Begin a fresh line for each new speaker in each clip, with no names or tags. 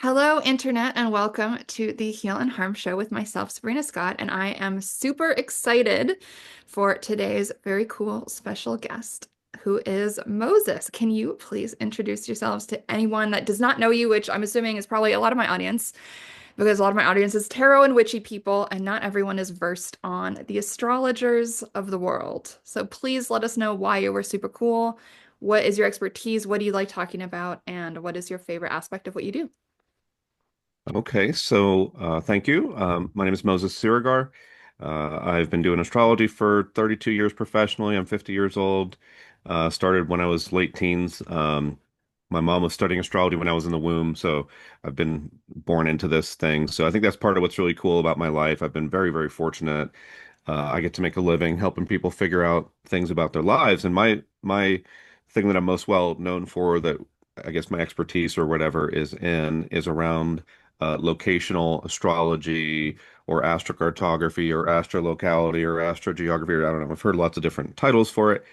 Hello, Internet, and welcome to the Heal and Harm Show with myself, Sabrina Scott. And I am super excited for today's very cool special guest, who is Moses. Can you please introduce yourselves to anyone that does not know you, which I'm assuming is probably a lot of my audience, because a lot of my audience is tarot and witchy people, and not everyone is versed on the astrologers of the world. So please let us know why you were super cool. What is your expertise? What do you like talking about? And what is your favorite aspect of what you do?
Okay, so thank you. My name is Moses Siregar. I've been doing astrology for 32 years professionally. I'm 50 years old. Started when I was late teens. My mom was studying astrology when I was in the womb, so I've been born into this thing. So I think that's part of what's really cool about my life. I've been very, very fortunate. I get to make a living helping people figure out things about their lives. And my thing that I'm most well known for, that I guess my expertise or whatever is around locational astrology or astrocartography or astrolocality or astrogeography. Or I don't know. I've heard lots of different titles for it.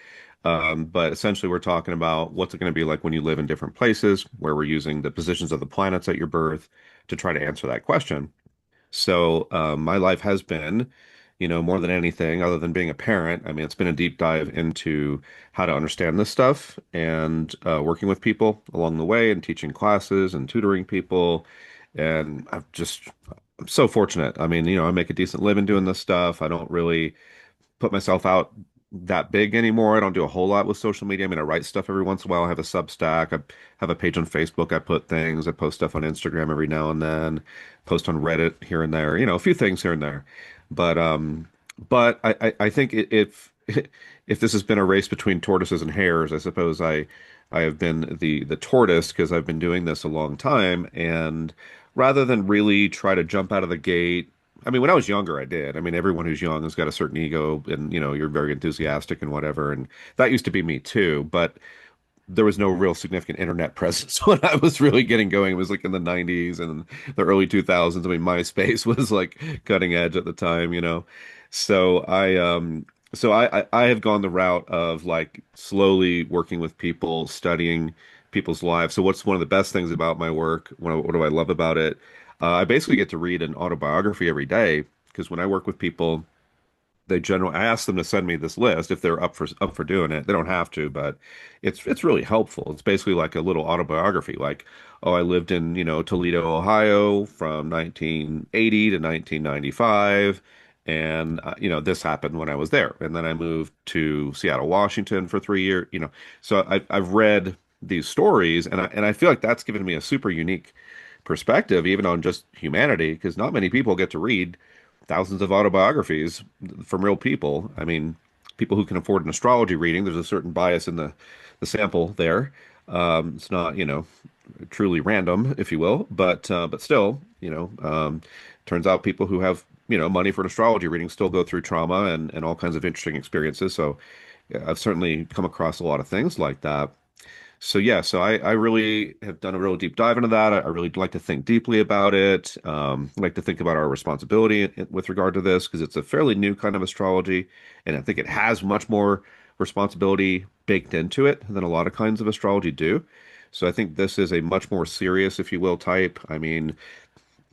But essentially, we're talking about what's it going to be like when you live in different places, where we're using the positions of the planets at your birth to try to answer that question. So my life has been, more than anything other than being a parent. I mean, it's been a deep dive into how to understand this stuff and working with people along the way and teaching classes and tutoring people. And I'm so fortunate. I mean, I make a decent living doing this stuff. I don't really put myself out that big anymore. I don't do a whole lot with social media. I mean, I write stuff every once in a while. I have a Substack. I have a page on Facebook. I put things. I post stuff on Instagram every now and then. Post on Reddit here and there. A few things here and there. But I think if this has been a race between tortoises and hares, I suppose I have been the tortoise because I've been doing this a long time. And rather than really try to jump out of the gate. I mean, when I was younger, I did. I mean, everyone who's young has got a certain ego and, you're very enthusiastic and whatever. And that used to be me too. But there was no real significant internet presence when I was really getting going. It was like in the 90s and the early 2000s. I mean, MySpace was like cutting edge at the time. So I have gone the route of like slowly working with people, studying people's lives. So what's one of the best things about my work? What do I love about it? I basically get to read an autobiography every day because when I work with people, I ask them to send me this list if they're up for doing it. They don't have to, but it's really helpful. It's basically like a little autobiography. Like, oh, I lived in, Toledo, Ohio from 1980 to 1995, and this happened when I was there. And then I moved to Seattle, Washington for 3 years, So I've read these stories, and I feel like that's given me a super unique perspective, even on just humanity, because not many people get to read thousands of autobiographies from real people. I mean, people who can afford an astrology reading, there's a certain bias in the sample there. It's not, truly random, if you will, but still, turns out people who have, money for an astrology reading still go through trauma and all kinds of interesting experiences. So yeah, I've certainly come across a lot of things like that. So yeah, so I really have done a real deep dive into that. I really like to think deeply about it. I like to think about our responsibility with regard to this because it's a fairly new kind of astrology, and I think it has much more responsibility baked into it than a lot of kinds of astrology do. So I think this is a much more serious, if you will, type. I mean,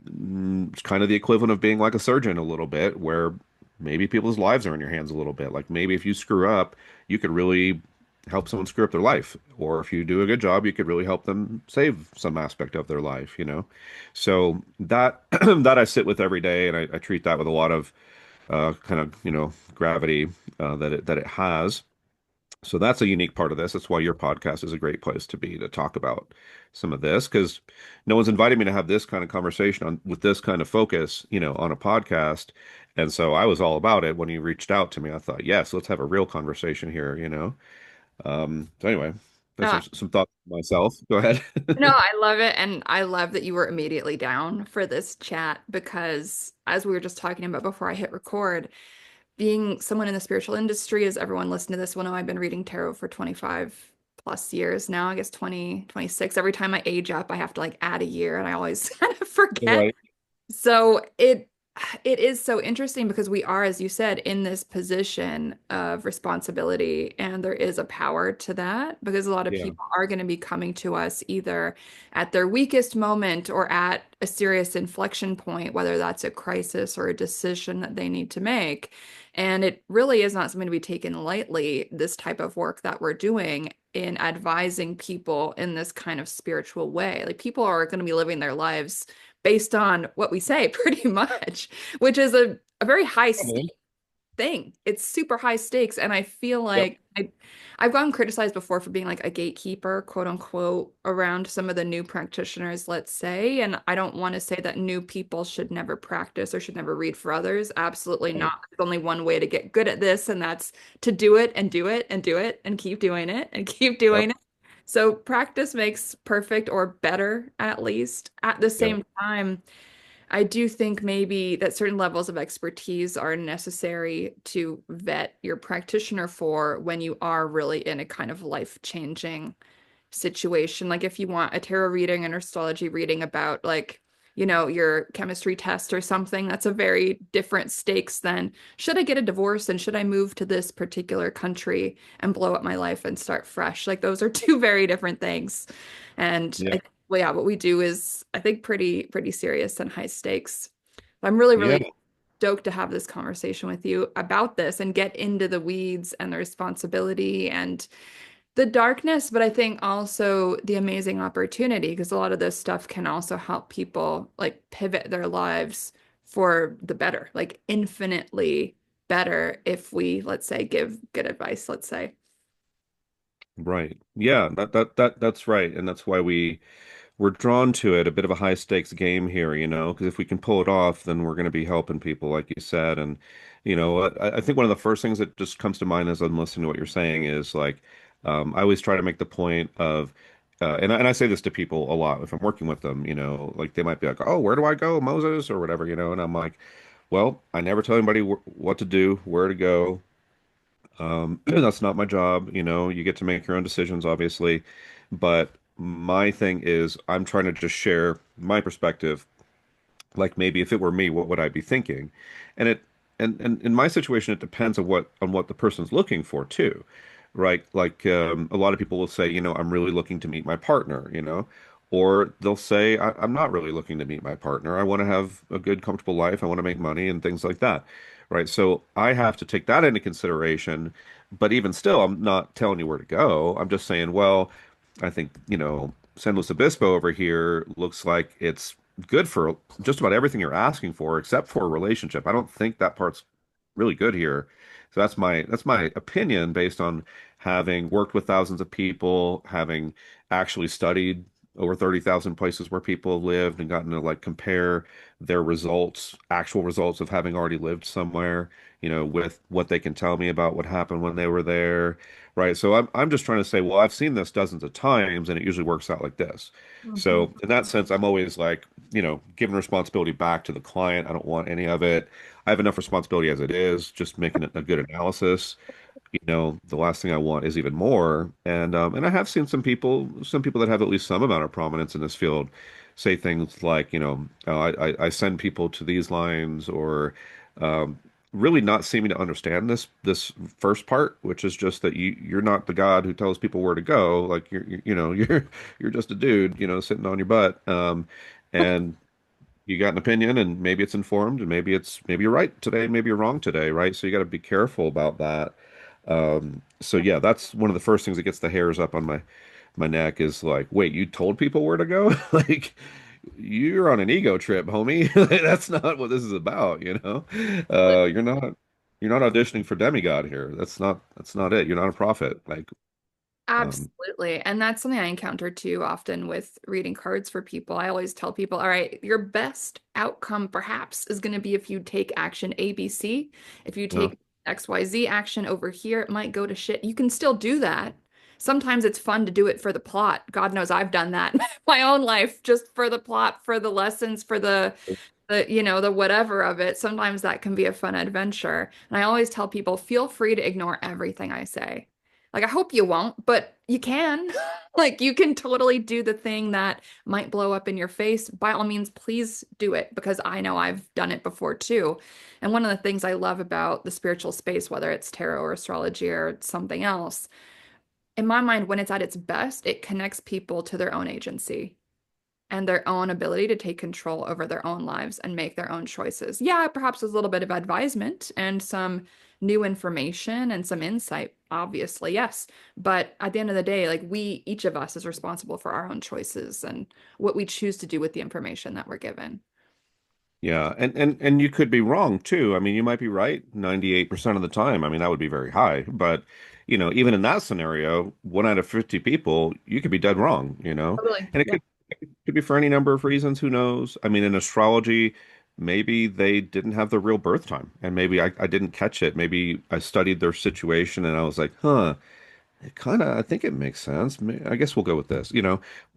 it's kind of the equivalent of being like a surgeon a little bit, where maybe people's lives are in your hands a little bit. Like maybe if you screw up, you could really help someone screw up their life. Or if you do a good job, you could really help them save some aspect of their life. So that that I sit with every day, and I treat that with a lot of kind of gravity that it has. So that's a unique part of this. That's why your podcast is a great place to be to talk about some of this because no one's invited me to have this kind of conversation on with this kind of focus, on a podcast. And so I was all about it when you reached out to me. I thought, yes, let's have a real conversation here. So anyway, there's
No,
some thoughts myself. Go ahead.
no, I love it. And I love that you were immediately down for this chat because, as we were just talking about before I hit record, being someone in the spiritual industry, as everyone listening to this will know, I've been reading tarot for 25 plus years now, I guess 20, 26. Every time I age up, I have to like add a year and I always kind of forget.
Right.
So It is so interesting because we are, as you said, in this position of responsibility, and there is a power to that because a lot of
Yeah.
people are going to be coming to us either at their weakest moment or at a serious inflection point, whether that's a crisis or a decision that they need to make. And it really is not something to be taken lightly, this type of work that we're doing in advising people in this kind of spiritual way. Like people are going to be living their lives based on what we say, pretty much, which is a very high
Probably.
stake thing. It's super high stakes. And I feel
Yep.
like I've gotten criticized before for being like a gatekeeper, quote unquote, around some of the new practitioners, let's say. And I don't want to say that new people should never practice or should never read for others. Absolutely
Right.
not. There's only one way to get good at this, and that's to do it and do it and do it and keep doing it and keep
Yep.
doing it. So practice makes perfect or better, at least. At the
Yep.
same time, I do think maybe that certain levels of expertise are necessary to vet your practitioner for when you are really in a kind of life-changing situation. Like if you want a tarot reading and astrology reading about like, your chemistry test or something, that's a very different stakes than should I get a divorce and should I move to this particular country and blow up my life and start fresh? Like those are two very different things. And
Yeah.
well, yeah, what we do is I think pretty serious and high stakes. I'm really,
Yeah.
really stoked to have this conversation with you about this and get into the weeds and the responsibility and the darkness, but I think also the amazing opportunity because a lot of this stuff can also help people like pivot their lives for the better, like infinitely better if we, let's say, give good advice, let's say.
Right. Yeah, that's right. And that's why we're drawn to it, a bit of a high stakes game here, because if we can pull it off, then we're going to be helping people, like you said. And, I think one of the first things that just comes to mind as I'm listening to what you're saying is like, I always try to make the point of, and I say this to people a lot if I'm working with them, like they might be like, oh, where do I go, Moses, or whatever, and I'm like, well, I never tell anybody what to do, where to go. That's not my job, you get to make your own decisions, obviously. But my thing is, I'm trying to just share my perspective. Like maybe if it were me, what would I be thinking? And it, and in my situation, it depends on what the person's looking for too, right? Like a lot of people will say, I'm really looking to meet my partner, or they'll say, I'm not really looking to meet my partner. I want to have a good, comfortable life. I want to make money and things like that. Right. So I have to take that into consideration. But even still, I'm not telling you where to go. I'm just saying, well, I think, San Luis Obispo over here looks like it's good for just about everything you're asking for, except for a relationship. I don't think that part's really good here. So that's my opinion based on having worked with thousands of people, having actually studied over 30,000 places where people have lived and gotten to like compare their results, actual results of having already lived somewhere, with what they can tell me about what happened when they were there. Right. So I'm just trying to say, well, I've seen this dozens of times and it usually works out like this.
Mhm.
So in that sense, I'm always like, giving responsibility back to the client. I don't want any of it. I have enough responsibility as it is, just making it a good analysis. The last thing I want is even more. And I have seen some people that have at least some amount of prominence in this field say things like, oh, I send people to these lines or um, really not seeming to understand this first part, which is just that you're not the God who tells people where to go. Like you're just a dude, sitting on your butt. And you got an opinion and maybe it's informed and maybe you're right today, maybe you're wrong today, right? So you got to be careful about that. So yeah, that's one of the first things that gets the hairs up on my neck is like, wait, you told people where to go? Like you're on an ego trip, homie. That's not what this is about, you know? You're not auditioning for demigod here. That's not it. You're not a prophet. Like um
Absolutely. And that's something I encounter too often with reading cards for people. I always tell people, all right, your best outcome perhaps is going to be if you take action ABC. If you
uh,
take XYZ action over here, it might go to shit. You can still do that. Sometimes it's fun to do it for the plot. God knows I've done that in my own life, just for the plot, for the lessons, for the whatever of it. Sometimes that can be a fun adventure. And I always tell people, feel free to ignore everything I say. Like, I hope you won't, but you can. Like, you can totally do the thing that might blow up in your face. By all means, please do it because I know I've done it before too. And one of the things I love about the spiritual space, whether it's tarot or astrology or something else, in my mind, when it's at its best, it connects people to their own agency and their own ability to take control over their own lives and make their own choices. Yeah, perhaps with a little bit of advisement and some new information and some insight, obviously, yes. But at the end of the day, like each of us is responsible for our own choices and what we choose to do with the information that we're given.
Yeah, and you could be wrong too. I mean, you might be right 98% of the time. I mean, that would be very high, but even in that scenario, 1 out of 50 people, you could be dead wrong,
Totally.
And
Yeah.
it could be for any number of reasons, who knows? I mean, in astrology, maybe they didn't have the real birth time, and maybe I didn't catch it. Maybe I studied their situation and I was like, huh, it kind of, I think it makes sense. I guess we'll go with this,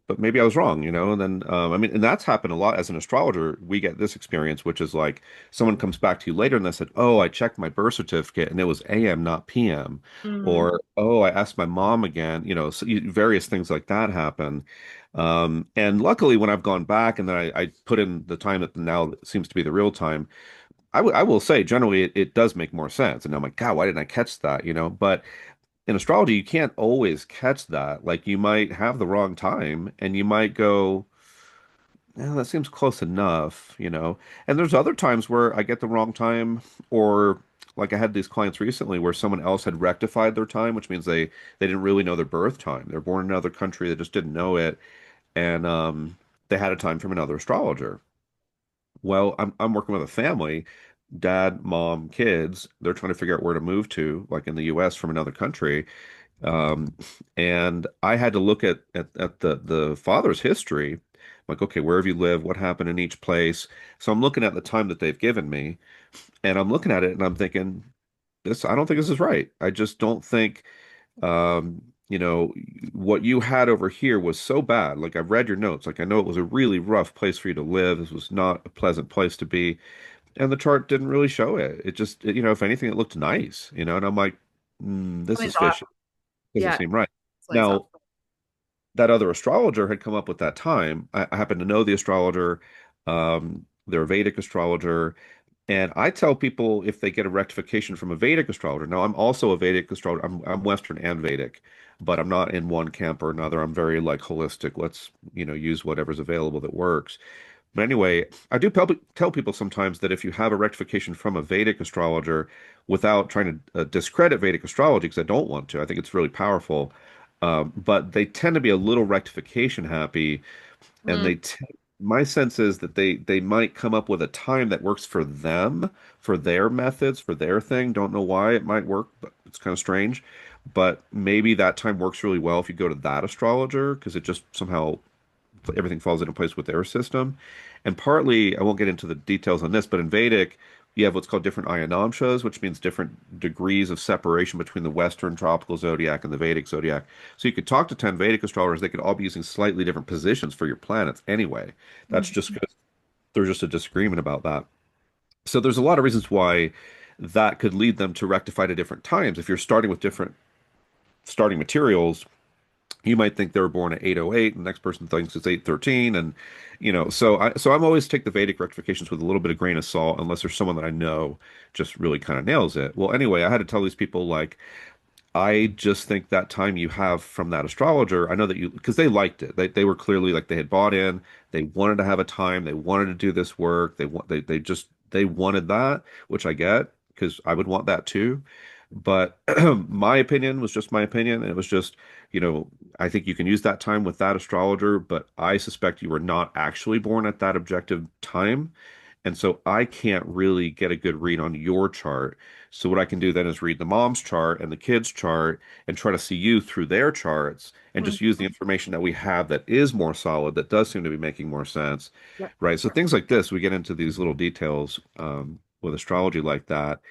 but maybe I was wrong, and then, I mean, and that's happened a lot as an astrologer. We get this experience, which is like someone comes back to you later and they said, oh, I checked my birth certificate and it was AM, not PM.
Mm.
Or, oh, I asked my mom again, so various things like that happen. And luckily, when I've gone back and then I put in the time that now seems to be the real time, I will say generally it does make more sense. And I'm like, God, why didn't I catch that? But in astrology, you can't always catch that. Like you might have the wrong time and you might go, "Yeah, that seems close enough. And there's other times where I get the wrong time, or like I had these clients recently where someone else had rectified their time, which means they didn't really know their birth time. They're born in another country, they just didn't know it, and they had a time from another astrologer. Well, I'm working with a family, dad, mom, kids. They're trying to figure out where to move to, like in the U.S. from another country. Um, and I had to look at the father's history, like, okay, where have you lived? What happened in each place? So I'm looking at the time that they've given me, and I'm looking at it and I'm thinking, I don't think this is right. I just don't think, um, what you had over here was so bad. Like I've read your notes. Like I know it was a really rough place for you to live. This was not a pleasant place to be. And the chart didn't really show it. It just, if anything, it looked nice. And I'm like, this is
Something's off.
fishy. Doesn't
Yeah,
seem right.
something's off.
Now, that other astrologer had come up with that time. I happen to know the astrologer. They're a Vedic astrologer. And I tell people if they get a rectification from a Vedic astrologer. Now, I'm also a Vedic astrologer. I'm Western and Vedic, but I'm not in one camp or another. I'm very like holistic. Let's, use whatever's available that works. But anyway, I do tell people sometimes that if you have a rectification from a Vedic astrologer without trying to discredit Vedic astrology, because I don't want to, I think it's really powerful. But they tend to be a little rectification happy, and
Mm.
my sense is that they might come up with a time that works for them, for their methods, for their thing. Don't know why it might work, but it's kind of strange. But maybe that time works really well if you go to that astrologer because it just somehow everything falls into place with their system. And partly, I won't get into the details on this, but in Vedic, you have what's called different ayanamshas, which means different degrees of separation between the Western tropical zodiac and the Vedic zodiac. So you could talk to 10 Vedic astrologers, they could all be using slightly different positions for your planets anyway. That's just
Mhm.
because there's just a disagreement about that. So there's a lot of reasons why that could lead them to rectify to different times. If you're starting with different starting materials, you might think they were born at 808 and the next person thinks it's 813, and so I'm always take the Vedic rectifications with a little bit of grain of salt unless there's someone that I know just really kind of nails it. Well, anyway, I had to tell these people like I just think that time you have from that astrologer, I know that you, because they liked it. They were clearly like they had bought in. They wanted to have a time. They wanted to do this work. They wanted that, which I get because I would want that too. But my opinion was just my opinion. And it was just, you know, I think you can use that time with that astrologer, but I suspect you were not actually born at that objective time. And so I can't really get a good read on your chart. So what I can do then is read the mom's chart and the kid's chart and try to see you through their charts and
Mhm.
just use the information that we have that is more solid, that does seem to be making more sense,
Yep.
right? So things like this, we get into these little details with astrology like that.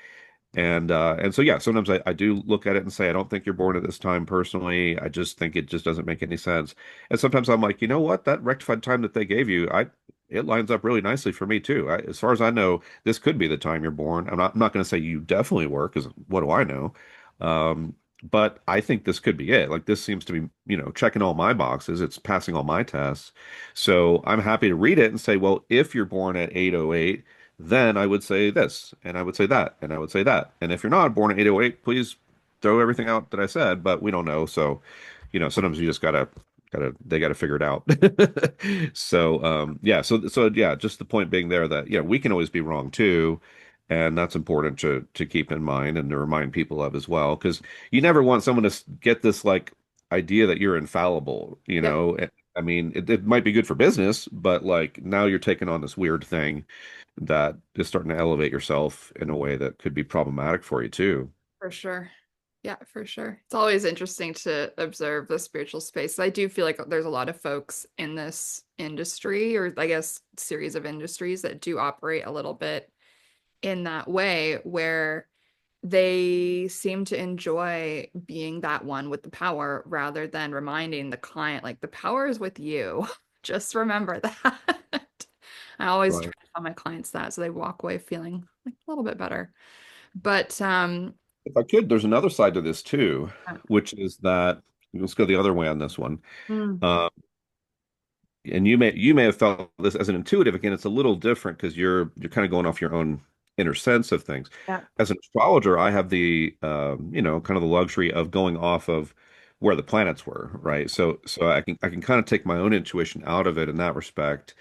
And so yeah, sometimes I do look at it and say, I don't think you're born at this time personally. I just think it just doesn't make any sense. And sometimes I'm like, you know what? That rectified time that they gave you, it lines up really nicely for me too. As far as I know, this could be the time you're born. I'm not going to say you definitely were, because what do I know? but I think this could be it. Like this seems to be, checking all my boxes. It's passing all my tests. So I'm happy to read it and say, well, if you're born at 808, then I would say this, and I would say that, and I would say that. And if you're not born at 808, please throw everything out that I said, but we don't know. So, sometimes you just they gotta figure it out. So yeah, so yeah, just the point being there that yeah, we can always be wrong too. And that's important to keep in mind and to remind people of as well, because you never want someone to get this like idea that you're infallible, you
Yep,
know. I mean, it might be good for business, but like now you're taking on this weird thing that is starting to elevate yourself in a way that could be problematic for you too.
for sure. Yeah, for sure. It's always interesting to observe the spiritual space. I do feel like there's a lot of folks in this industry, or I guess series of industries, that do operate a little bit in that way where they seem to enjoy being that one with the power rather than reminding the client, like, the power is with you. Just remember that. I always try
Right.
to tell my clients that so they walk away feeling like a little bit better. But
If I could, there's another side to this too, which is that let's go the other way on this one.
mm,
Um, and you may have felt this as an intuitive. Again, it's a little different because you're kind of going off your own inner sense of things.
yeah,
As an astrologer, I have the kind of the luxury of going off of where the planets were, right? So I can kind of take my own intuition out of it in that respect,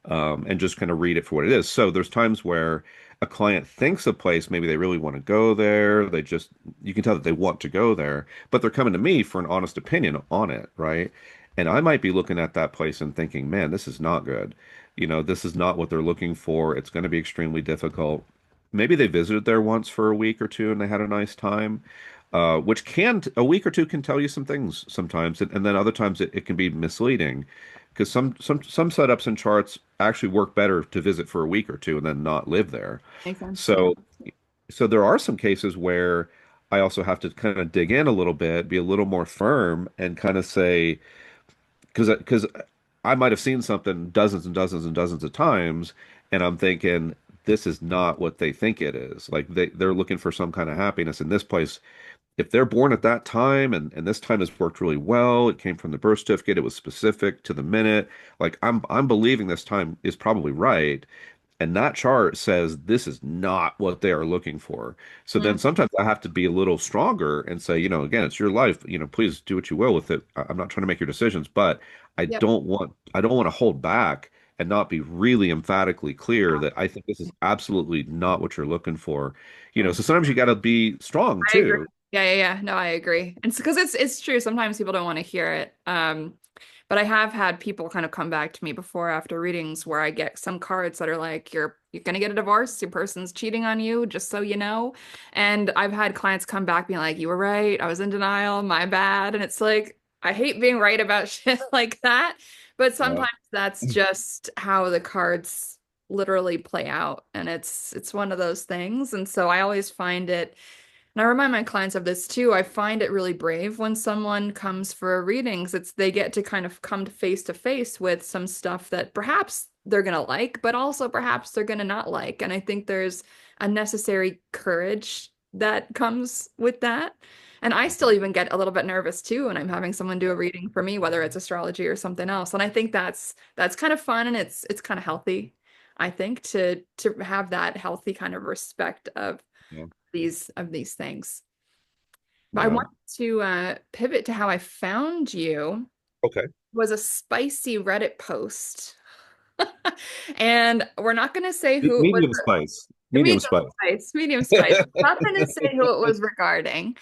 and just kind of read it for what it is. So there's times where a client thinks a place, maybe they really want to go there. You can tell that they want to go there, but they're coming to me for an honest opinion on it, right? And I might be looking at that place and thinking, man, this is not good. This is not what they're looking for. It's going to be extremely difficult. Maybe they visited there once for a week or two and they had a nice time, which a week or two can tell you some things sometimes. And then other times it can be misleading because some setups and charts actually work better to visit for a week or two and then not live there.
makes sense.
So there are some cases where I also have to kind of dig in a little bit, be a little more firm and kind of say, because I might have seen something dozens and dozens and dozens of times, and I'm thinking this is not what they think it is. Like they're looking for some kind of happiness in this place. If they're born at that time and this time has worked really well, it came from the birth certificate, it was specific to the minute. Like I'm believing this time is probably right. And that chart says this is not what they are looking for. So then
Mm,
sometimes I have to be a little stronger and say, again, it's your life, please do what you will with it. I'm not trying to make your decisions, but
yep.
I don't want to hold back and not be really emphatically clear that I think this is absolutely not what you're looking for. So sometimes you got to be strong
I agree.
too.
Yeah. No, I agree. And because it's true. Sometimes people don't want to hear it. But I have had people kind of come back to me before after readings where I get some cards that are like, you're gonna get a divorce, your person's cheating on you, just so you know. And I've had clients come back being like, you were right, I was in denial, my bad. And it's like, I hate being right about shit like that. But
Yeah.
sometimes that's just how the cards literally play out. And it's one of those things. And so I always find it. And I remind my clients of this too. I find it really brave when someone comes for readings. It's they get to kind of come to face with some stuff that perhaps they're gonna like, but also perhaps they're gonna not like. And I think there's a necessary courage that comes with that. And I still even get a little bit nervous too when I'm having someone do a reading for me, whether it's astrology or something else. And I think that's kind of fun and it's kind of healthy, I think, to have that healthy kind of respect
Yeah.
of these things. But I
Yeah.
want to pivot to how I found you.
Okay.
Was a spicy Reddit post. And we're not going to say who it was.
Medium spice. Medium
Medium
spice.
spice, medium spice. Not going to say who it was regarding,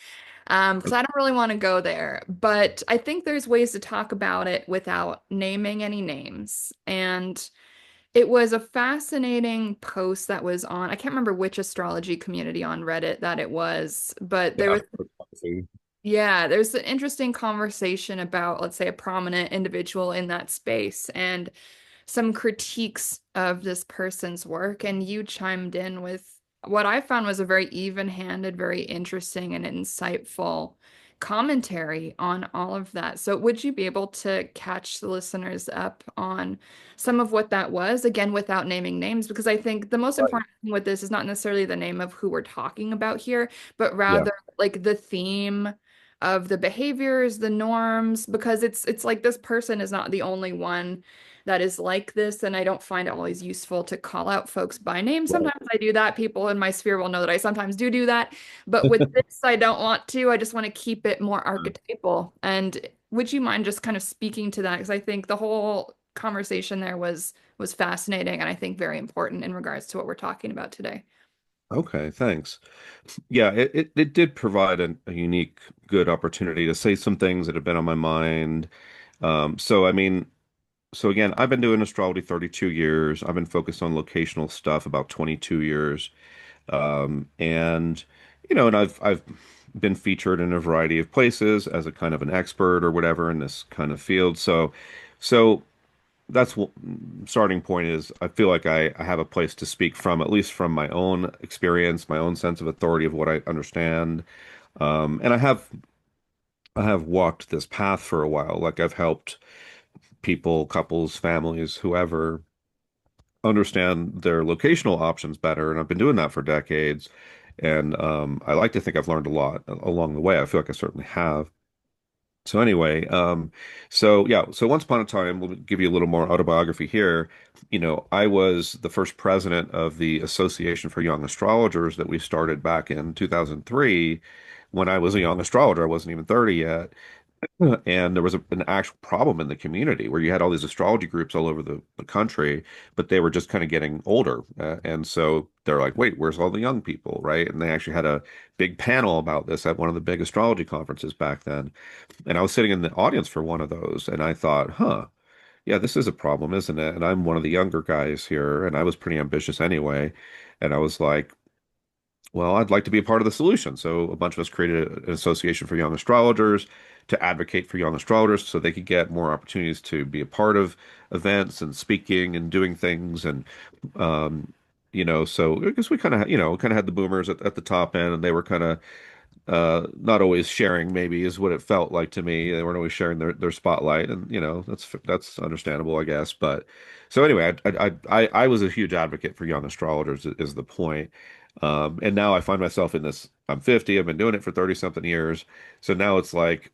because I don't really want to go there. But I think there's ways to talk about it without naming any names. And it was a fascinating post that was on, I can't remember which astrology community on Reddit that it was, but there
Yeah.
was, yeah, there's an interesting conversation about, let's say, a prominent individual in that space and some critiques of this person's work. And you chimed in with what I found was a very even-handed, very interesting and insightful commentary on all of that. So would you be able to catch the listeners up on some of what that was, again, without naming names? Because I think the most
Right.
important thing with this is not necessarily the name of who we're talking about here, but
Yeah.
rather like the theme, of the behaviors, the norms, because it's like this person is not the only one that is like this, and I don't find it always useful to call out folks by name.
Right.
Sometimes I do that. People in my sphere will know that I sometimes do that. But with this, I don't want to. I just want to keep it more archetypal. And would you mind just kind of speaking to that? Because I think the whole conversation there was fascinating and I think very important in regards to what we're talking about today.
Okay, thanks. Yeah, it did provide a unique, good opportunity to say some things that have been on my mind. So I mean, so again, I've been doing astrology 32 years. I've been focused on locational stuff about 22 years. And and I've been featured in a variety of places as a kind of an expert or whatever in this kind of field. So that's what starting point is. I feel like I have a place to speak from, at least from my own experience, my own sense of authority of what I understand. And I have walked this path for a while. Like I've helped people, couples, families, whoever understand their locational options better, and I've been doing that for decades. And I like to think I've learned a lot along the way. I feel like I certainly have. So anyway, so yeah, so once upon a time, we'll give you a little more autobiography here. I was the first president of the Association for Young Astrologers that we started back in 2003 when I was a young astrologer. I wasn't even 30 yet. And there was an actual problem in the community where you had all these astrology groups all over the country, but they were just kind of getting older. And so they're like, wait, where's all the young people, right? And they actually had a big panel about this at one of the big astrology conferences back then. And I was sitting in the audience for one of those, and I thought, huh, yeah, this is a problem, isn't it? And I'm one of the younger guys here, and I was pretty ambitious anyway. And I was like, well, I'd like to be a part of the solution. So a bunch of us created an association for young astrologers to advocate for young astrologers so they could get more opportunities to be a part of events and speaking and doing things. And, so I guess we kind of had the boomers at the top end, and they were kind of not always sharing, maybe is what it felt like to me. They weren't always sharing their spotlight, and that's understandable, I guess. But so anyway, I was a huge advocate for young astrologers is the point. And now I find myself in this. I'm 50. I've been doing it for 30 something years. So now it's like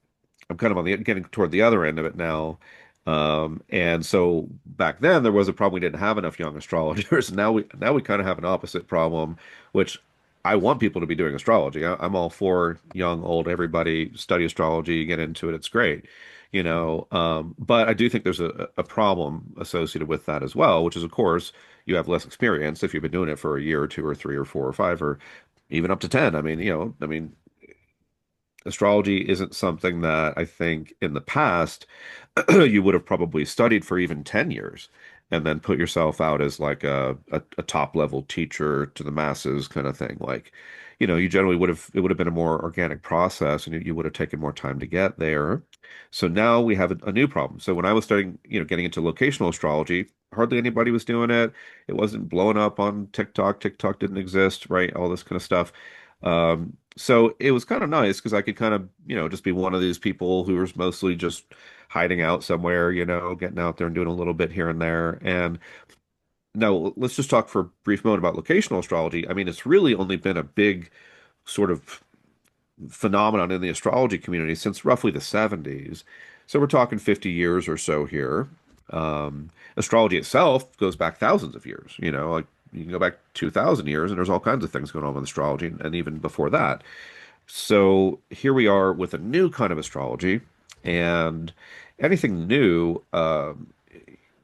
I'm kind of getting toward the other end of it now. And so back then there was a problem. We didn't have enough young astrologers. Now we kind of have an opposite problem, which I want people to be doing astrology. I'm all for young, old, everybody study astrology, get into it. It's great, but I do think there's a problem associated with that as well, which is, of course, you have less experience if you've been doing it for a year or two or three or four or five or even up to 10. I mean, astrology isn't something that I think in the past you would have probably studied for even 10 years and then put yourself out as like a top level teacher to the masses kind of thing. Like, you generally it would have been a more organic process and you would have taken more time to get there. So now we have a new problem. So when I was starting, getting into locational astrology, hardly anybody was doing it. It wasn't blowing up on TikTok. TikTok didn't exist, right? All this kind of stuff. So it was kind of nice because I could kind of, just be one of these people who was mostly just hiding out somewhere, getting out there and doing a little bit here and there. And now let's just talk for a brief moment about locational astrology. I mean, it's really only been a big sort of phenomenon in the astrology community since roughly the 70s. So we're talking 50 years or so here. Astrology itself goes back thousands of years, like you can go back 2,000 years and there's all kinds of things going on with astrology and even before that. So here we are with a new kind of astrology, and anything new,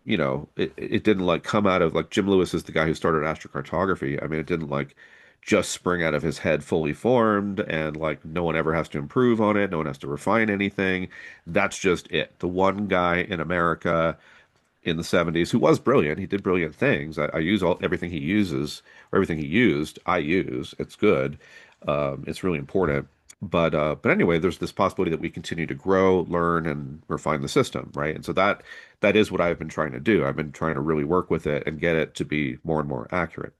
it didn't like come out of like Jim Lewis is the guy who started astrocartography. I mean, it didn't like just spring out of his head fully formed, and like no one ever has to improve on it, no one has to refine anything. That's just it. The one guy in America in the 70s who was brilliant. He did brilliant things. I use everything he uses or everything he used. I use. It's good. It's really important. But anyway, there's this possibility that we continue to grow, learn, and refine the system, right? And so that is what I've been trying to do. I've been trying to really work with it and get it to be more and more accurate.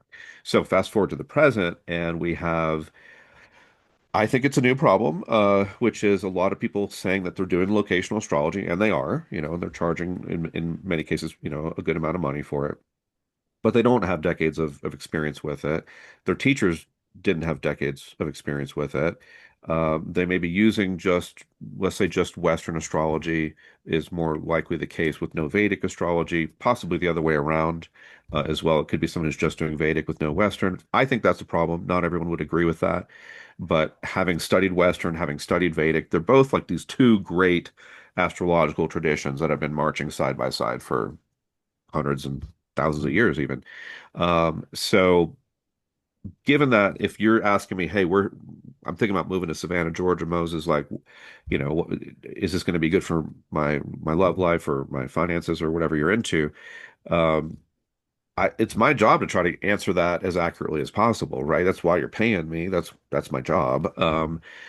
So fast forward to the present, and we have I think it's a new problem, which is a lot of people saying that they're doing locational astrology, and they are, and they're charging in many cases, a good amount of money for it, but they don't have decades of experience with it. Their teachers didn't have decades of experience with it. They may be using just, let's say, just Western astrology is more likely the case with no Vedic astrology, possibly the other way around as well. It could be someone who's just doing Vedic with no Western. I think that's a problem. Not everyone would agree with that. But having studied Western, having studied Vedic, they're both like these two great astrological traditions that have been marching side by side for hundreds and thousands of years, even. So given that, if you're asking me, hey, I'm thinking about moving to Savannah, Georgia, Moses, like, is this going to be good for my love life or my finances or whatever you're into? Um, it's my job to try to answer that as accurately as possible, right? That's why you're paying me. That's my job.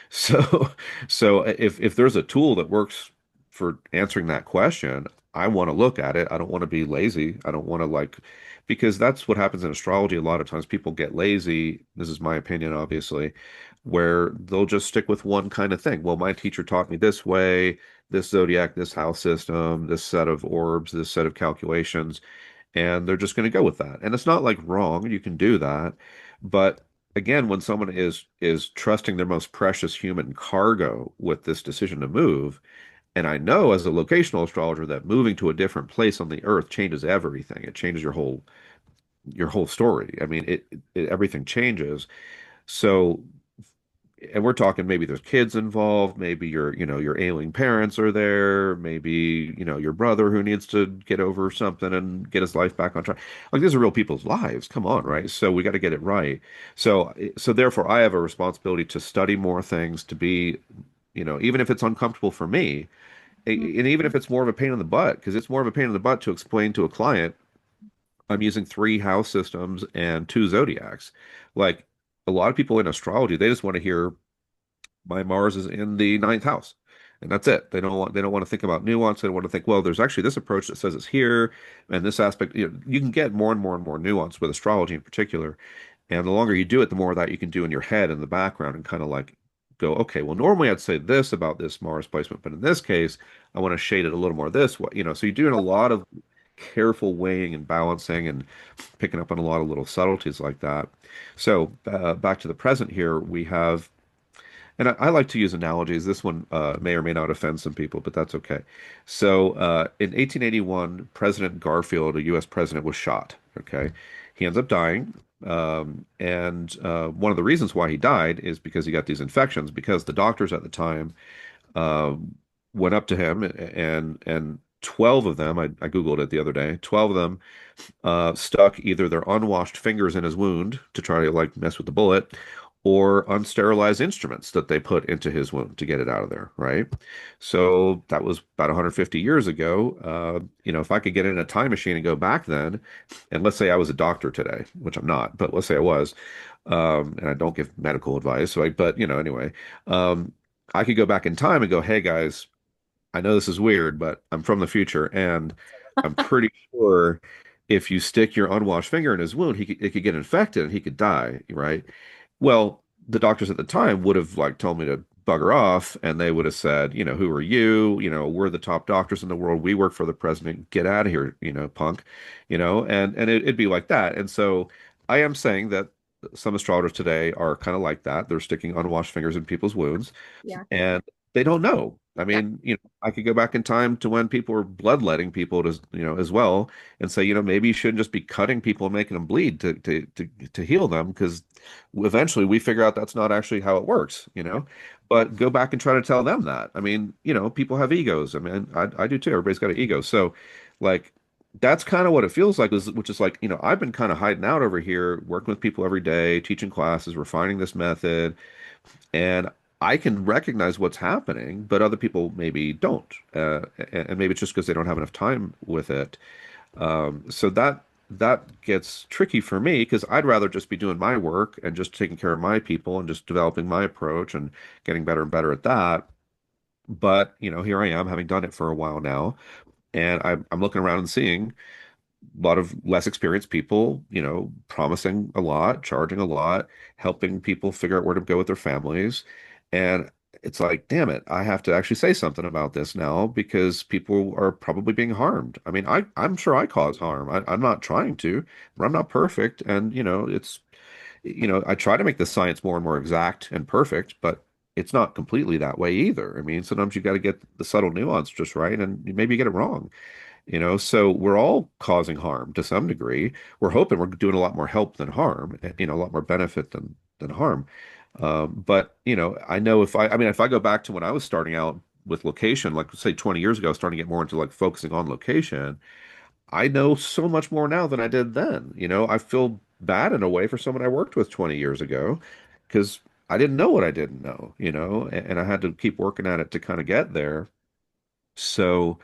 So so if there's a tool that works for answering that question, I want to look at it. I don't want to be lazy. I don't want to like because that's what happens in astrology. A lot of times people get lazy. This is my opinion, obviously, where they'll just stick with one kind of thing. Well, my teacher taught me this way, this zodiac, this house system, this set of orbs, this set of calculations and they're just going to go with that. And it's not like wrong, you can do that. But again, when someone is trusting their most precious human cargo with this decision to move, and I know as a locational astrologer that moving to a different place on the earth changes everything. It changes your whole story. I mean, everything changes. So and we're talking maybe there's kids involved, maybe your ailing parents are there, maybe, your brother who needs to get over something and get his life back on track. Like these are real people's lives. Come on, right? So we got to get it right. So therefore I have a responsibility to study more things, to be, even if it's uncomfortable for me, and even if it's more of a pain in the butt, because it's more of a pain in the butt to explain to a client, I'm using three house systems and two zodiacs. Like a lot of people in astrology, they just want to hear my Mars is in the ninth house. And that's it. They don't want to think about nuance. They don't want to think, well, there's actually this approach that says it's here and this aspect. You can get more and more and more nuance with astrology in particular. And the longer you do it, the more that you can do in your head in the background and kind of like go, okay, well, normally I'd say this about this Mars placement, but in this case, I want to shade it a little more this way. So you're doing a lot of careful weighing and balancing and picking up on a lot of little subtleties like that. So back to the present here, we have and I like to use analogies. This one may or may not offend some people, but that's okay. So, in 1881, President Garfield, a U.S. president, was shot. Okay, he ends up dying, and one of the reasons why he died is because he got these infections. Because the doctors at the time went up to him, and 12 of them, I Googled it the other day, 12 of them stuck either their unwashed fingers in his wound to try to like mess with the bullet or unsterilized instruments that they put into his wound to get it out of there, right? So that was about 150 years ago. If I could get in a time machine and go back then, and let's say I was a doctor today, which I'm not, but let's say I was, and I don't give medical advice, so but anyway, I could go back in time and go, hey guys, I know this is weird, but I'm from the future, and I'm pretty sure if you stick your unwashed finger in his wound, it could get infected and he could die, right? Well, the doctors at the time would have like told me to bugger off, and they would have said, who are you? We're the top doctors in the world. We work for the president. Get out of here, punk, and it'd be like that. And so I am saying that some astrologers today are kind of like that. They're sticking unwashed fingers in people's wounds
Yeah.
and they don't know. I
Yeah.
mean, I could go back in time to when people were bloodletting people as well, and say, maybe you shouldn't just be cutting people and making them bleed to heal them, because eventually we figure out that's not actually how it works. But go back and try to tell them that. I mean, people have egos. I mean, I do too. Everybody's got an ego. So, like, that's kind of what it feels like, which is like, I've been kind of hiding out over here, working with people every day, teaching classes, refining this method. And I can recognize what's happening, but other people maybe don't. And maybe it's just because they don't have enough time with it. So that gets tricky for me because I'd rather just be doing my work and just taking care of my people and just developing my approach and getting better and better at that. But, here I am having done it for a while now, and I'm looking around and seeing a lot of less experienced people, promising a lot, charging a lot, helping people figure out where to go with their families. And it's like, damn it, I have to actually say something about this now because people are probably being harmed. I mean, I'm sure I cause harm. I'm not trying to, but I'm not perfect. And, I try to make the science more and more exact and perfect, but it's not completely that way either. I mean, sometimes you got to get the subtle nuance just right, and maybe you get it wrong. So we're all causing harm to some degree. We're hoping we're doing a lot more help than harm, a lot more benefit than harm. But I know if I go back to when I was starting out with location, like say 20 years ago, starting to get more into like focusing on location, I know so much more now than I did then. I feel bad in a way for someone I worked with 20 years ago because I didn't know what I didn't know, and I had to keep working at it to kind of get there. So,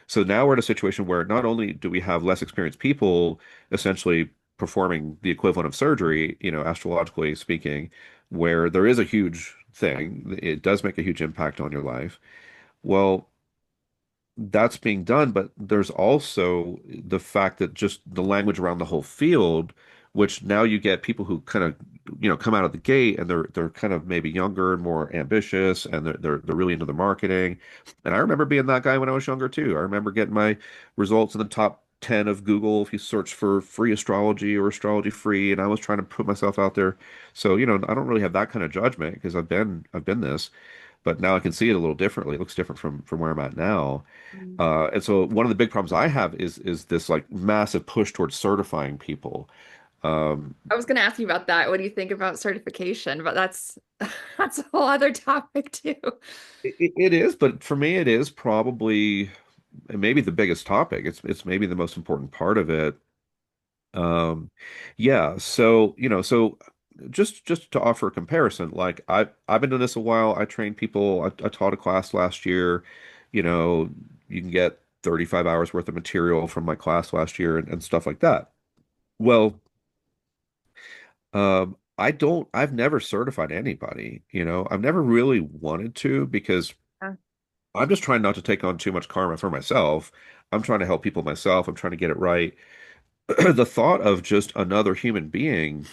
so now we're in a situation where not only do we have less experienced people essentially performing the equivalent of surgery, astrologically speaking, where there is a huge thing, it does make a huge impact on your life. Well, that's being done, but there's also the fact that just the language around the whole field, which now you get people who kind of, come out of the gate and they're kind of maybe younger and more ambitious and they're really into the marketing. And I remember being that guy when I was younger too. I remember getting my results in the top 10 of Google if you search for free astrology or astrology free, and I was trying to put myself out there. So, I don't really have that kind of judgment because I've been this, but now I can see it a little differently. It looks different from where I'm at now.
Mm.
And so one of the big problems I have is this like massive push towards certifying people. Um,
I was going to ask you about that. What do you think about certification? But that's that's a whole other topic too.
it is, but for me, it is probably maybe the biggest topic. It's maybe the most important part of it. Um, yeah. So just to offer a comparison, like I've been doing this a while. I trained people. I taught a class last year. You know, you can get 35 hours worth of material from my class last year and stuff like that. Well, I've never certified anybody, I've never really wanted to because
Yeah.
I'm just trying not to take on too much karma for myself. I'm trying to help people myself. I'm trying to get it right. The thought of just another human being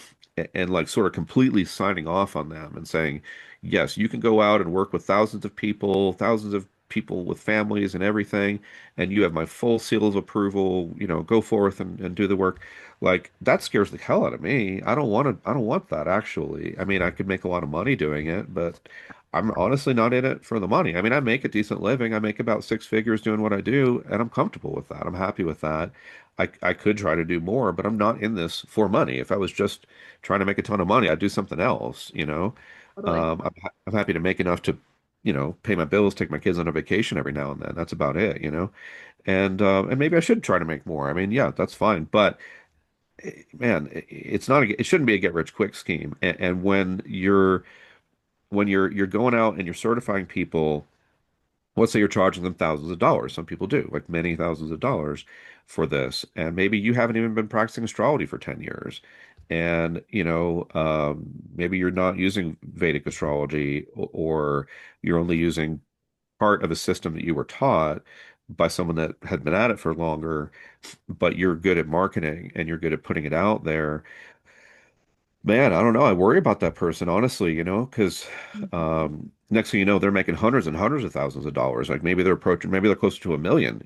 and like sort of completely signing off on them and saying, yes, you can go out and work with thousands of people with families and everything, and you have my full seal of approval, go forth and do the work. Like that scares the hell out of me. I don't want that actually. I mean, I could make a lot of money doing it, but I'm honestly not in it for the money. I mean, I make a decent living. I make about six figures doing what I do, and I'm comfortable with that. I'm happy with that. I could try to do more, but I'm not in this for money. If I was just trying to make a ton of money, I'd do something else.
Totally.
I'm happy to make enough to, pay my bills, take my kids on a vacation every now and then. That's about it. And maybe I should try to make more. I mean, yeah, that's fine. But man, it's not it shouldn't be a get rich quick scheme. And when you're going out and you're certifying people, let's say you're charging them thousands of dollars. Some people do, like many thousands of dollars for this. And maybe you haven't even been practicing astrology for 10 years. And, maybe you're not using Vedic astrology or you're only using part of a system that you were taught by someone that had been at it for longer, but you're good at marketing and you're good at putting it out there. Man, I don't know. I worry about that person, honestly, because next thing you know, they're making hundreds and hundreds of thousands of dollars. Like maybe they're closer to a million,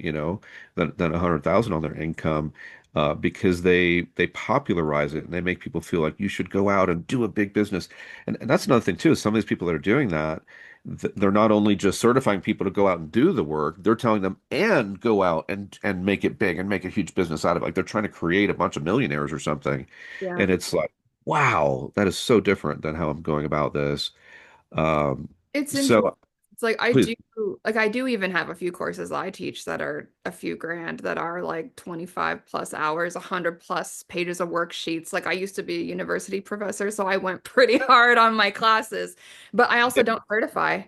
than 100,000 on their income, because they popularize it and they make people feel like you should go out and do a big business. And that's another thing too, is some of these people that are doing that, they're not only just certifying people to go out and do the work, they're telling them and go out and make it big and make a huge business out of it. Like they're trying to create a bunch of millionaires or something.
Yeah.
And it's like, wow, that is so different than how I'm going about this. Um,
It's interesting.
so
It's like
please,
I do even have a few courses that I teach that are a few grand that are like 25 plus hours, 100 plus pages of worksheets. Like I used to be a university professor, so I went pretty hard on my classes, but I also
yeah,
don't certify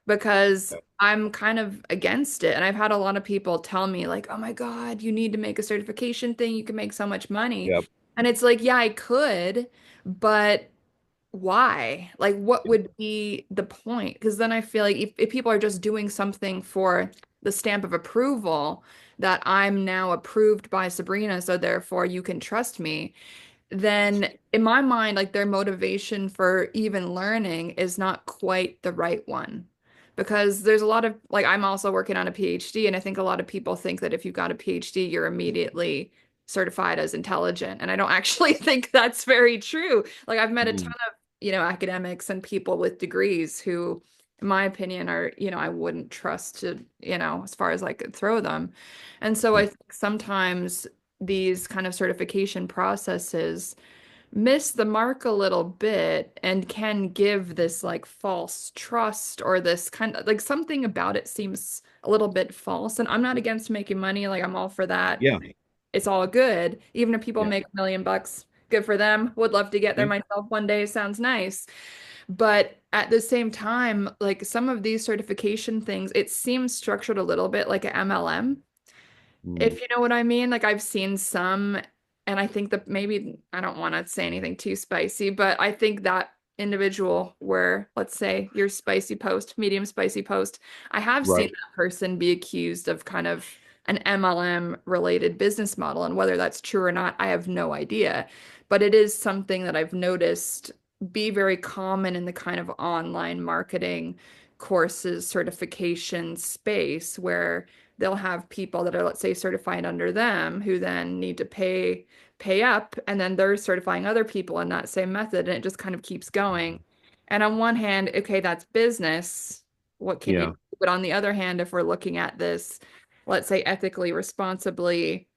because I'm kind of against it. And I've had a lot of people tell me like, "Oh my God, you need to make a certification thing. You can make so much money."
yeah,
And it's like, yeah, I could, but why? Like, what would be the point? Because then I feel like if people are just doing something for the stamp of approval, that I'm now approved by Sabrina, so therefore you can trust me, then in my mind, like their motivation for even learning is not quite the right one. Because there's a lot of, like, I'm also working on a PhD, and I think a lot of people think that if you've got a PhD, you're immediately certified as intelligent. And I don't actually think that's very true. Like, I've met a ton
mm,
of academics and people with degrees who, in my opinion, are, I wouldn't trust to, as far as I could throw them. And so I think sometimes these kind of certification processes miss the mark a little bit and can give this like false trust, or this kind of like something about it seems a little bit false. And I'm not against making money, like I'm all for that.
Yeah.
It's all good. Even if people
Yeah.
make $1 million, good for them. Would love to get there
Yeah.
myself one day. Sounds nice. But at the same time, like some of these certification things, it seems structured a little bit like a MLM,
Mm.
if you know what I mean. Like I've seen some, and I think that maybe I don't want to say anything too spicy, but I think that individual where, let's say, your spicy post, medium spicy post, I have seen
Right.
that person be accused of kind of an MLM related business model. And whether that's true or not, I have no idea. But it is something that I've noticed be very common in the kind of online marketing courses, certification space where they'll have people that are, let's say, certified under them who then need to pay up, and then they're certifying other people in that same method, and it just kind of keeps going. And on one hand, okay, that's business. What can you do?
Yeah.
But on the other hand, if we're looking at this, let's say, ethically, responsibly,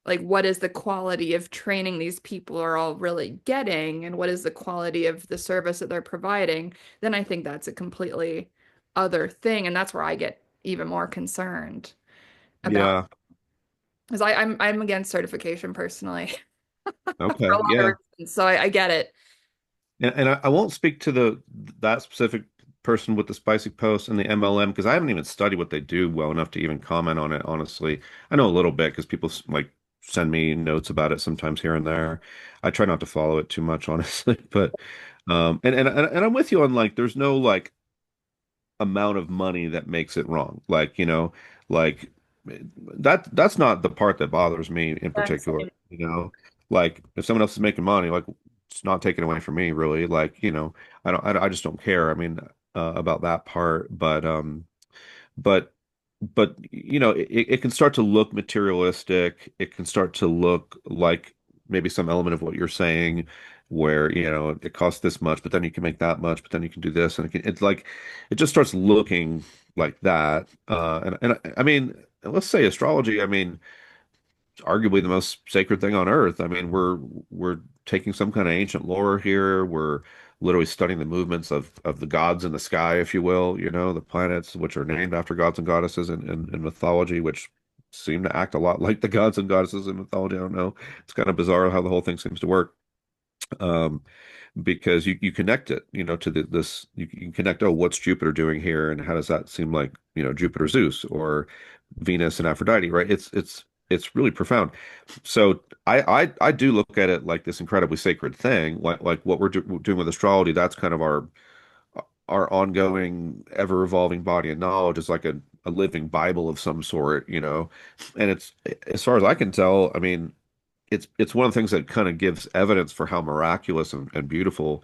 like what is the quality of training these people are all really getting, and what is the quality of the service that they're providing, then I think that's a completely other thing. And that's where I get even more concerned about,
Yeah.
because I'm against certification personally for a
Okay.
lot of
Yeah.
reasons. So I get it.
And I won't speak to that specific person with the spicy post and the MLM because I haven't even studied what they do well enough to even comment on it, honestly. I know a little bit because people like send me notes about it sometimes here and there. I try not to follow it too much, honestly, but and I'm with you on like there's no like amount of money that makes it wrong. Like, like that's not the part that bothers me in particular,
Same.
Like if someone else is making money, like it's not taken away from me really. Like, I just don't care. I mean, about that part, but it can start to look materialistic. It can start to look like maybe some element of what you're saying, where it costs this much, but then you can make that much, but then you can do this, and it's like it just starts looking like that. And I mean, let's say astrology. I mean, arguably the most sacred thing on earth. I mean, we're taking some kind of ancient lore here. We're literally studying the movements of the gods in the sky, if you will, the planets which are named after gods and goddesses in mythology, which seem to act a lot like the gods and goddesses in mythology. I don't know. It's kind of bizarre how the whole thing seems to work. Um, because you connect it, to this you can connect, oh, what's Jupiter doing here, and how does that seem like, Jupiter Zeus or Venus and Aphrodite, right? It's really profound. So I do look at it like this incredibly sacred thing, like what we're doing with astrology. That's kind of our ongoing, ever evolving body of knowledge is like a living Bible of some sort, and it's, as far as I can tell, I mean, it's one of the things that kind of gives evidence for how miraculous and beautiful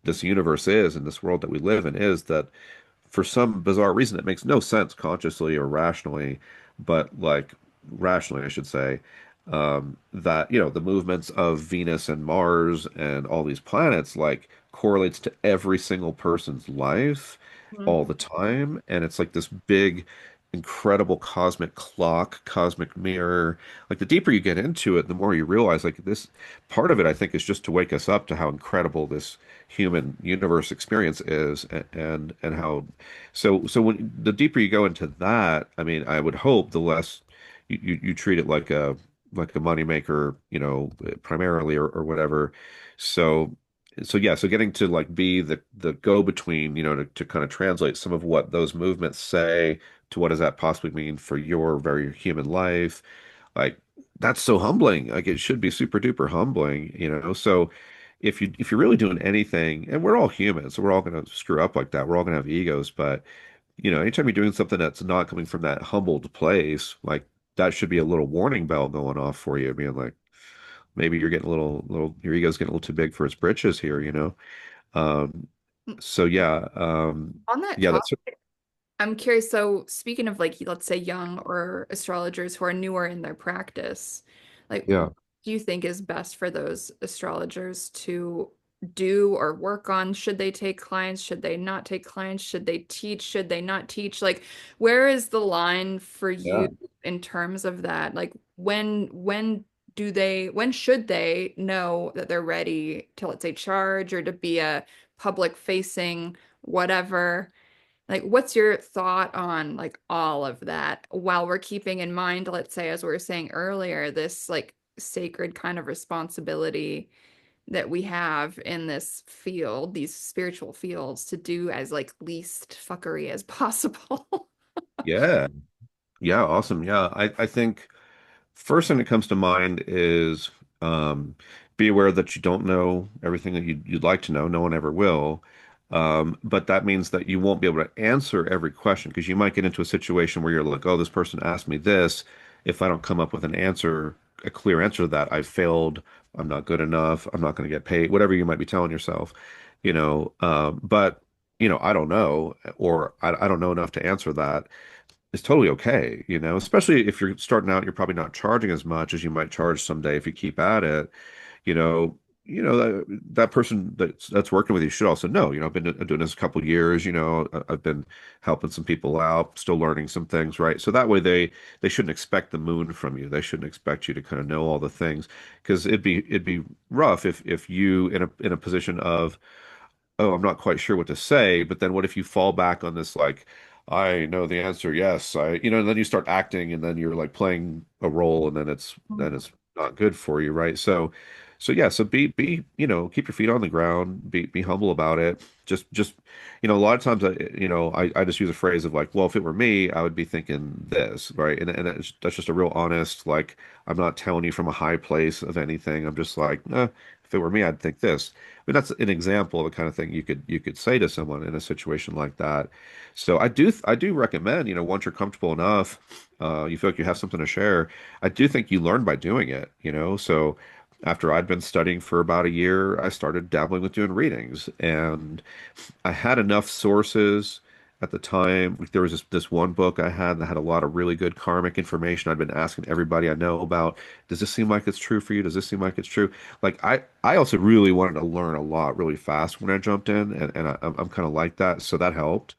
this universe is, and this world that we live in is, that for some bizarre reason it makes no sense consciously or rationally, but like rationally I should say, that the movements of Venus and Mars and all these planets like correlates to every single person's life all the time, and it's like this big incredible cosmic clock, cosmic mirror. Like the deeper you get into it, the more you realize like this part of it, I think, is just to wake us up to how incredible this human universe experience is, and how so when the deeper you go into that, I mean, I would hope the less you treat it like a moneymaker, primarily, or whatever. So yeah, so getting to like be the go-between, to kind of translate some of what those movements say to what does that possibly mean for your very human life. Like that's so humbling. Like it should be super duper humbling, So if you're really doing anything, and we're all humans, so we're all going to screw up like that. We're all going to have egos, but anytime you're doing something that's not coming from that humbled place, like that should be a little warning bell going off for you, being like, maybe you're getting a little, your ego's getting a little too big for its britches here. Um, so yeah,
On that
yeah, that's
topic, I'm curious. So, speaking of like, let's say young or astrologers who are newer in their practice, like, what
yeah.
do you think is best for those astrologers to do or work on? Should they take clients? Should they not take clients? Should they teach? Should they not teach? Like, where is the line for you
Yeah.
in terms of that? Like, when should they know that they're ready to, let's say, charge or to be a public facing whatever? Like, what's your thought on like all of that while we're keeping in mind, let's say, as we were saying earlier, this like sacred kind of responsibility that we have in this field, these spiritual fields, to do as like least fuckery as possible.
Yeah. Yeah. Awesome. Yeah. I think first thing that comes to mind is um, be aware that you don't know everything that you'd like to know. No one ever will. But that means that you won't be able to answer every question because you might get into a situation where you're like, oh, this person asked me this. If I don't come up with an answer, a clear answer to that, I've failed. I'm not good enough. I'm not going to get paid, whatever you might be telling yourself, but, I don't know, or I don't know enough to answer that is totally okay, especially if you're starting out, you're probably not charging as much as you might charge someday if you keep at it. You know, that person that's working with you should also know, I've been doing this a couple of years, I've been helping some people out, still learning some things, right? So that way they shouldn't expect the moon from you. They shouldn't expect you to kind of know all the things because it'd be rough if you in a position of oh, I'm not quite sure what to say. But then what if you fall back on this, like, I know the answer, yes, and then you start acting and then you're like playing a role and then it's not good for you, right? So yeah, so keep your feet on the ground, be humble about it. Just, a lot of times I just use a phrase of like, well, if it were me, I would be thinking this, right? And that's just a real honest, like, I'm not telling you from a high place of anything. I'm just like, if it were me, I'd think this. I mean, that's an example of the kind of thing you could say to someone in a situation like that. So I do recommend, once you're comfortable enough, you feel like you have something to share. I do think you learn by doing it. So after I'd been studying for about a year, I started dabbling with doing readings, and I had enough sources at the time. Like, there was this one book I had that had a lot of really good karmic information. I'd been asking everybody I know about, does this seem like it's true for you? Does this seem like it's true? Like I also really wanted to learn a lot really fast when I jumped in, and I'm kind of like that, so that helped.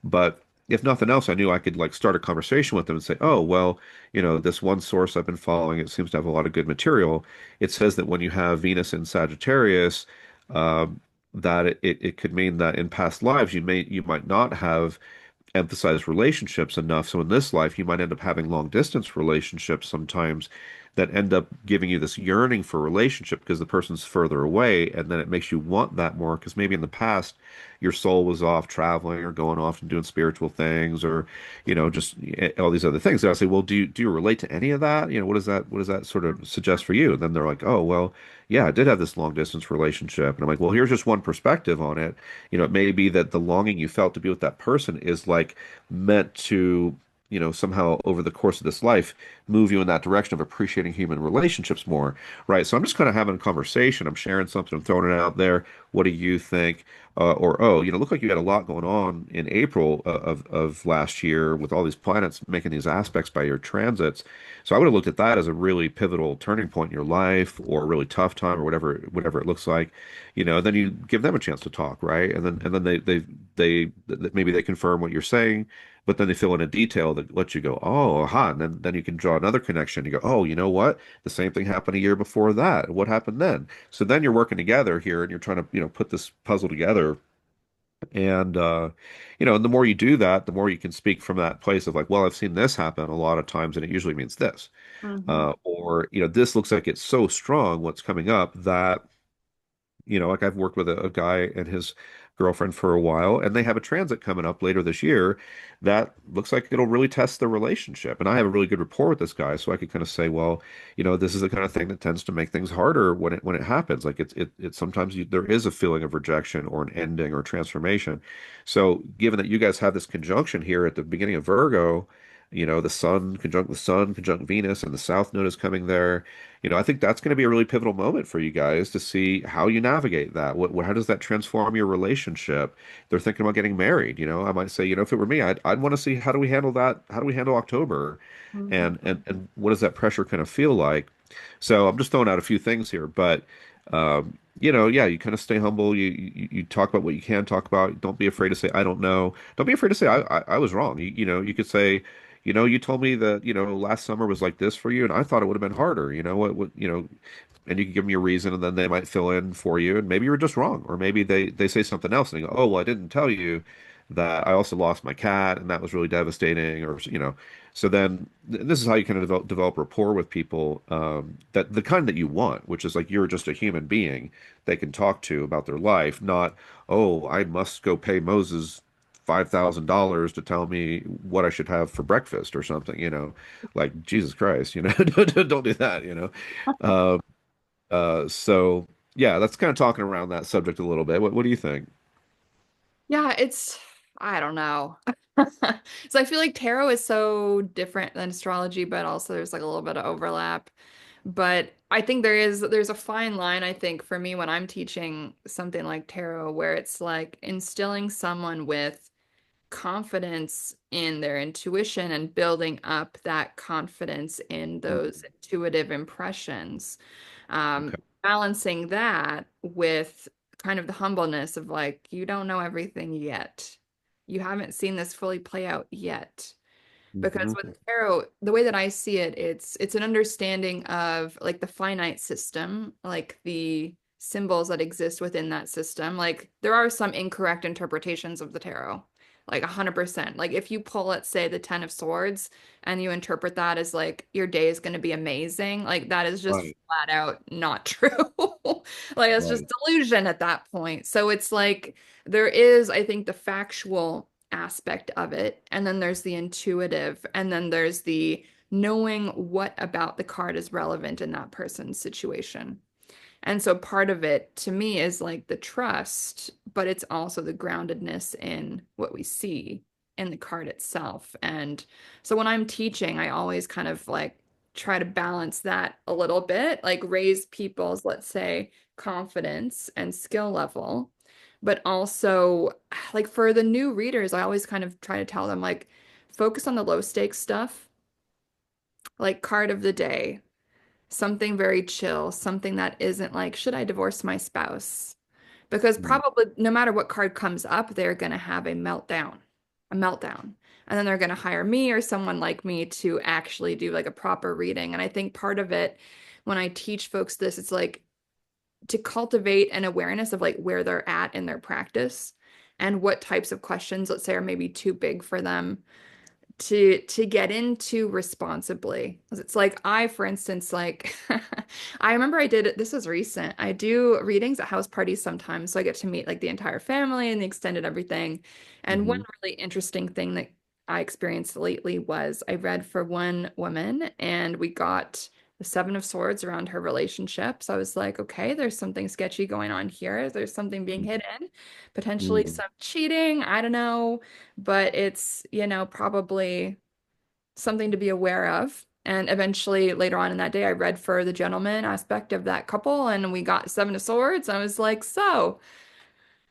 But if nothing else, I knew I could like start a conversation with them and say, "Oh, well, this one source I've been following, it seems to have a lot of good material. It says that when you have Venus in Sagittarius, um, that it could mean that in past lives you might not have emphasize relationships enough. So in this life, you might end up having long distance relationships sometimes that end up giving you this yearning for relationship because the person's further away, and then it makes you want that more because maybe in the past your soul was off traveling or going off and doing spiritual things or just all these other things. And I say, well, do you relate to any of that? What does that sort of suggest for you? And then they're like, oh, well, yeah, I did have this long distance relationship. And I'm like, well, here's just one perspective on it. It may be that the longing you felt to be with that person is like meant to, somehow over the course of this life move you in that direction of appreciating human relationships more, right? So I'm just kind of having a conversation. I'm sharing something, I'm throwing it out there. What do you think? Or, oh, look like you had a lot going on in April of last year with all these planets making these aspects by your transits. So I would have looked at that as a really pivotal turning point in your life or a really tough time or whatever it looks like, then you give them a chance to talk, right? And then maybe they confirm what you're saying, but then they fill in a detail that lets you go, oh, aha, and then you can draw another connection. You go, oh, you know what? The same thing happened a year before that. What happened then? So then you're working together here and you're trying to, put this puzzle together. And and the more you do that, the more you can speak from that place of like, well, I've seen this happen a lot of times, and it usually means this.
Mhm.
Or, this looks like it's so strong, what's coming up that like I've worked with a guy and his girlfriend for a while, and they have a transit coming up later this year that looks like it'll really test the relationship. And I have a really good rapport with this guy, so I could kind of say, well, this is the kind of thing that tends to make things harder when it happens. Like it's sometimes there is a feeling of rejection or an ending or transformation. So given that you guys have this conjunction here at the beginning of Virgo, the sun conjunct Venus, and the South Node is coming there. I think that's going to be a really pivotal moment for you guys to see how you navigate that. How does that transform your relationship? They're thinking about getting married. I might say, if it were me, I'd want to see how do we handle that? How do we handle October?
Mhm.
And what does that pressure kind of feel like? So I'm just throwing out a few things here, but yeah, you kind of stay humble. You talk about what you can talk about. Don't be afraid to say, I don't know. Don't be afraid to say, I was wrong. You could say, you told me that, last summer was like this for you, and I thought it would have been harder. And you can give them your reason, and then they might fill in for you, and maybe you're just wrong, or maybe they say something else, and they go, "Oh, well, I didn't tell you that I also lost my cat, and that was really devastating," or. So then this is how you kind of develop rapport with people, that the kind that you want, which is like you're just a human being they can talk to about their life, not, "Oh, I must go pay Moses $5,000 to tell me what I should have for breakfast or something. Like Jesus Christ, don't do that. So yeah, that's kind of talking around that subject a little bit. What do you think?
Yeah, I don't know. So I feel like tarot is so different than astrology, but also there's like a little bit of overlap. But I think there's a fine line, I think, for me when I'm teaching something like tarot, where it's like instilling someone with confidence in their intuition and building up that confidence in those
Mm,
intuitive impressions.
okay.
Balancing that with kind of the humbleness of like, you don't know everything yet. You haven't seen this fully play out yet. Because
Hmm.
with tarot, the way that I see it, it's an understanding of like the finite system, like the symbols that exist within that system. Like there are some incorrect interpretations of the tarot, like 100%. Like if you pull, let's say, the Ten of Swords and you interpret that as like your day is going to be amazing, like that is just
Right,
flat out not true. Like it's just
right.
delusion at that point. So it's like there is, I think, the factual aspect of it. And then there's the intuitive. And then there's the knowing what about the card is relevant in that person's situation. And so part of it to me is like the trust, but it's also the groundedness in what we see in the card itself. And so when I'm teaching, I always kind of like try to balance that a little bit, like raise people's, let's say, confidence and skill level. But also, like for the new readers, I always kind of try to tell them, like, focus on the low stakes stuff, like card of the day, something very chill, something that isn't like, should I divorce my spouse? Because
Mm,
probably no matter what card comes up, they're going to have a meltdown. And then they're going to hire me or someone like me to actually do like a proper reading. And I think part of it, when I teach folks this, it's like to cultivate an awareness of like where they're at in their practice and what types of questions, let's say, are maybe too big for them to get into responsibly. 'Cause it's like I, for instance, like I remember I did this was recent. I do readings at house parties sometimes, so I get to meet like the entire family and the extended everything. And one
hmm
really interesting thing that I experienced lately was I read for one woman and we got the Seven of Swords around her relationship. So I was like, okay, there's something sketchy going on here. There's something being hidden, potentially
mm
some cheating. I don't know, but it's, probably something to be aware of. And eventually, later on in that day, I read for the gentleman aspect of that couple, and we got Seven of Swords. I was like, so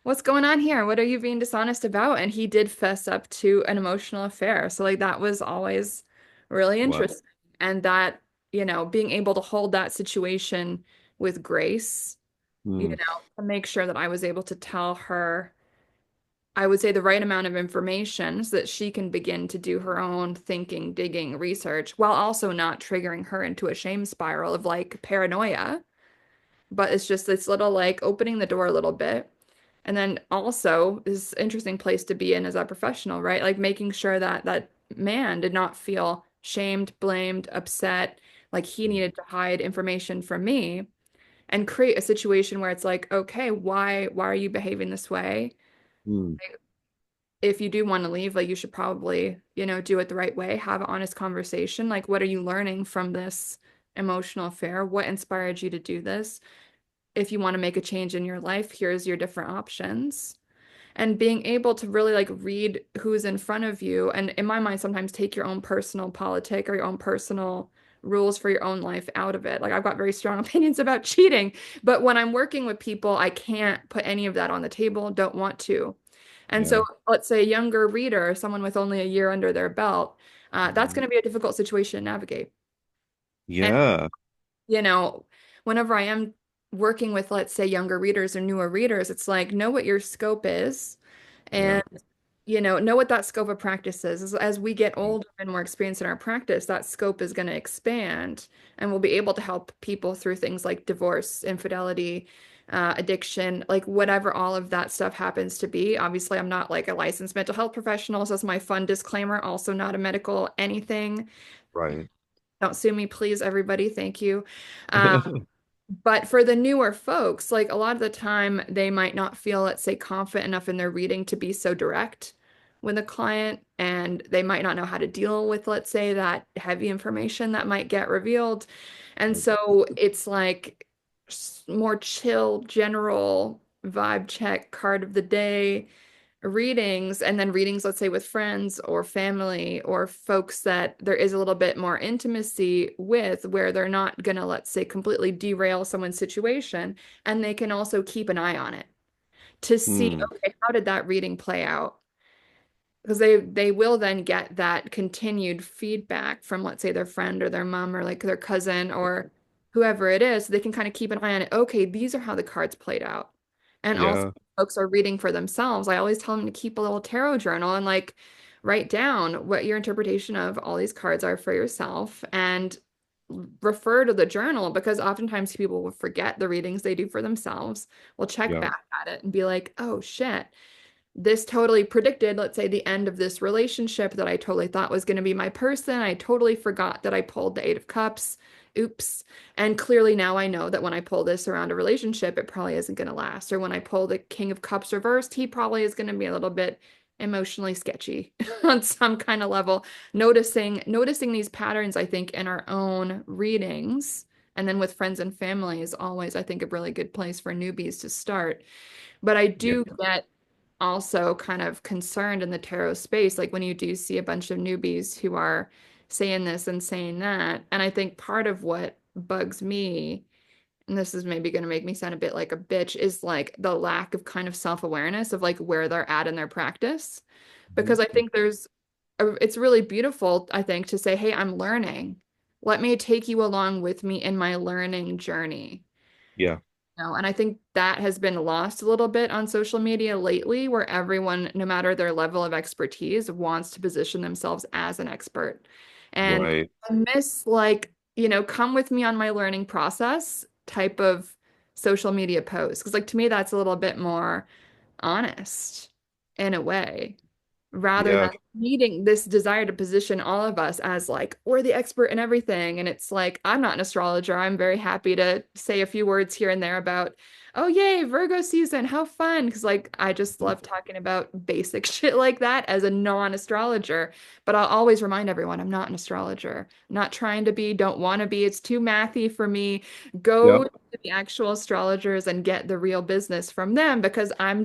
what's going on here? What are you being dishonest about? And he did fess up to an emotional affair. So, like, that was always really
Wow.
interesting. And that, being able to hold that situation with grace,
Mm,
to make sure that I was able to tell her I would say the right amount of information so that she can begin to do her own thinking, digging, research, while also not triggering her into a shame spiral of like paranoia. But it's just this little like opening the door a little bit. And then also this interesting place to be in as a professional, right? Like making sure that that man did not feel shamed, blamed, upset, like he needed to hide information from me and create a situation where it's like, okay, why are you behaving this way?
mm,
If you do want to leave, like you should probably, do it the right way, have an honest conversation. Like, what are you learning from this emotional affair? What inspired you to do this? If you want to make a change in your life, here's your different options. And being able to really like read who's in front of you. And in my mind, sometimes take your own personal politic or your own personal rules for your own life out of it. Like I've got very strong opinions about cheating, but when I'm working with people, I can't put any of that on the table, don't want to. And
yeah.
so, let's say a younger reader, someone with only a year under their belt, that's going
Mhm.
to be a difficult situation to navigate. And,
Yeah.
you know, whenever I am working with, let's say, younger readers or newer readers, it's like know what your scope is
Yeah.
and know what that scope of practice is. As we get older and more experienced in our practice, that scope is going to expand and we'll be able to help people through things like divorce, infidelity, addiction, like whatever all of that stuff happens to be. Obviously, I'm not like a licensed mental health professional, so that's my fun disclaimer. Also, not a medical anything.
Right.
Don't sue me, please, everybody. Thank you. Um, but for the newer folks, like a lot of the time, they might not feel, let's say, confident enough in their reading to be so direct with a client, and they might not know how to deal with, let's say, that heavy information that might get revealed. And so it's like more chill, general vibe check card of the day readings, and then readings, let's say, with friends or family or folks that there is a little bit more intimacy with, where they're not gonna, let's say, completely derail someone's situation, and they can also keep an eye on it to see,
Hmm.
okay, how did that reading play out? Because they will then get that continued feedback from, let's say, their friend or their mom or like their cousin or whoever it is. They can kind of keep an eye on it. Okay, these are how the cards played out. And also,
Yeah.
folks are reading for themselves. I always tell them to keep a little tarot journal and like write down what your interpretation of all these cards are for yourself and refer to the journal, because oftentimes people will forget the readings they do for themselves. Will check
Yeah.
back at it and be like, oh shit, this totally predicted, let's say, the end of this relationship that I totally thought was going to be my person. I totally forgot that I pulled the Eight of Cups. Oops. And clearly now I know that when I pull this around a relationship, it probably isn't going to last. Or when I pull the King of Cups reversed, he probably is going to be a little bit emotionally sketchy on some kind of level. Noticing these patterns, I think, in our own readings, and then with friends and family is always, I think, a really good place for newbies to start. But I
Yeah.
do get also kind of concerned in the tarot space, like when you do see a bunch of newbies who are saying this and saying that. And I think part of what bugs me, and this is maybe going to make me sound a bit like a bitch, is like the lack of kind of self-awareness of like where they're at in their practice. Because I think it's really beautiful, I think, to say, hey, I'm learning. Let me take you along with me in my learning journey.
Yeah.
And I think that has been lost a little bit on social media lately, where everyone, no matter their level of expertise, wants to position themselves as an expert. And
Right.
I miss, like, come with me on my learning process type of social media post. Because, like, to me, that's a little bit more honest in a way, rather
Yeah.
than needing this desire to position all of us as like we're the expert in everything. And it's like, I'm not an astrologer. I'm very happy to say a few words here and there about, oh yay, Virgo season, how fun, because like I just love talking about basic shit like that as a non-astrologer. But I'll always remind everyone, I'm not an astrologer. I'm not trying to be, don't want to be. It's too mathy for me. Go
Yep.
to the actual astrologers and get the real business from them, because I'm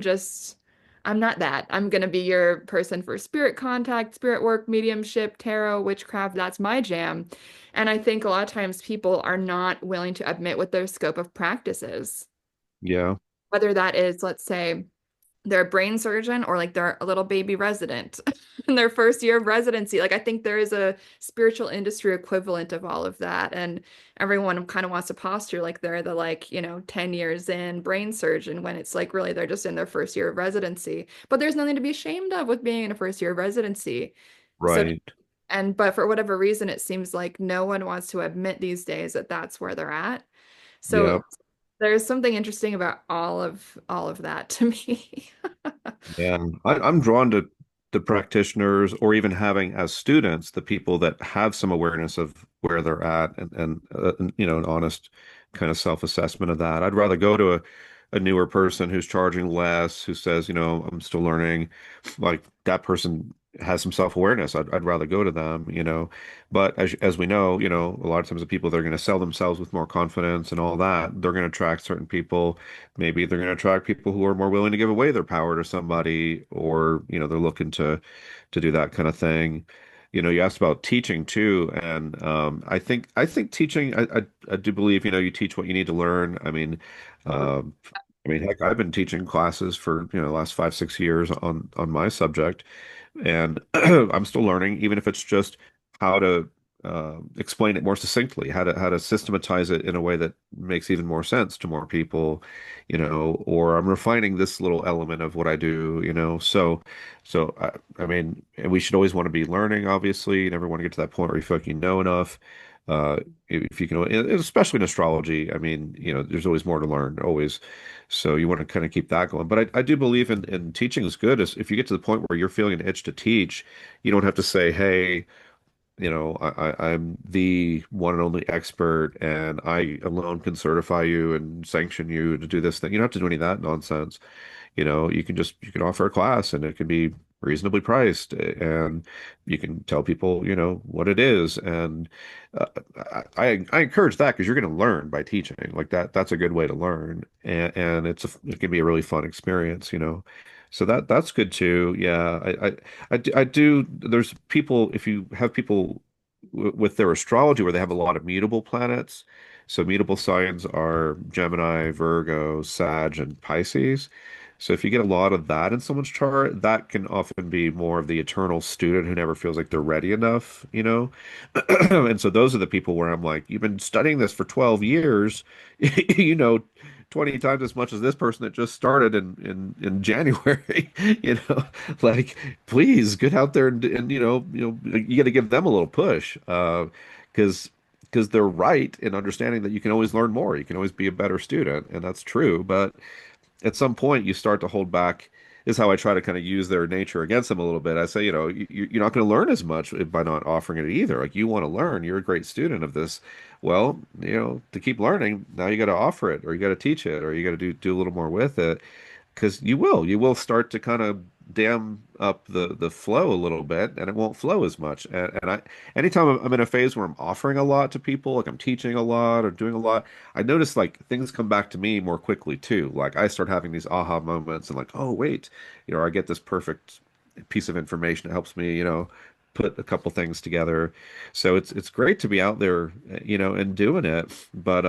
not that. I'm going to be your person for spirit contact, spirit work, mediumship, tarot, witchcraft. That's my jam. And I think a lot of times people are not willing to admit what their scope of practice is.
Yeah.
Whether that is, let's say, they're a brain surgeon or like they're a little baby resident in their first year of residency. Like I think there is a spiritual industry equivalent of all of that. And everyone kind of wants to posture like they're the like, 10 years in brain surgeon, when it's like really they're just in their first year of residency. But there's nothing to be ashamed of with being in a first year of residency. So,
Right.
but for whatever reason, it seems like no one wants to admit these days that that's where they're at. So
Yeah.
there's something interesting about all of that to me.
Yeah. I'm drawn to the practitioners or even having as students the people that have some awareness of where they're at and an honest kind of self-assessment of that. I'd rather go to a newer person who's charging less, who says, I'm still learning. Like that person has some self-awareness. I'd rather go to them. But as we know, a lot of times the people that are going to sell themselves with more confidence and all that, they're going to attract certain people. Maybe they're going to attract people who are more willing to give away their power to somebody, or they're looking to do that kind of thing. You asked about teaching too, and I think teaching. I do believe you teach what you need to learn. Um, heck, I've been teaching classes for the last 5, 6 years on my subject, and I'm still learning, even if it's just how to. explain it more succinctly, how to systematize it in a way that makes even more sense to more people, or I'm refining this little element of what I do, I mean, and we should always want to be learning, obviously. You never want to get to that point where you feel like you know enough. If you can, and especially in astrology, I mean, there's always more to learn, always. So you want to kind of keep that going. But I do believe in teaching is good. Is if you get to the point where you're feeling an itch to teach, you don't have to say, hey, I'm the one and only expert, and I alone can certify you and sanction you to do this thing. You don't have to do any of that nonsense. You can offer a class, and it can be reasonably priced, and you can tell people, what it is. And uh, I encourage that because you're going to learn by teaching. Like that, that's a good way to learn, and it can be a really fun experience. So that's good too. Yeah, I do. There's people, if you have people with their astrology where they have a lot of mutable planets. So mutable signs are Gemini, Virgo, Sag, and Pisces. So if you get a lot of that in someone's chart, that can often be more of the eternal student who never feels like they're ready enough. And so those are the people where I'm like, you've been studying this for 12 years, you know, 20 times as much as this person that just started in January, you know, like please get out there and you got to give them a little push, because they're right in understanding that you can always learn more. You can always be a better student, and that's true. But at some point you start to hold back is how I try to kind of use their nature against them a little bit. I say, you're not going to learn as much by not offering it either. Like you want to learn, you're a great student of this. Well, to keep learning, now you got to offer it or you got to teach it or you got to do a little more with it because you will start to kind of dam up the flow a little bit and it won't flow as much. And anytime I'm in a phase where I'm offering a lot to people, like I'm teaching a lot or doing a lot, I notice like things come back to me more quickly too. Like I start having these aha moments and like, oh wait, I get this perfect piece of information that helps me, put a couple things together. So it's great to be out there, and doing it. But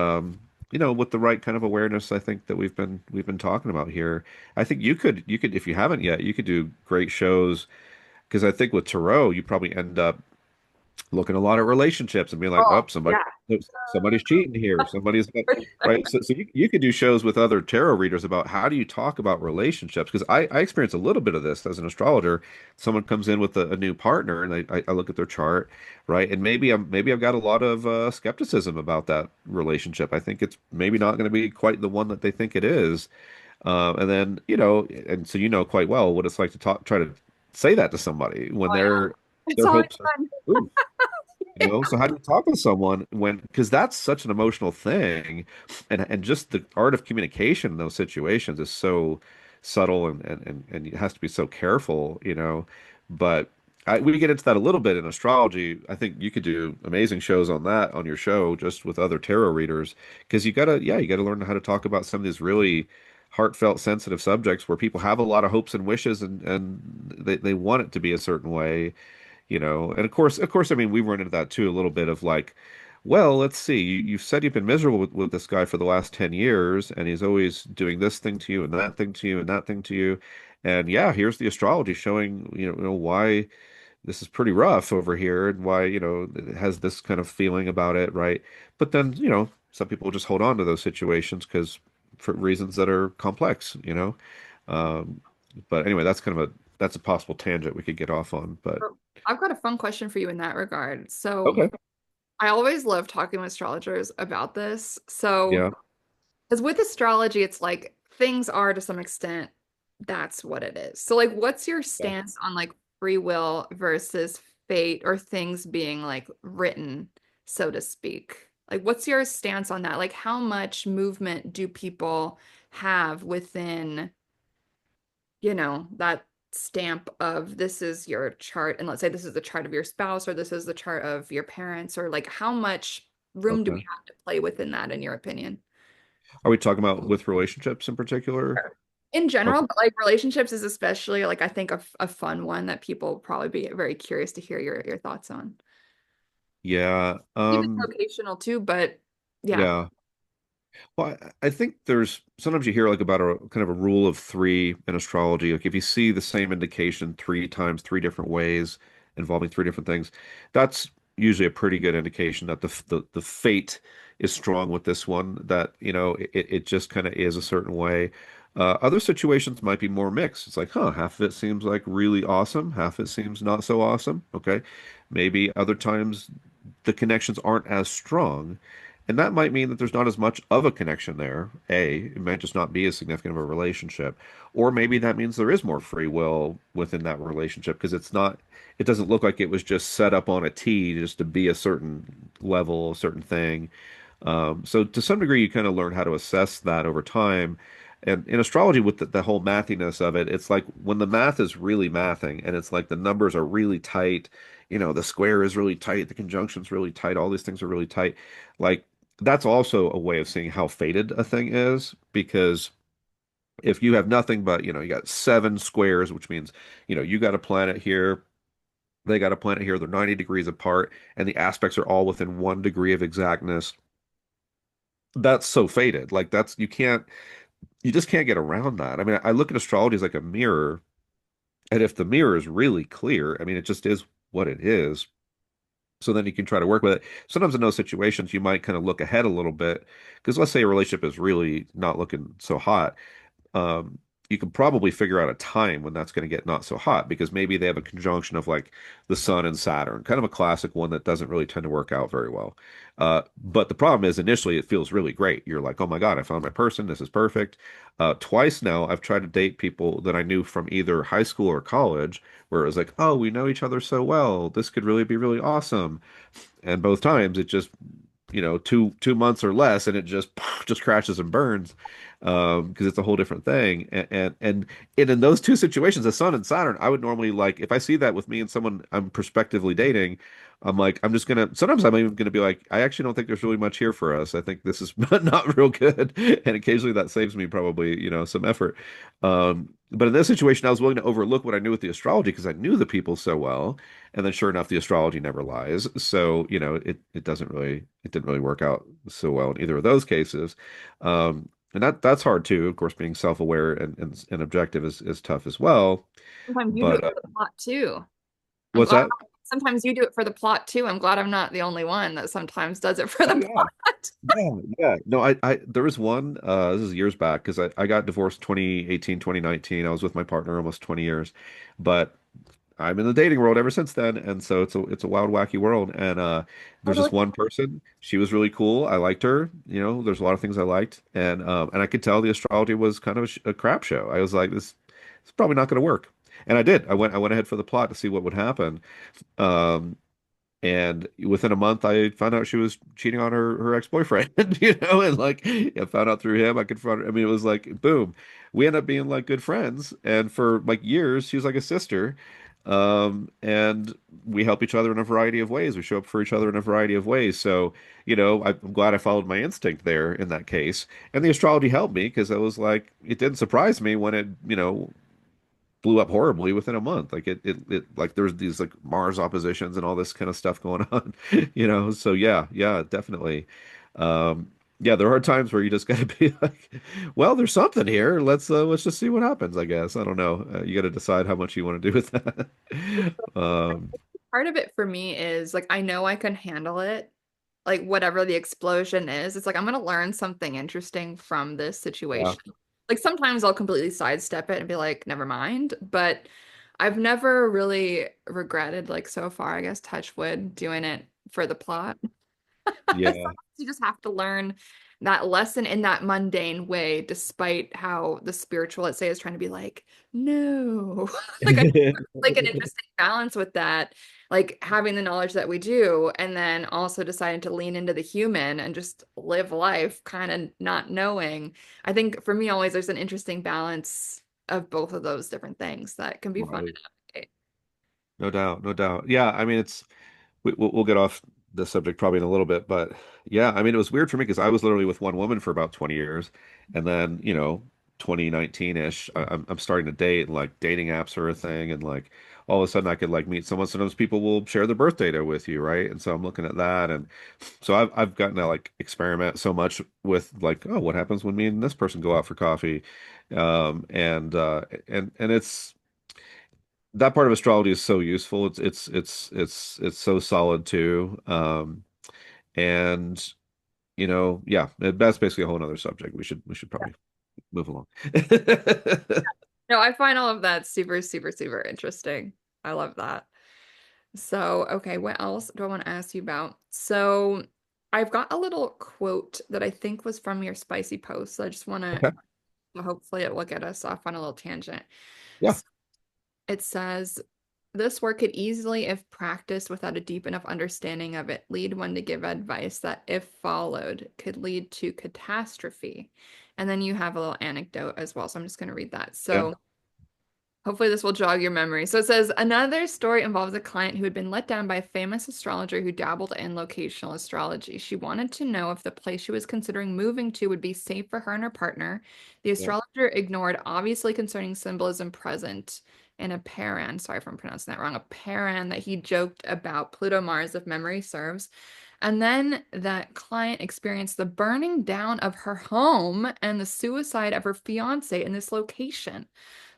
with the right kind of awareness, I think that we've been talking about here. I think you could if you haven't yet, you could do great shows because I think with tarot, you probably end up looking a lot at relationships and being like,
Oh,
oh, somebody's cheating here. Right. So you could do shows with other tarot readers about how do you talk about relationships? Because I experience a little bit of this as an astrologer. Someone comes in with a new partner and I look at their chart, right? And maybe I've got a lot of skepticism about that relationship. I think it's maybe not going to be quite the one that they think it is. And then, and so quite well what it's like to try to say that to somebody when
I know. It's
their
always
hopes are,
fun.
ooh, so how do you talk to someone because that's such an emotional thing, and just the art of communication in those situations is so subtle and it has to be so careful. But we get into that a little bit in astrology. I think you could do amazing shows on that on your show just with other tarot readers because you gotta learn how to talk about some of these really heartfelt, sensitive subjects where people have a lot of hopes and wishes and they want it to be a certain way. And of course, I mean, we run into that too a little bit of like, well, let's see, you've said you've been miserable with this guy for the last 10 years, and he's always doing this thing to you and that thing to you and that thing to you. And yeah, here's the astrology showing, why this is pretty rough over here and why, it has this kind of feeling about it, right? But then, some people just hold on to those situations because for reasons that are complex. Um, but anyway, that's a possible tangent we could get off on, but.
I've got a fun question for you in that regard. So
Okay.
I always love talking with astrologers about this. So,
Yeah.
because with astrology, it's like things are to some extent, that's what it is. So, like, what's your
Yeah.
stance on like free will versus fate or things being like written, so to speak? Like, what's your stance on that? Like, how much movement do people have within, that stamp of this is your chart, and let's say this is the chart of your spouse, or this is the chart of your parents, or like how much room do we
Okay.
have to play within that, in your opinion?
Are we talking about with relationships in particular?
Sure. In general,
Okay.
but like relationships is especially like I think a fun one that people probably be very curious to hear your thoughts on.
Yeah.
Even locational too, but yeah.
Yeah. Well, I think there's sometimes you hear like about a kind of a rule of three in astrology. Like if you see the same indication three times, three different ways involving three different things, that's usually a pretty good indication that the fate is strong with this one, that, it just kind of is a certain way. Other situations might be more mixed. It's like, huh, half of it seems like really awesome, half of it seems not so awesome. Okay. Maybe other times the connections aren't as strong. And that might mean that there's not as much of a connection there. It might just not be as significant of a relationship. Or maybe that means there is more free will within that relationship because it doesn't look like it was just set up on a tee just to be a certain level, a certain thing. So to some degree, you kind of learn how to assess that over time. And in astrology, with the whole mathiness of it, it's like when the math is really mathing and it's like the numbers are really tight, the square is really tight, the conjunction's really tight, all these things are really tight. Like that's also a way of seeing how fated a thing is, because if you have nothing but, you got seven squares, which means, you got a planet here, they got a planet here, they're 90 degrees apart, and the aspects are all within 1 degree of exactness. That's so fated. Like you just can't get around that. I mean, I look at astrology as like a mirror, and if the mirror is really clear, I mean, it just is what it is. So then you can try to work with it. Sometimes in those situations, you might kind of look ahead a little bit, because let's say a relationship is really not looking so hot. um, you can probably figure out a time when that's going to get not so hot, because maybe they have a conjunction of like the sun and Saturn, kind of a classic one that doesn't really tend to work out very well. But the problem is initially it feels really great. You're like, oh my God, I found my person. This is perfect. Twice now I've tried to date people that I knew from either high school or college, where it was like, oh, we know each other so well. This could really be really awesome. And both times it just, 2 months or less, and it just crashes and burns, because it's a whole different thing. And in those two situations, the sun and Saturn, I would normally, like, if I see that with me and someone I'm prospectively dating, I'm like, I'm just gonna, sometimes I'm even gonna be like, I actually don't think there's really much here for us. I think this is not real good. And occasionally that saves me probably, some effort. But in this situation, I was willing to overlook what I knew with the astrology because I knew the people so well. And then sure enough, the astrology never lies. So, it didn't really work out so well in either of those cases. And that's hard too. Of course, being self-aware and objective is tough as well.
Sometimes you do it
But
for the plot too. I'm
what's
glad
that?
sometimes you do it for the plot too. I'm glad I'm not the only one that sometimes does it for
Oh
the
yeah.
plot.
Yeah, yeah. No, there was one, this is years back, because I got divorced 2018, 2019. I was with my partner almost 20 years. But I'm in the dating world ever since then, and so it's a wild, wacky world. And there's
Totally.
this one person. She was really cool. I liked her. There's a lot of things I liked, and I could tell the astrology was kind of a crap show. I was like, this it's probably not going to work. And I did. I went ahead for the plot to see what would happen. Um, and within a month, I found out she was cheating on her ex-boyfriend, and like I found out through him. I confronted. I mean, it was like boom. We ended up being like good friends, and for like years, she was like a sister. And we help each other in a variety of ways. We show up for each other in a variety of ways. So, I'm glad I followed my instinct there in that case. And the astrology helped me because I was like, it didn't surprise me when it, blew up horribly within a month. Like it like there's these like Mars oppositions and all this kind of stuff going on, So yeah, yeah, definitely. Yeah, there are times where you just got to be like, well, there's something here. Let's just see what happens, I guess. I don't know. You got to decide how much you want to do with that. Um,
Part of it for me is like I know I can handle it. Like whatever the explosion is, it's like I'm gonna learn something interesting from this
yeah,
situation. Like sometimes I'll completely sidestep it and be like, never mind. But I've never really regretted, like so far, I guess, touch wood, doing it for the plot. Sometimes
yeah.
you just have to learn that lesson in that mundane way, despite how the spiritual, let's say, is trying to be like, no. Like I like an interesting balance with that, like having the knowledge that we do, and then also deciding to lean into the human and just live life, kind of not knowing. I think for me, always there's an interesting balance of both of those different things that can be fun to
Right.
navigate.
No doubt, no doubt. Yeah, I mean, we'll get off the subject probably in a little bit, but yeah, I mean, it was weird for me because I was literally with one woman for about 20 years, and then 2019-ish, I'm starting to date, and like dating apps are a thing, and like all of a sudden I could like meet someone. Sometimes people will share their birth data with you, right? And so I'm looking at that, and so I've gotten to like experiment so much with like, oh, what happens when me and this person go out for coffee, and it's that part of astrology is so useful. It's so solid too. And yeah, that's basically a whole other subject. We should probably move along.
No, I find all of that super, super, super interesting. I love that. So, okay, what else do I want to ask you about? So, I've got a little quote that I think was from your spicy post. So I just want
Okay.
to hopefully it will get us off on a little tangent.
Yeah.
So it says, this work could easily, if practiced without a deep enough understanding of it, lead one to give advice that, if followed, could lead to catastrophe. And then you have a little anecdote as well. So I'm just going to read that.
Yeah.
So, hopefully, this will jog your memory. So it says another story involves a client who had been let down by a famous astrologer who dabbled in locational astrology. She wanted to know if the place she was considering moving to would be safe for her and her partner. The
Yeah.
astrologer ignored obviously concerning symbolism present in a paran, sorry if I'm pronouncing that wrong, a paran that he joked about Pluto Mars, if memory serves. And then that client experienced the burning down of her home and the suicide of her fiance in this location.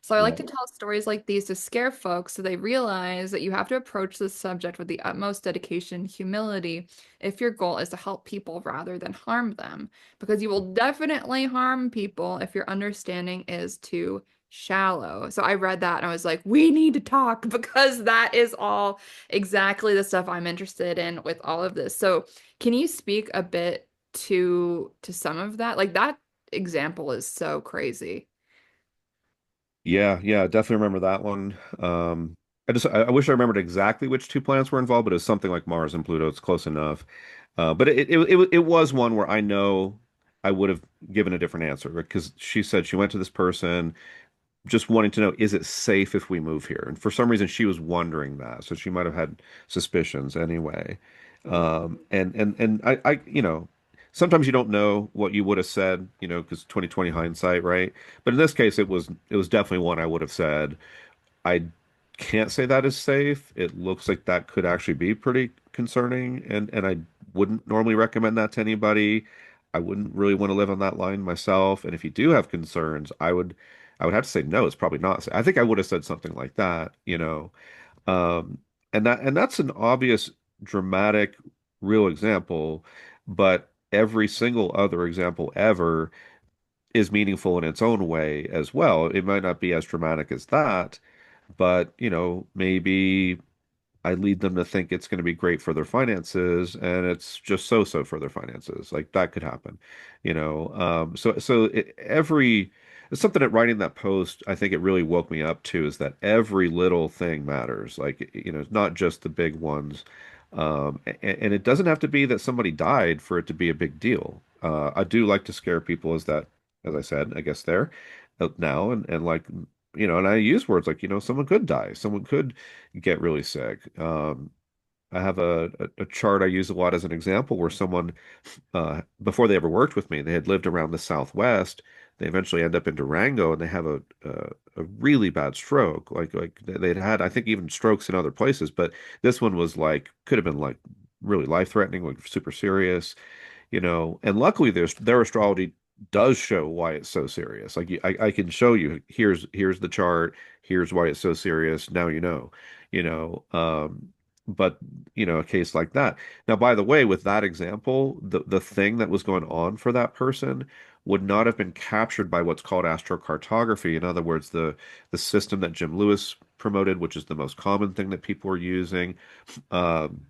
So I like
Yeah.
to tell stories like these to scare folks so they realize that you have to approach this subject with the utmost dedication and humility if your goal is to help people rather than harm them. Because you will definitely harm people if your understanding is too shallow. So I read that and I was like, we need to talk because that is all exactly the stuff I'm interested in with all of this. So can you speak a bit to some of that? Like that example is so crazy.
Yeah, yeah, definitely remember that one. I wish I remembered exactly which two planets were involved, but it's something like Mars and Pluto. It's close enough. But it was one where I know I would have given a different answer because she said she went to this person just wanting to know, is it safe if we move here? And for some reason, she was wondering that, so she might have had suspicions anyway. And sometimes you don't know what you would have said, because 2020 hindsight, right? But in this case, it was definitely one I would have said. I can't say that is safe. It looks like that could actually be pretty concerning, and I wouldn't normally recommend that to anybody. I wouldn't really want to live on that line myself. And if you do have concerns, I would have to say no, it's probably not safe. I think I would have said something like that. Um, and that's an obvious, dramatic, real example, but every single other example ever is meaningful in its own way as well. It might not be as dramatic as that, but maybe I lead them to think it's going to be great for their finances, and it's just so-so for their finances. Like that could happen, every it's something that writing that post, I think it really woke me up to is that every little thing matters. Like, it's not just the big ones. And it doesn't have to be that somebody died for it to be a big deal. I do like to scare people as I said, I guess there now and like, and I use words like, someone could die, someone could get really sick. I have a chart I use a lot as an example where someone, before they ever worked with me, they had lived around the Southwest. They eventually end up in Durango and they have a really bad stroke. Like they'd had, I think, even strokes in other places, but this one was like, could have been like really life-threatening, like super serious. And luckily their astrology does show why it's so serious. Like I can show you, here's the chart, here's why it's so serious. Now you know. But a case like that. Now, by the way, with that example, the thing that was going on for that person would not have been captured by what's called astrocartography. In other words, the system that Jim Lewis promoted, which is the most common thing that people are using. Um,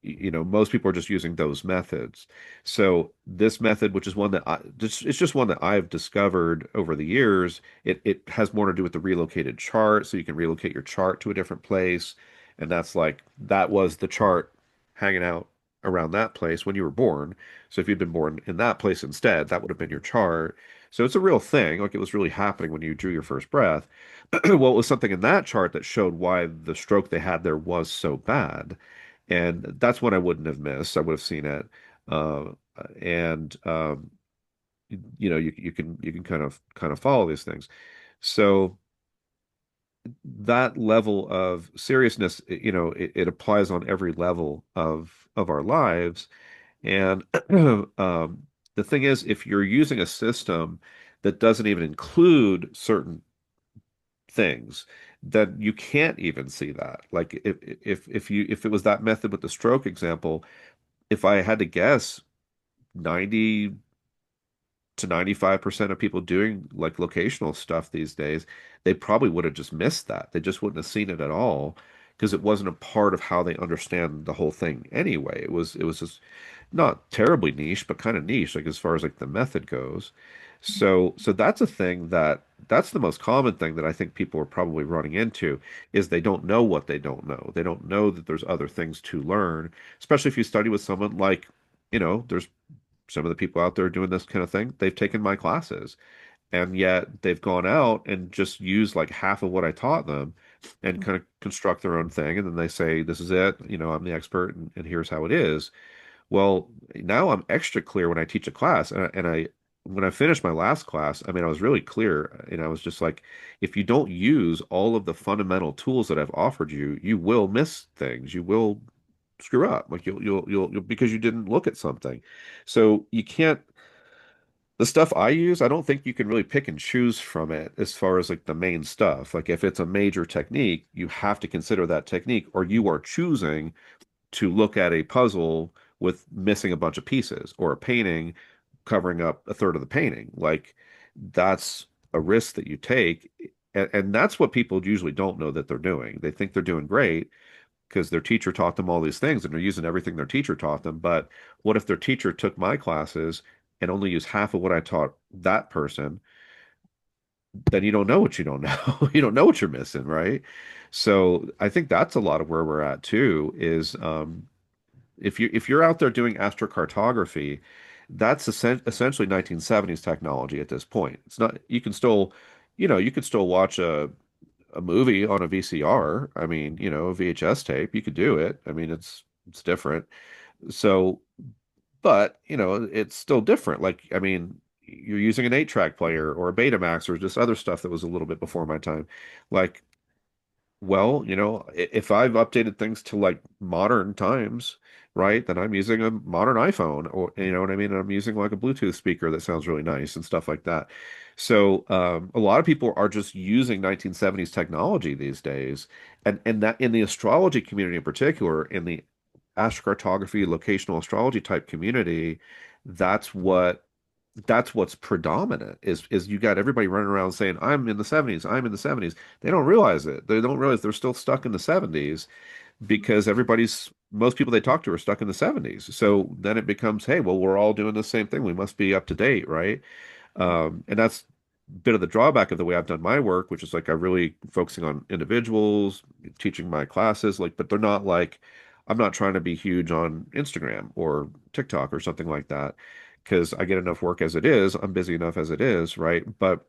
most people are just using those methods. So this method, which is one that it's just one that I've discovered over the years. It has more to do with the relocated chart, so you can relocate your chart to a different place, and that was the chart hanging out around that place when you were born. So if you'd been born in that place instead, that would have been your chart. So it's a real thing, like it was really happening when you drew your first breath. Well, it was something in that chart that showed why the stroke they had there was so bad. And that's what I wouldn't have missed. I would have seen it. Uh, and you can kind of follow these things. So that level of seriousness, it applies on every level of our lives. And the thing is, if you're using a system that doesn't even include certain things, then you can't even see that. Like if it was that method with the stroke example, if I had to guess, 90 to 95% of people doing like locational stuff these days, they probably would have just missed that. They just wouldn't have seen it at all because it wasn't a part of how they understand the whole thing anyway. It was just not terribly niche, but kind of niche, like as far as like the method goes. So that's a thing that's the most common thing that I think people are probably running into is they don't know what they don't know. They don't know that there's other things to learn, especially if you study with someone like, there's some of the people out there doing this kind of thing. They've taken my classes and yet they've gone out and just used like half of what I taught them and kind of construct their own thing. And then they say, this is it, I'm the expert and here's how it is. Well, now I'm extra clear when I teach a class, when I finished my last class, I mean, I was really clear, and I was just like, if you don't use all of the fundamental tools that I've offered you, you will miss things. You will screw up, like you'll because you didn't look at something. So you can't. The stuff I use, I don't think you can really pick and choose from it as far as like the main stuff. Like if it's a major technique, you have to consider that technique, or you are choosing to look at a puzzle with missing a bunch of pieces or a painting covering up a third of the painting. Like that's a risk that you take. And that's what people usually don't know that they're doing. They think they're doing great because their teacher taught them all these things and they're using everything their teacher taught them. But what if their teacher took my classes and only used half of what I taught that person? Then you don't know what you don't know. You don't know what you're missing, right? So I think that's a lot of where we're at too, is if you're out there doing astrocartography, that's essentially 1970s technology at this point. It's not, you can still, you could still watch a movie on a VCR. I mean, a VHS tape, you could do it. I mean, it's different. So, but, it's still different. Like, I mean, you're using an 8-track player or a Betamax or just other stuff that was a little bit before my time. Like, well, if I've updated things to like modern times, right, then I'm using a modern iPhone or you know what I mean? And I'm using like a Bluetooth speaker that sounds really nice and stuff like that. So a lot of people are just using 1970s technology these days. And that in the astrology community in particular, in the astrocartography, locational astrology type community, that's what that's what's predominant is you got everybody running around saying, I'm in the 70s, I'm in the 70s. They don't realize it. They don't realize they're still stuck in the 70s because most people they talk to are stuck in the 70s. So then it becomes, hey, well, we're all doing the same thing. We must be up to date, right? And that's a bit of the drawback of the way I've done my work, which is like I'm really focusing on individuals, teaching my classes, like, but they're not like I'm not trying to be huge on Instagram or TikTok or something like that because I get enough work as it is. I'm busy enough as it is, right? But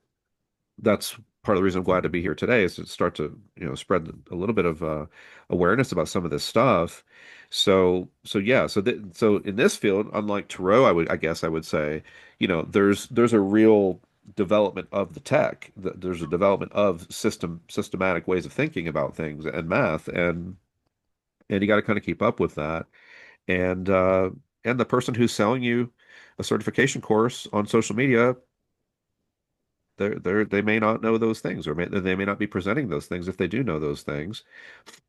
that's part of the reason I'm glad to be here today is to start to, spread a little bit of awareness about some of this stuff. So yeah, so in this field, unlike Tarot, I guess I would say, there's a real development of the tech. There's a development of systematic ways of thinking about things and math, and you got to kind of keep up with that. And and the person who's selling you a certification course on social media they may not know those things, or they may not be presenting those things if they do know those things.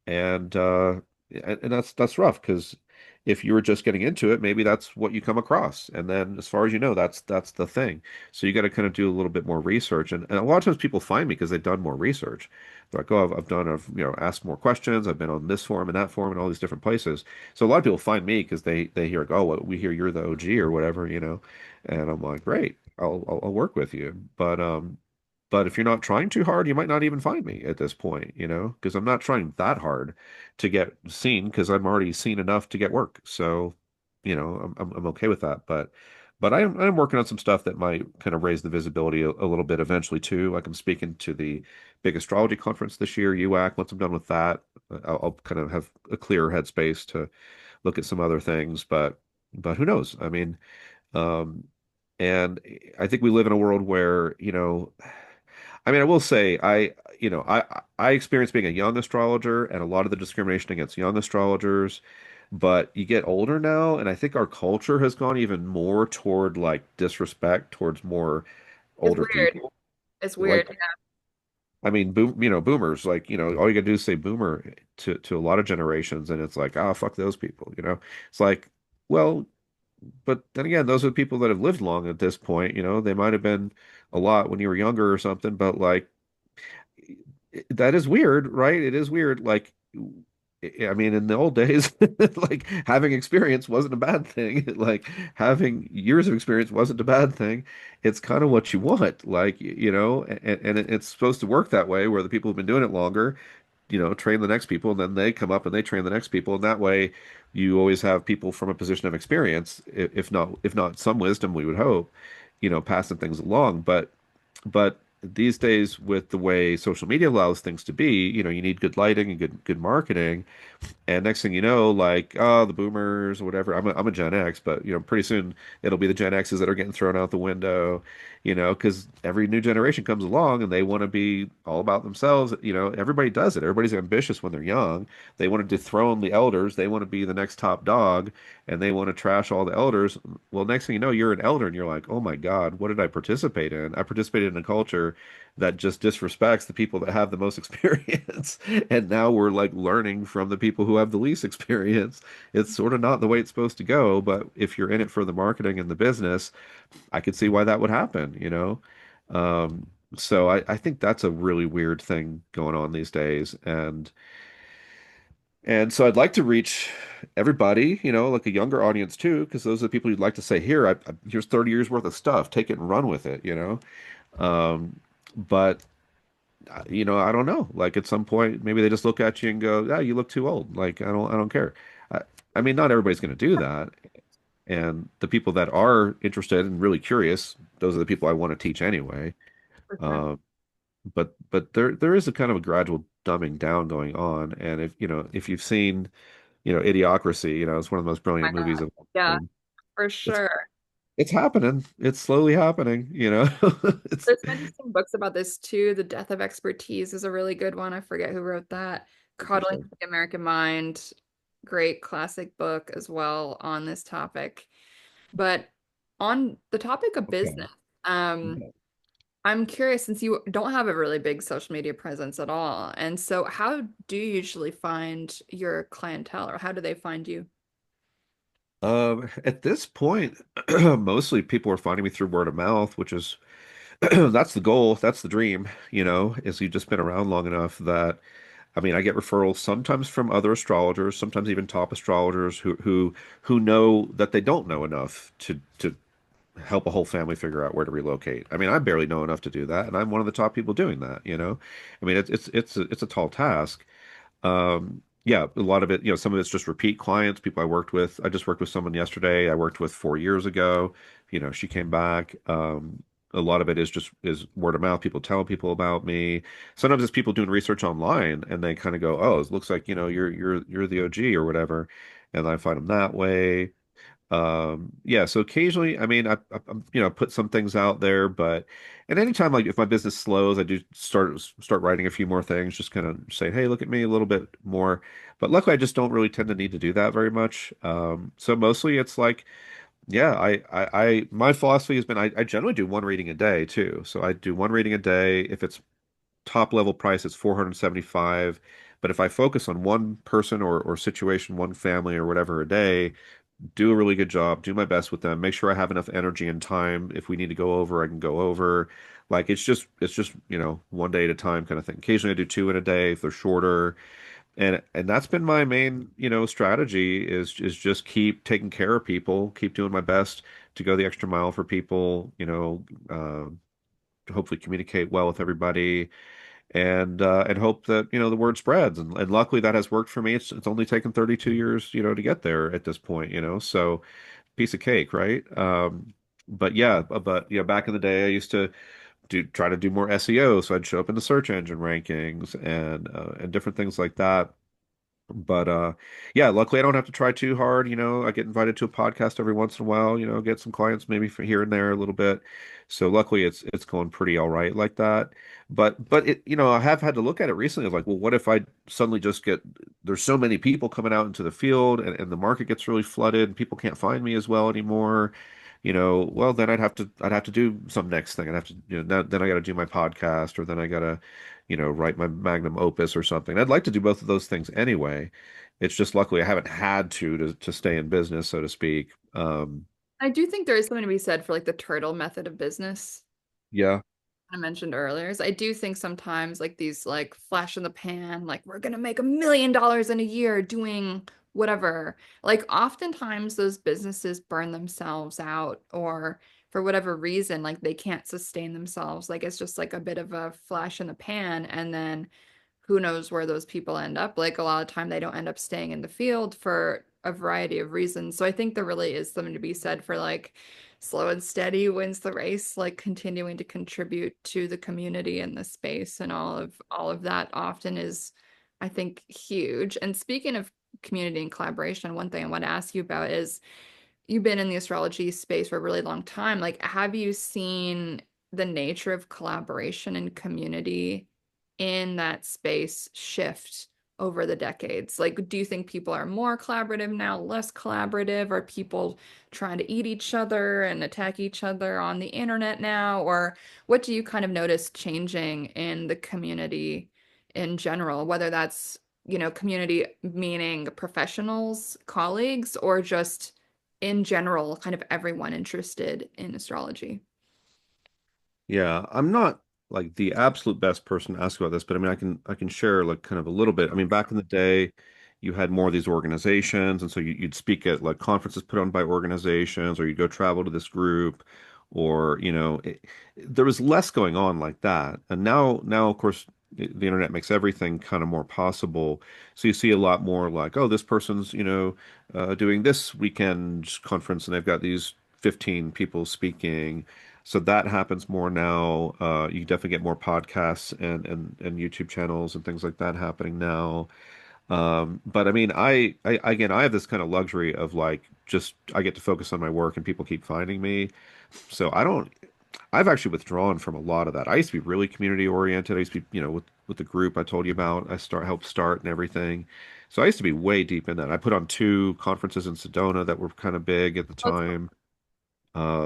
And and that's rough because if you were just getting into it, maybe that's what you come across. And then as far as you know, that's the thing. So you got to kind of do a little bit more research. And a lot of times people find me because they've done more research. They're like, oh, I've asked more questions. I've been on this forum and that forum and all these different places. So a lot of people find me because they hear, oh, well, we hear you're the OG or whatever. And I'm like, great, I'll work with you. But if you're not trying too hard, you might not even find me at this point, because I'm not trying that hard to get seen because I'm already seen enough to get work. So, I'm okay with that. But I'm working on some stuff that might kind of raise the visibility a little bit eventually too. Like I'm speaking to the big astrology conference this year, UAC. Once I'm done with that, I'll kind of have a clearer headspace to look at some other things. But who knows? I mean, um, and I think we live in a world where, I mean, I will say I experienced being a young astrologer and a lot of the discrimination against young astrologers, but you get older now, and I think our culture has gone even more toward like disrespect towards more
It's
older
weird.
people.
It's
Like
weird.
I mean, boomers, like, all you gotta do is say boomer to a lot of generations, and it's like, ah, fuck those people. It's like, well, but then again, those are the people that have lived long at this point. They might have been a lot when you were younger or something, but like, that is weird, right? It is weird. Like, I mean, in the old days, like having experience wasn't a bad thing. Like having years of experience wasn't a bad thing. It's kind of what you want, like, and it's supposed to work that way, where the people who've been doing it longer, train the next people, and then they come up and they train the next people, and that way you always have people from a position of experience, if not some wisdom, we would hope, passing things along. But these days, with the way social media allows things to be, you need good lighting and good marketing. And next thing you know, like, oh, the boomers or whatever. I'm a Gen X, but pretty soon it'll be the Gen X's that are getting thrown out the window, because every new generation comes along and they want to be all about themselves. Everybody does it. Everybody's ambitious when they're young. They want to dethrone the elders. They want to be the next top dog, and they want to trash all the elders. Well, next thing you know, you're an elder and you're like, oh my God, what did I participate in? I participated in a culture that just disrespects the people that have the most experience. And now we're like learning from the people who have the least experience. It's sort of not the way it's supposed to go, but if you're in it for the marketing and the business, I could see why that would happen. So I think that's a really weird thing going on these days. And so I'd like to reach everybody, like a younger audience too, because those are the people you'd like to say, here, here's 30 years worth of stuff, take it and run with it. But I don't know. Like at some point, maybe they just look at you and go, "Yeah, you look too old." Like I don't care. I, I mean, not everybody's going to do that. And the people that are interested and really curious, those are the people I want to teach anyway.
For sure.
Uh, but there is a kind of a gradual dumbing down going on. And if you've seen, Idiocracy, it's one of the most
My
brilliant movies
God.
of all
Yeah,
time.
for
It's
sure.
it's happening. It's slowly happening. It's
There's some interesting books about this too. The Death of Expertise is a really good one. I forget who wrote that. Coddling
interesting.
the American Mind, great classic book as well on this topic. But on the topic of
Okay.
business, um, I'm curious since you don't have a really big social media presence at all. And so how do you usually find your clientele or how do they find you?
At this point, mostly people are finding me through word of mouth, which is that's the goal, that's the dream, is you've just been around long enough that I mean, I get referrals sometimes from other astrologers, sometimes even top astrologers who know that they don't know enough to help a whole family figure out where to relocate. I mean, I barely know enough to do that, and I'm one of the top people doing that. I mean, it's a tall task. Yeah, a lot of it, some of it's just repeat clients, people I worked with. I just worked with someone yesterday I worked with 4 years ago. She came back. A lot of it is word of mouth, people telling people about me. Sometimes it's people doing research online and they kind of go, "Oh, it looks like, you're the OG or whatever." And I find them that way. Yeah, so occasionally, I mean, I put some things out there, but and anytime like if my business slows, I do start writing a few more things, just kind of saying, hey, look at me a little bit more. But luckily, I just don't really tend to need to do that very much. So mostly it's like, yeah, my philosophy has been I generally do one reading a day too. So I do one reading a day. If it's top level price, it's 475. But if I focus on one person or situation, one family or whatever a day, do a really good job, do my best with them, make sure I have enough energy and time. If we need to go over, I can go over. Like it's just, one day at a time kind of thing. Occasionally I do two in a day if they're shorter. And that's been my main, strategy is just keep taking care of people, keep doing my best to go the extra mile for people, hopefully communicate well with everybody and hope that the word spreads and luckily that has worked for me. It's only taken 32 years to get there at this point, so piece of cake, right? But yeah, back in the day I used to try to do more SEO, so I'd show up in the search engine rankings and different things like that. But yeah, luckily I don't have to try too hard. I get invited to a podcast every once in a while, get some clients maybe from here and there a little bit. So luckily it's going pretty all right like that. But I have had to look at it recently of like, well, what if I suddenly just there's so many people coming out into the field and the market gets really flooded and people can't find me as well anymore. well, then I'd have to do some next thing. I'd have to, then I got to do my podcast, or then I got to, write my magnum opus or something. I'd like to do both of those things anyway. It's just luckily I haven't had to stay in business, so to speak.
I do think there is something to be said for like the turtle method of business
Yeah.
I mentioned earlier. Is I do think sometimes like these like flash in the pan, like we're gonna make $1 million in a year doing whatever. Like oftentimes those businesses burn themselves out or for whatever reason, like they can't sustain themselves. Like it's just like a bit of a flash in the pan and then who knows where those people end up. Like a lot of time they don't end up staying in the field for a variety of reasons. So I think there really is something to be said for like slow and steady wins the race, like continuing to contribute to the community and the space and all of that often is, I think, huge. And speaking of community and collaboration, one thing I want to ask you about is you've been in the astrology space for a really long time. Like, have you seen the nature of collaboration and community in that space shift over the decades? Like, do you think people are more collaborative now, less collaborative? Are people trying to eat each other and attack each other on the internet now? Or what do you kind of notice changing in the community in general, whether that's, community meaning professionals, colleagues, or just in general, kind of everyone interested in astrology.
Yeah, I'm not like the absolute best person to ask about this, but I mean, I can share like kind of a little bit. I mean, back in the day, you had more of these organizations, and so you'd speak at like conferences put on by organizations, or you'd go travel to this group, or there was less going on like that. And now, of course, the internet makes everything kind of more possible. So you see a lot more like, oh, this person's doing this weekend conference, and they've got these 15 people speaking. So that happens more now. You definitely get more podcasts and YouTube channels and things like that happening now. But I mean, again, I have this kind of luxury of like just I get to focus on my work and people keep finding me. So I've actually withdrawn from a lot of that. I used to be really community oriented. I used to be, with the group I told you about, helped start and everything. So I used to be way deep in that. I put on two conferences in Sedona that were kind of big at the
That's
time.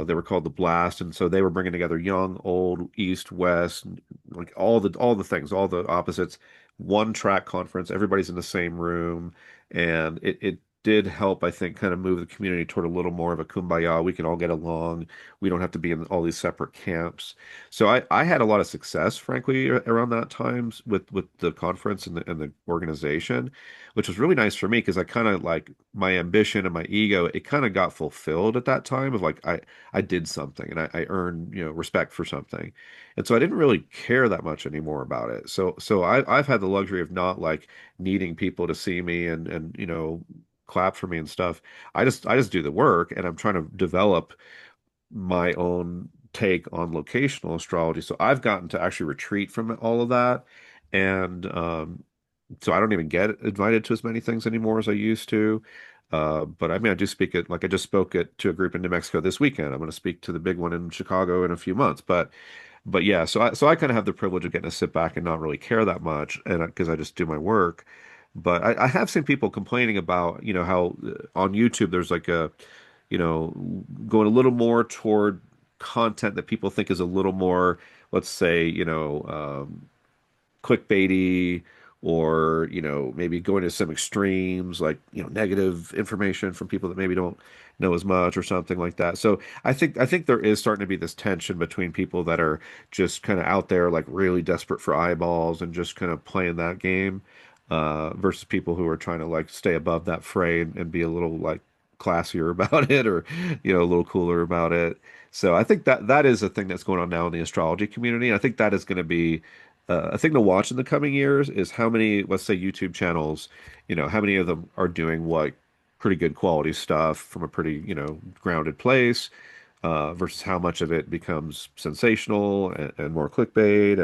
They were called the Blast, and so they were bringing together young, old, East, West, like all the things, all the opposites. One track conference, everybody's in the same room, and it did help, I think, kind of move the community toward a little more of a kumbaya. We can all get along. We don't have to be in all these separate camps. So I had a lot of success, frankly, around that times with the conference and the organization, which was really nice for me because I kind of like my ambition and my ego, it kind of got fulfilled at that time of like I did something and I earned, respect for something. And so I didn't really care that much anymore about it. So I've had the luxury of not like needing people to see me and clap for me and stuff. I just do the work and I'm trying to develop my own take on locational astrology. So I've gotten to actually retreat from all of that. And so I don't even get invited to as many things anymore as I used to. But I mean, I do speak at like I just spoke to a group in New Mexico this weekend. I'm going to speak to the big one in Chicago in a few months. But yeah, so I kind of have the privilege of getting to sit back and not really care that much, and because I just do my work. But I have seen people complaining about how on YouTube there's like you know going a little more toward content that people think is a little more, let's say, clickbaity, or maybe going to some extremes like negative information from people that maybe don't know as much or something like that. So I think there is starting to be this tension between people that are just kind of out there like really desperate for eyeballs and just kind of playing that game, versus people who are trying to like stay above that fray and be a little like classier about it, or a little cooler about it. So I think that is a thing that's going on now in the astrology community. And I think that is going to be a thing to watch in the coming years is how many, let's say, YouTube channels, how many of them are doing what pretty good quality stuff from a pretty, grounded place, versus how much of it becomes sensational and more clickbait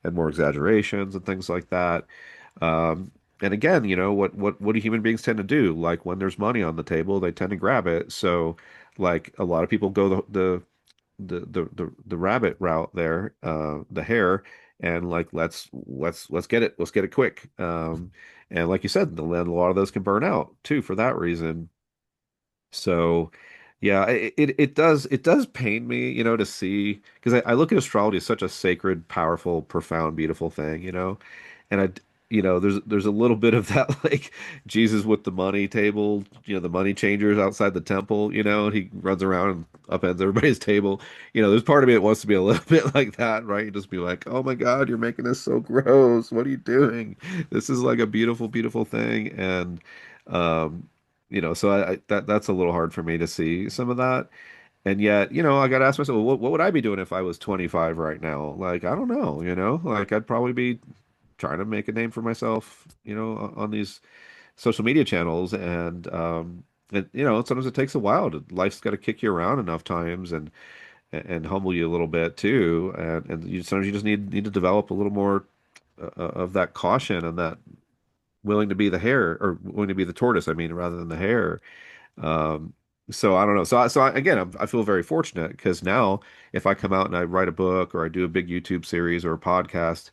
and more exaggerations and things like that. And again, what do human beings tend to do? Like when there's money on the table, they tend to grab it. So, like a lot of people go the rabbit route there, the hare, and like let's get it quick. And like you said, a lot of those can burn out too for that reason. So Yeah, it does pain me, to see because I look at astrology as such a sacred, powerful, profound, beautiful thing, and there's a little bit of that like Jesus with the money table, the money changers outside the temple, and he runs around and upends everybody's table. There's part of me that wants to be a little bit like that, right? And just be like, oh my God, you're making this so gross. What are you doing? This is like a beautiful, beautiful thing, and um. So that's a little hard for me to see some of that. And yet, I got to ask myself, well, what would I be doing if I was 25 right now? Like, I don't know, like I'd probably be trying to make a name for myself, on these social media channels. And sometimes it takes a while life's got to kick you around enough times and humble you a little bit too. And sometimes you just need to develop a little more of that caution and that willing to be the hare or willing to be the tortoise, I mean, rather than the hare. Um, so I don't know. Again, I feel very fortunate because now if I come out and I write a book or I do a big YouTube series or a podcast,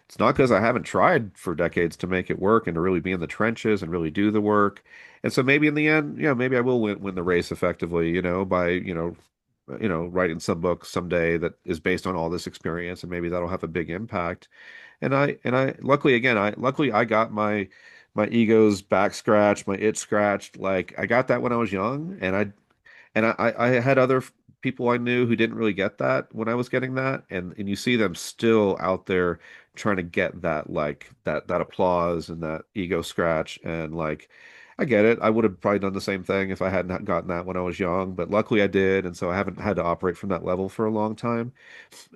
it's not because I haven't tried for decades to make it work and to really be in the trenches and really do the work. And so maybe in the end, maybe I will win the race effectively, by, writing some book someday that is based on all this experience and maybe that'll have a big impact. And I luckily I got my ego's back scratched, my itch scratched. Like I got that when I was young, and I had other people I knew who didn't really get that when I was getting that, and you see them still out there trying to get that like that applause and that ego scratch, and like I get it. I would have probably done the same thing if I hadn't gotten that when I was young, but luckily I did, and so I haven't had to operate from that level for a long time.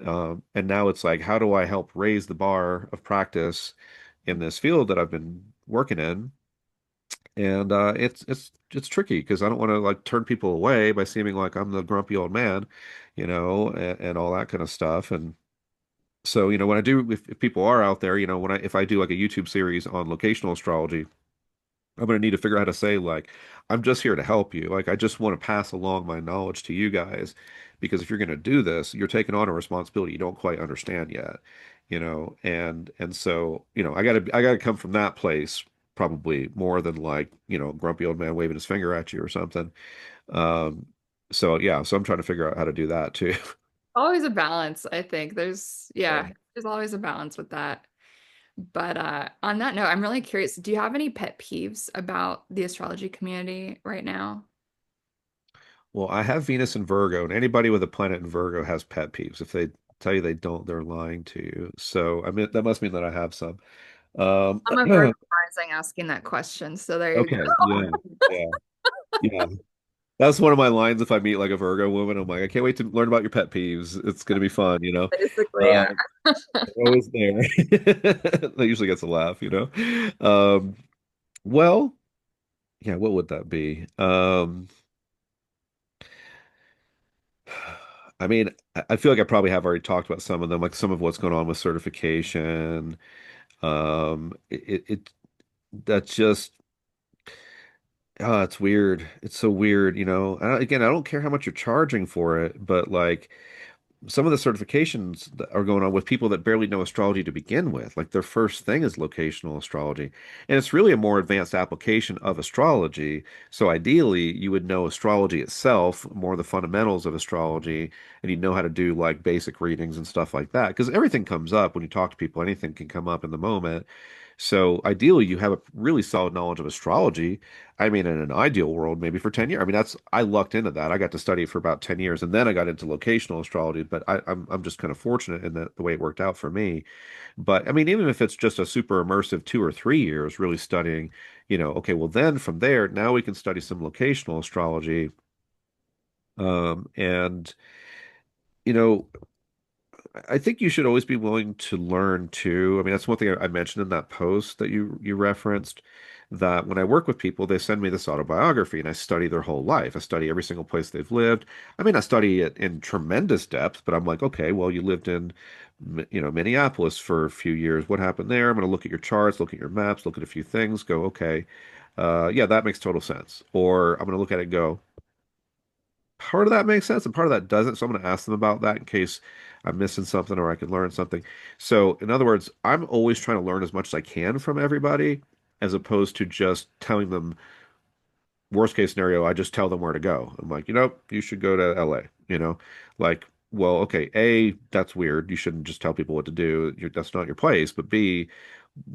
And now it's like, how do I help raise the bar of practice in this field that I've been working in? And it's tricky because I don't want to like turn people away by seeming like I'm the grumpy old man, and all that kind of stuff. And so, when I do, if people are out there, if I do like a YouTube series on locational astrology, I'm going to need to figure out how to say, like, I'm just here to help you. Like, I just want to pass along my knowledge to you guys. Because if you're going to do this, you're taking on a responsibility you don't quite understand yet, and so, I gotta come from that place probably more than like, grumpy old man waving his finger at you or something. Um, so yeah, so I'm trying to figure out how to do that too.
Always a balance, I think.
Yeah.
There's always a balance with that. But on that note, I'm really curious. Do you have any pet peeves about the astrology community right now?
Well, I have Venus in Virgo, and anybody with a planet in Virgo has pet peeves. If they tell you they don't, they're lying to you. So, I mean, that must mean that I have some. Um,
I'm a Virgo rising asking that question, so there you go.
okay, yeah, yeah, yeah. That's one of my lines if I meet like a Virgo woman. I'm like, I can't wait to learn about your pet peeves. It's going to be fun.
Basically, yeah.
Um, they're always there. That usually gets a laugh. Well, yeah, what would that be? I mean, I feel like I probably have already talked about some of them, like some of what's going on with certification. It that's just, it's weird. It's so weird. Again, I don't care how much you're charging for it, but like some of the certifications that are going on with people that barely know astrology to begin with. Like their first thing is locational astrology. And it's really a more advanced application of astrology. So ideally, you would know astrology itself, more the fundamentals of astrology, and you know how to do like basic readings and stuff like that. Because everything comes up when you talk to people, anything can come up in the moment. So ideally, you have a really solid knowledge of astrology. I mean, in an ideal world, maybe for 10 years. I mean, I lucked into that. I got to study it for about 10 years and then I got into locational astrology, but I'm just kind of fortunate in the way it worked out for me. But I mean, even if it's just a super immersive 2 or 3 years really studying, okay, well then from there, now we can study some locational astrology. And you know, I think you should always be willing to learn too. I mean, that's one thing I mentioned in that post that you referenced, that when I work with people, they send me this autobiography and I study their whole life. I study every single place they've lived. I mean, I study it in tremendous depth, but I'm like, okay, well, you lived in, Minneapolis for a few years. What happened there? I'm going to look at your charts, look at your maps, look at a few things, go, okay, yeah, that makes total sense. Or I'm going to look at it and go, part of that makes sense and part of that doesn't. So I'm going to ask them about that in case I'm missing something or I can learn something. So, in other words, I'm always trying to learn as much as I can from everybody, as opposed to just telling them worst case scenario, I just tell them where to go. I'm like, you should go to LA, like, well, okay, A, that's weird. You shouldn't just tell people what to do. That's not your place. But B,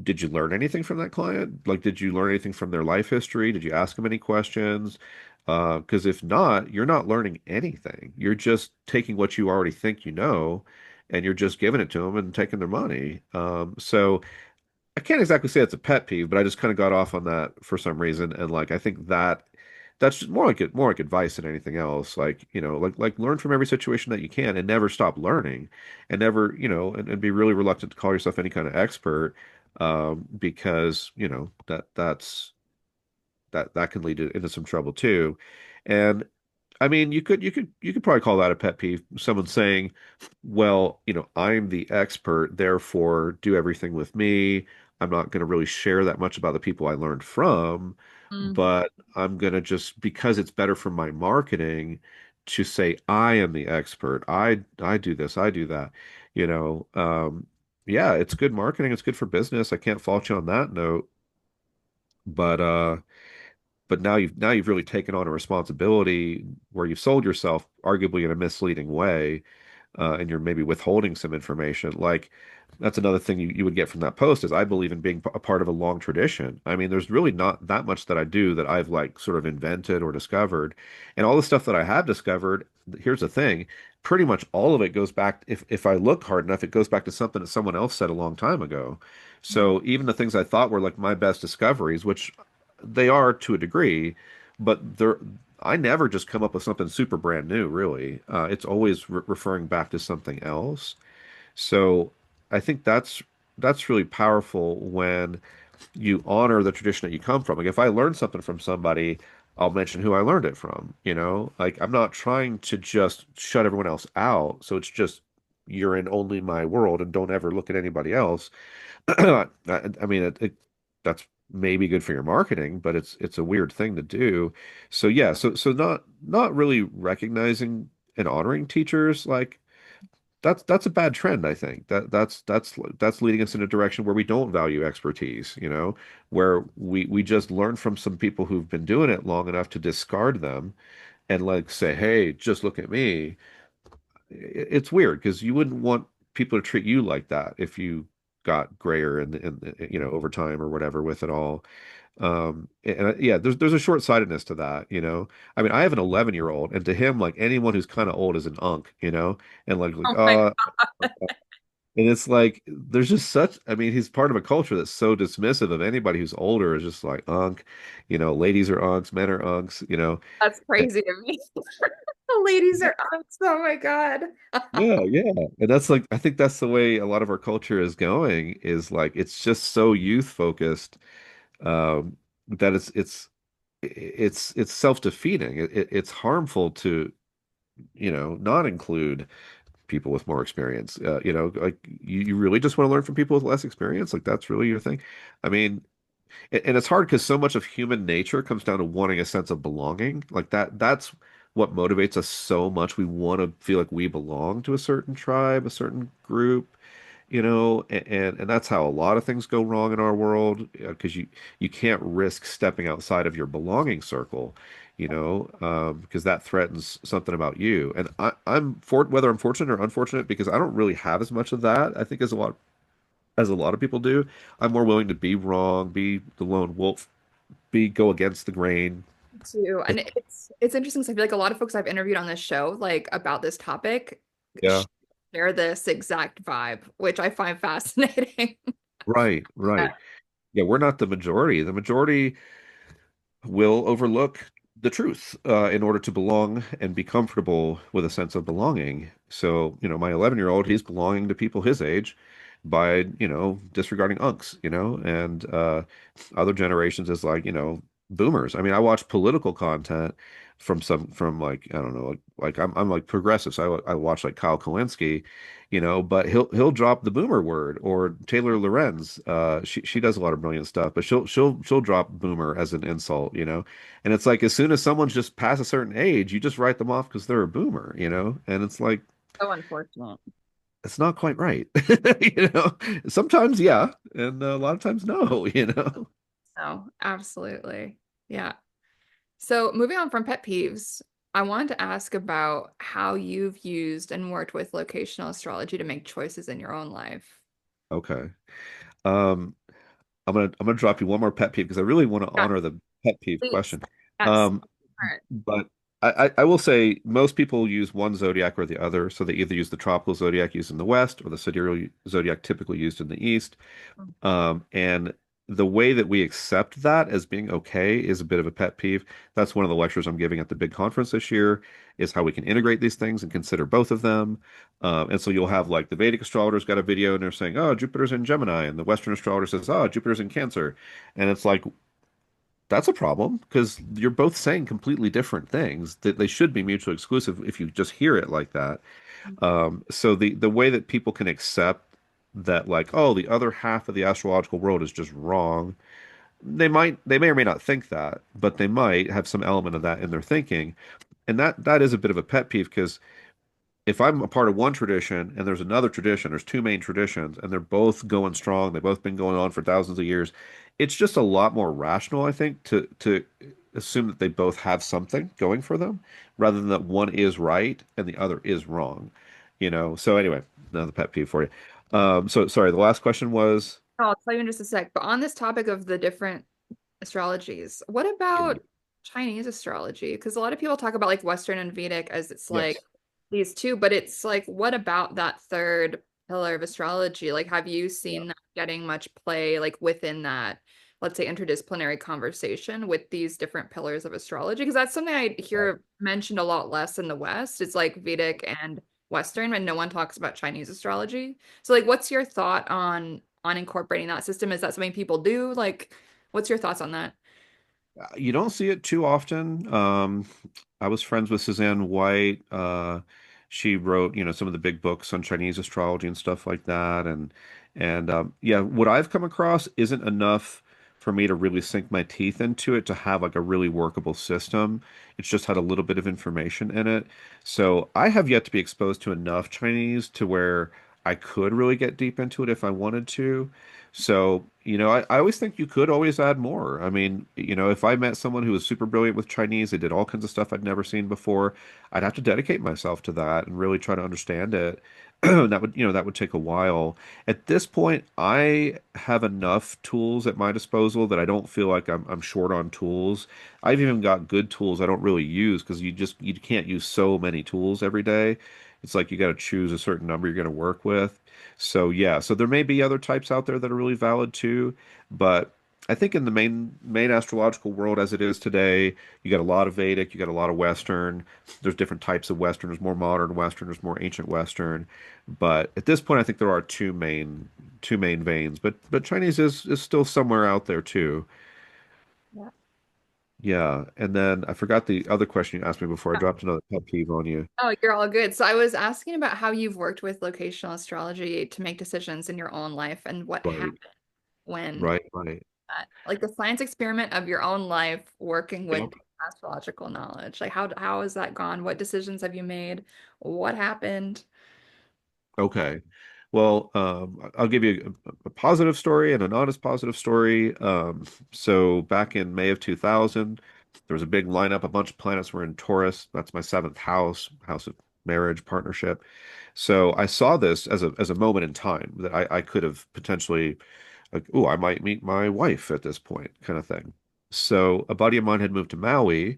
did you learn anything from that client? Like, did you learn anything from their life history? Did you ask them any questions? Because if not, you're not learning anything. You're just taking what you already think you know, and you're just giving it to them and taking their money. So I can't exactly say it's a pet peeve, but I just kind of got off on that for some reason, and like I think that's just more like advice than anything else. Like, like learn from every situation that you can, and never stop learning, and never, and be really reluctant to call yourself any kind of expert, because that can lead into some trouble too. And I mean, you could probably call that a pet peeve. Someone saying, "Well, I'm the expert, therefore do everything with me. I'm not going to really share that much about the people I learned from,
Mm.
but I'm going to just because it's better for my marketing to say I am the expert. I do this, I do that." You know, um, yeah, it's good marketing. It's good for business. I can't fault you on that note, but now you've really taken on a responsibility where you've sold yourself arguably in a misleading way, and you're maybe withholding some information. Like that's another thing you would get from that post is I believe in being a part of a long tradition. I mean, there's really not that much that I do that I've like sort of invented or discovered. And all the stuff that I have discovered, here's the thing, pretty much all of it goes back, if I look hard enough, it goes back to something that someone else said a long time ago. So even the things I thought were like my best discoveries, which they are to a degree, but I never just come up with something super brand new, really. It's always referring back to something else. So I think that's really powerful when you honor the tradition that you come from. Like if I learn something from somebody, I'll mention who I learned it from, Like I'm not trying to just shut everyone else out. So it's just you're in only my world and don't ever look at anybody else. I mean, that's maybe good for your marketing, but it's a weird thing to do. So yeah, so not really recognizing and honoring teachers, like that's a bad trend, I think. That's leading us in a direction where we don't value expertise, where we just learn from some people who've been doing it long enough to discard them and like say, hey, just look at me. It's weird because you wouldn't want people to treat you like that if you got grayer and over time or whatever with it all. Yeah, there's a short-sightedness to that, I mean, I have an 11-year-old, and to him, like anyone who's kind of old is an unk, and like
Oh my
and it's like there's just such, I mean, he's part of a culture that's so dismissive of anybody who's older is just like unk, ladies are unks, men are unks,
That's crazy to me. The ladies are up. Oh my God.
Yeah, yeah. And that's like I think that's the way a lot of our culture is going is like it's just so youth focused, that it's self-defeating. It's harmful to, not include people with more experience. Like you really just want to learn from people with less experience? Like that's really your thing? I mean, and it's hard because so much of human nature comes down to wanting a sense of belonging. Like that's what motivates us so much. We want to feel like we belong to a certain tribe, a certain group, and that's how a lot of things go wrong in our world, because you can't risk stepping outside of your belonging circle, because that threatens something about you. And I'm for whether I'm fortunate or unfortunate because I don't really have as much of that, I think, as a lot of people do. I'm more willing to be wrong, be the lone wolf, be go against the grain.
Too. And it's interesting because I feel like a lot of folks I've interviewed on this show, like about this topic,
Yeah.
share this exact vibe, which I find fascinating.
Right, right. Yeah, we're not the majority. The majority will overlook the truth, in order to belong and be comfortable with a sense of belonging. So, my 11-year-old, he's belonging to people his age by, disregarding unks, and other generations is like, boomers. I mean, I watch political content from like, I don't know, like I'm like progressive, so I watch like Kyle Kalinske, but he'll drop the boomer word, or Taylor Lorenz. She does a lot of brilliant stuff, but she'll drop boomer as an insult, and it's like as soon as someone's just past a certain age, you just write them off because they're a boomer, and it's like
So unfortunate.
it's not quite right. You know, sometimes yeah, and a lot of times no,
No, absolutely. Yeah. So, moving on from pet peeves, I wanted to ask about how you've used and worked with locational astrology to make choices in your own life.
Okay. Um, I'm gonna drop you one more pet peeve because I really want to
Yeah,
honor the pet peeve
please.
question.
Yes.
Um,
All right.
but I will say most people use one zodiac or the other, so they either use the tropical zodiac used in the West or the sidereal zodiac typically used in the East. And the way that we accept that as being okay is a bit of a pet peeve. That's one of the lectures I'm giving at the big conference this year, is how we can integrate these things and consider both of them. And so you'll have like the Vedic astrologer's got a video and they're saying, oh, Jupiter's in Gemini, and the Western astrologer says, oh, Jupiter's in Cancer. And it's like, that's a problem because you're both saying completely different things that they should be mutually exclusive if you just hear it like that. So the way that people can accept that like, oh, the other half of the astrological world is just wrong. They may or may not think that, but they might have some element of that in their thinking. And that is a bit of a pet peeve because if I'm a part of one tradition and there's another tradition, there's two main traditions, and they're both going strong, they've both been going on for thousands of years, it's just a lot more rational, I think, to assume that they both have something going for them, rather than that one is right and the other is wrong. So anyway, another pet peeve for you. So sorry, the last question was
I'll tell you in just a sec. But on this topic of the different astrologies, what
yeah,
about Chinese astrology? Because a lot of people talk about like Western and Vedic as it's like
yes.
these two, but it's like, what about that third pillar of astrology? Like, have you seen that getting much play like within that, let's say, interdisciplinary conversation with these different pillars of astrology? Because that's something I hear mentioned a lot less in the West. It's like Vedic and Western, and no one talks about Chinese astrology. So, like, what's your thought on incorporating that system? Is that something people do? Like, what's your thoughts on that?
You don't see it too often. I was friends with Suzanne White. She wrote, some of the big books on Chinese astrology and stuff like that. And yeah, what I've come across isn't enough for me to really sink my teeth into it to have like a really workable system. It's just had a little bit of information in it. So I have yet to be exposed to enough Chinese to where I could really get deep into it if I wanted to. So, I always think you could always add more. I mean, if I met someone who was super brilliant with Chinese, they did all kinds of stuff I'd never seen before, I'd have to dedicate myself to that and really try to understand it. That would take a while. At this point, I have enough tools at my disposal that I don't feel like I'm short on tools. I've even got good tools I don't really use because you can't use so many tools every day. It's like you got to choose a certain number you're going to work with. So yeah, so there may be other types out there that are really valid too, but I think in the main astrological world as it is today, you got a lot of Vedic, you got a lot of Western. There's different types of Western. There's more modern Western, there's more ancient Western. But at this point, I think there are two main veins. But Chinese is still somewhere out there too.
Yeah.
Yeah, and then I forgot the other question you asked me before I dropped another pet peeve on you.
Oh, you're all good. So I was asking about how you've worked with locational astrology to make decisions in your own life and what
Right,
happened when
right.
that, like the science experiment of your own life working with
Yep.
astrological knowledge. Like how has that gone? What decisions have you made? What happened?
Okay. Well, I'll give you a positive story and an honest positive story. So back in May of 2000, there was a big lineup. A bunch of planets were in Taurus. That's my seventh house of marriage, partnership. So I saw this as a moment in time that I could have potentially, like, oh, I might meet my wife at this point, kind of thing. So a buddy of mine had moved to Maui,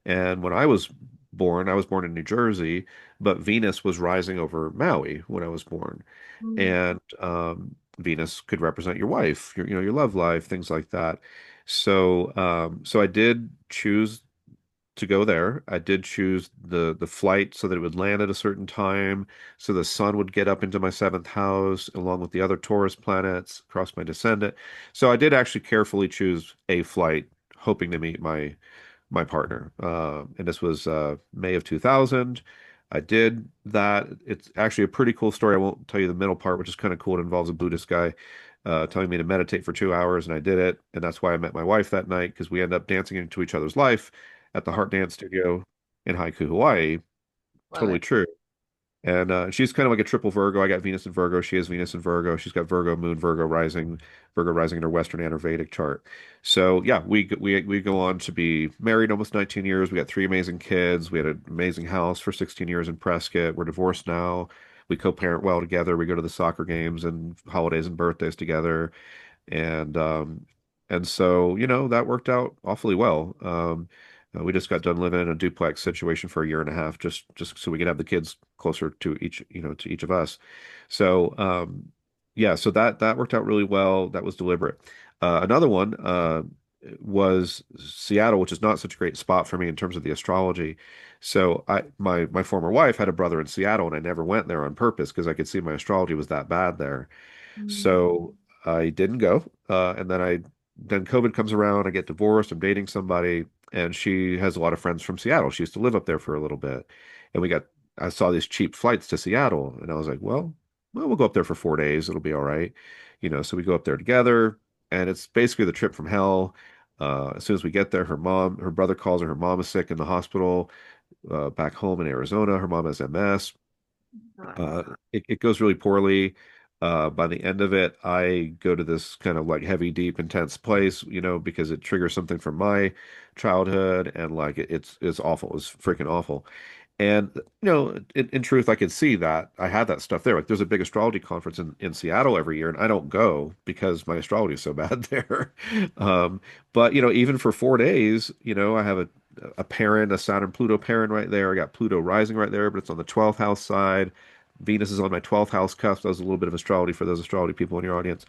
and when I was born in New Jersey, but Venus was rising over Maui when I was born.
Mm.
And Venus could represent your wife, your love life, things like that. So I did choose to go there. I did choose the flight so that it would land at a certain time, so the sun would get up into my seventh house along with the other Taurus planets across my descendant. So I did actually carefully choose a flight, hoping to meet my partner. And this was May of 2000. I did that. It's actually a pretty cool story. I won't tell you the middle part, which is kind of cool. It involves a Buddhist guy telling me to meditate for 2 hours, and I did it. And that's why I met my wife that night because we end up dancing into each other's life at the
Oh,
Heart Dance Studio in Haiku, Hawaii.
love
Totally
it.
true. And she's kind of like a triple Virgo. I got Venus in Virgo. She has Venus in Virgo. She's got Virgo moon, Virgo rising in her Western and her Vedic chart. So yeah, we go on to be married almost 19 years. We got three amazing kids. We had an amazing house for 16 years in Prescott. We're divorced now. We co-parent well together. We go to the soccer games and holidays and birthdays together. And so, that worked out awfully well. We just got done living in a duplex situation for a year and a half, just so we could have the kids closer to each of us. So, yeah, so that worked out really well. That was deliberate. Another one was Seattle, which is not such a great spot for me in terms of the astrology. So my former wife had a brother in Seattle, and I never went there on purpose because I could see my astrology was that bad there.
Mm.
So I didn't go. And then COVID comes around, I get divorced, I'm dating somebody, and she has a lot of friends from Seattle. She used to live up there for a little bit. And I saw these cheap flights to Seattle, and I was like, well, we'll go up there for 4 days. It'll be all right. So we go up there together, and it's basically the trip from hell. As soon as we get there, her brother calls her mom is sick in the hospital, back home in Arizona. Her mom has MS.
God.
Uh, it goes really poorly. By the end of it, I go to this kind of like heavy, deep, intense place, because it triggers something from my childhood, and like it's awful. It's freaking awful. And in truth, I could see that I had that stuff there. Like, there's a big astrology conference in Seattle every year, and I don't go because my astrology is so bad there. Um, but even for 4 days, I have a parent, a Saturn Pluto parent right there. I got Pluto rising right there, but it's on the 12th house side. Venus is on my 12th house cusp. That was a little bit of astrology for those astrology people in your audience.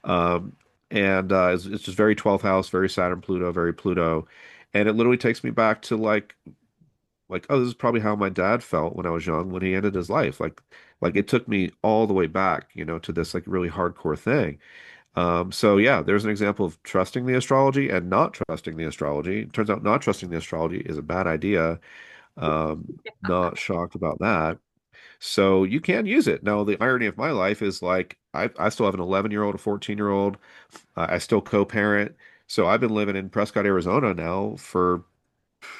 Um, and it's just very 12th house, very Saturn Pluto, very Pluto. And it literally takes me back to like, oh, this is probably how my dad felt when I was young when he ended his life. Like it took me all the way back, to this like really hardcore thing. So yeah, there's an example of trusting the astrology and not trusting the astrology. It turns out not trusting the astrology is a bad idea. Not shocked about that. So you can use it. Now, the irony of my life is like I still have an 11-year-old, a 14-year-old. I still co-parent. So I've been living in Prescott, Arizona now for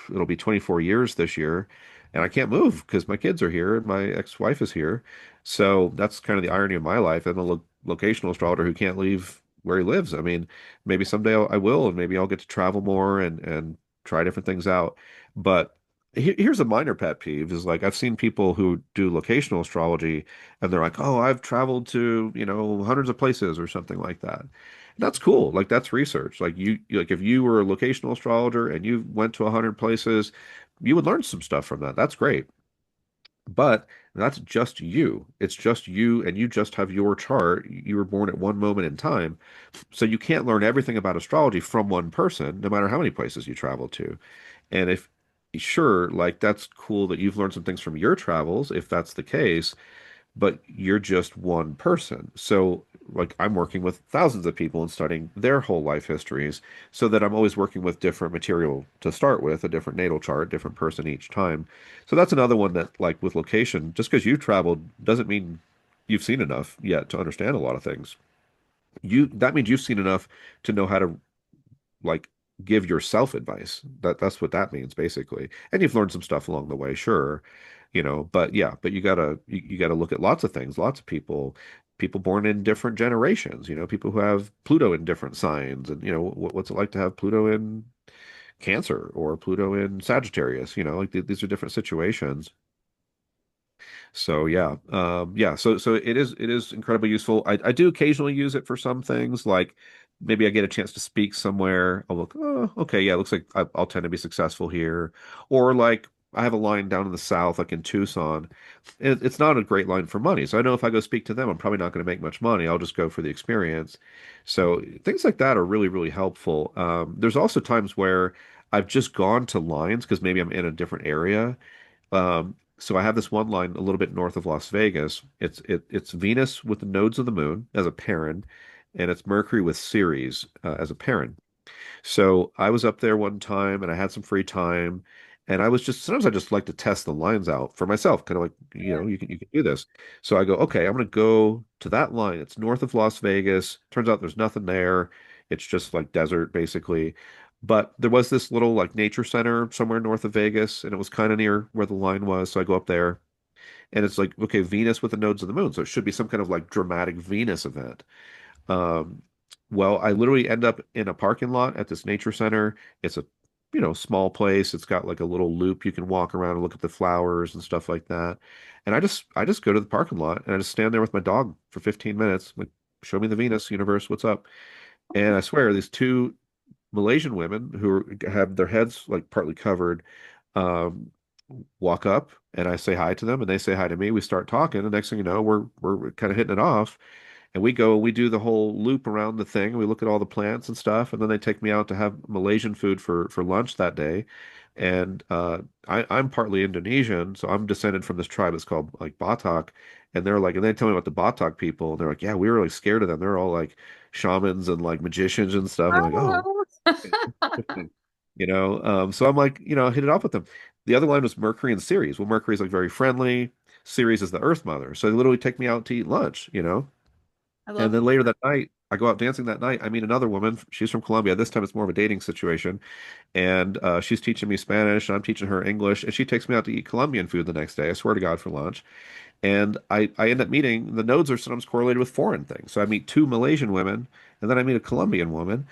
it'll be 24 years this year, and I can't move because my kids are here and my ex-wife is here. So that's kind of the irony of my life. I'm a locational astrologer who can't leave where he lives. I mean, maybe someday I will, and maybe I'll get to travel more and try different things out. But here's a minor pet peeve is like I've seen people who do locational astrology and they're like, "Oh, I've traveled to, hundreds of places or something like that." That's cool. Like that's research. Like if you were a locational astrologer and you went to 100 places, you would learn some stuff from that. That's great. But that's just you. It's just you, and you just have your chart. You were born at one moment in time. So you can't learn everything about astrology from one person, no matter how many places you travel to. And if sure, like that's cool that you've learned some things from your travels, if that's the case, but you're just one person. So, like, I'm working with thousands of people and studying their whole life histories so that I'm always working with different material to start with, a different natal chart, different person each time. So, that's another one that, like, with location, just because you've traveled doesn't mean you've seen enough yet to understand a lot of things. That means you've seen enough to know how to like give yourself advice. That's what that means basically. And you've learned some stuff along the way, sure, but yeah, but you gotta look at lots of things, lots of people born in different generations, people who have Pluto in different signs, and what's it like to have Pluto in Cancer or Pluto in Sagittarius, like these are different situations. So yeah, yeah. So it is incredibly useful. I do occasionally use it for some things, like maybe I get a chance to speak somewhere. I'll look, oh, okay, yeah, it looks like I'll tend to be successful here. Or like I have a line down in the south, like in Tucson. It's not a great line for money, so I know if I go speak to them, I'm probably not going to make much money. I'll just go for the experience. So things like that are really, really helpful. There's also times where I've just gone to lines because maybe I'm in a different area. So I have this one line a little bit north of Las Vegas. It's Venus with the nodes of the moon as a parent, and it's Mercury with Ceres as a parent. So I was up there one time and I had some free time, and I was just sometimes I just like to test the lines out for myself, kind of like, you can do this. So I go, okay, I'm gonna go to that line. It's north of Las Vegas. Turns out there's nothing there. It's just like desert basically. But there was this little like nature center somewhere north of Vegas, and it was kind of near where the line was. So I go up there And it's like, okay, Venus with the nodes of the moon. So it should be some kind of like dramatic Venus event. Um, well, I literally end up in a parking lot at this nature center. It's a, small place. It's got like a little loop you can walk around and look at the flowers and stuff like that. And I just go to the parking lot and I just stand there with my dog for 15 minutes. Like, show me the Venus universe, what's up? And I swear, these two Malaysian women have their heads like partly covered, um, walk up and I say hi to them and they say hi to me. We start talking. And next thing you know, we're kind of hitting it off. And we do the whole loop around the thing. We look at all the plants and stuff, and then they take me out to have Malaysian food for lunch that day. And I'm partly Indonesian, so I'm descended from this tribe. It's called like Batak, and and they tell me about the Batak people, and they're like, yeah, we were like scared of them. They're all like shamans and like magicians and stuff. I'm like, oh,
Oh.
interesting. So I'm like, hit it off with them. The other line was Mercury and Ceres. Well, Mercury's like very friendly. Ceres is the Earth Mother, so they literally take me out to eat lunch.
I
And
love
then later that night, I go out dancing that night. I meet another woman. She's from Colombia. This time it's more of a dating situation. And she's teaching me Spanish, and I'm teaching her English. And she takes me out to eat Colombian food the next day, I swear to God, for lunch. And I end up meeting, the nodes are sometimes correlated with foreign things. So I meet two Malaysian women, and then I meet a Colombian woman.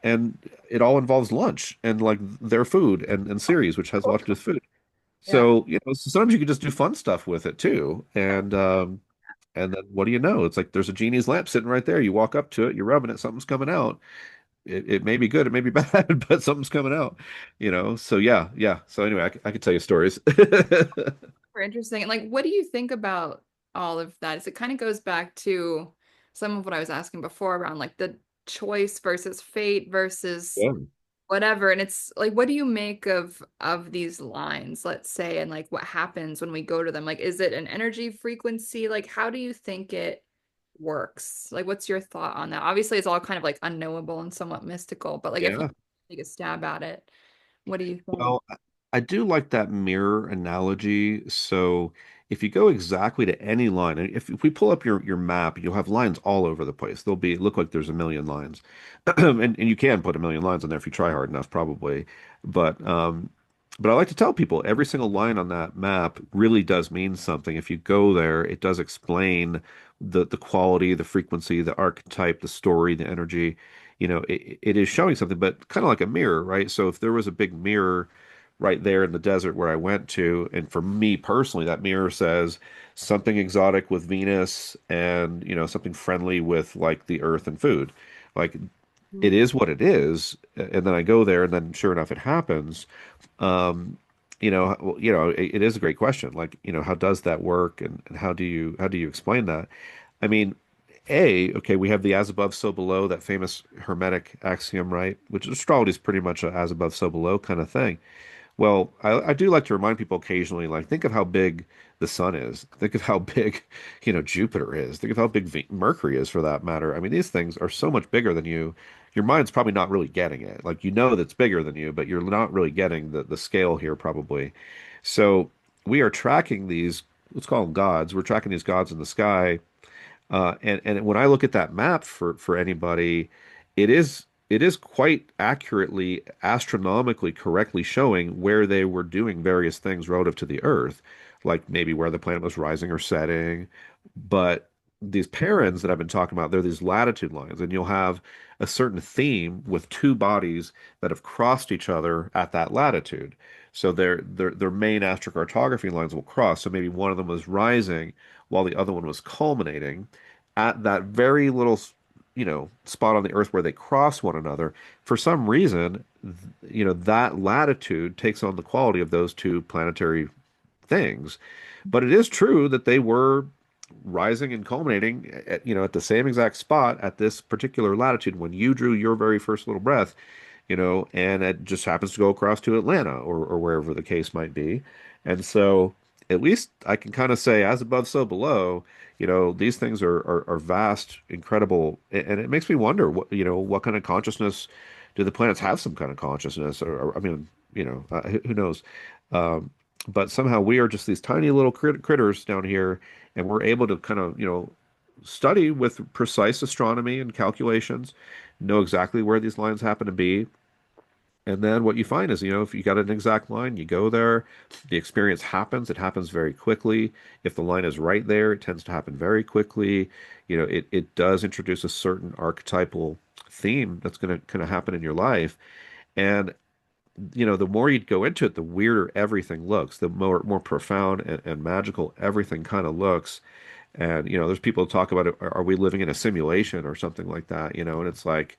And it all involves lunch and like their food and series, which has a lot to do with food.
Yeah.
So, so sometimes you can just do fun stuff with it too. And then what do you know? It's like there's a genie's lamp sitting right there. You walk up to it, you're rubbing it, something's coming out. It may be good, it may be bad, but something's coming out. So yeah, yeah. So anyway, I could tell you stories.
Super interesting. And like, what do you think about all of that? Is it kind of goes back to some of what I was asking before around like the choice versus fate versus
Yeah.
whatever. And it's like, what do you make of these lines, let's say, and like what happens when we go to them? Like, is it an energy frequency? Like, how do you think it works? Like, what's your thought on that? Obviously, it's all kind of like unknowable and somewhat mystical, but like if you
Yeah.
take a stab at it, what do you think?
Well, I do like that mirror analogy. So if you go exactly to any line, and if we pull up your map, you'll have lines all over the place. Look like there's a million lines. And you can put a million lines on there if you try hard enough, probably. But I like to tell people every single line on that map really does mean something. If you go there, it does explain the quality, the frequency, the archetype, the story, the energy. It is showing something, but kind of like a mirror, right? So if there was a big mirror right there in the desert where I went to, and for me personally, that mirror says something exotic with Venus and, something friendly with like the earth and food. Like it
Mhm.
is what it is. And then I go there and then sure enough it happens. Um, it is a great question. Like, how does that work and how do you explain that? I mean, okay, we have the as above, so below, that famous Hermetic axiom, right? Which astrology is pretty much a as above, so below kind of thing. Well, I do like to remind people occasionally, like, think of how big the sun is. Think of how big, Jupiter is. Think of how big Mercury is for that matter. I mean, these things are so much bigger than you. Your mind's probably not really getting it. Like, that's bigger than you, but you're not really getting the scale here, probably. So we are tracking these, let's call them gods. We're tracking these gods in the sky and when I look at that map for anybody, it is quite accurately, astronomically correctly showing where they were doing various things relative to the Earth, like maybe where the planet was rising or setting. But these parents that I've been talking about, they're these latitude lines, and you'll have a certain theme with two bodies that have crossed each other at that latitude. So their main astrocartography lines will cross. So maybe one of them was rising while the other one was culminating at that very little, spot on the Earth where they cross one another. For some reason, that latitude takes on the quality of those two planetary things. But it is true that they were rising and culminating at the same exact spot at this particular latitude when you drew your very first little breath, and it just happens to go across to Atlanta or wherever the case might be. And so at least I can kind of say, as above, so below, these things are vast, incredible, and it makes me wonder what kind of consciousness do the planets have some kind of consciousness? Or I mean, who knows? Um, but somehow we are just these tiny little critters down here, and we're able to kind of, study with precise astronomy and calculations, know exactly where these lines happen to be. And then what you find is, if you got an exact line, you go there, the experience happens. It happens very quickly. If the line is right there, it tends to happen very quickly. It does introduce a certain archetypal theme that's going to kind of happen in your life. And, the more you go into it, the weirder everything looks, the more profound and magical everything kind of looks. And, there's people who talk about it, are we living in a simulation or something like that, and it's like,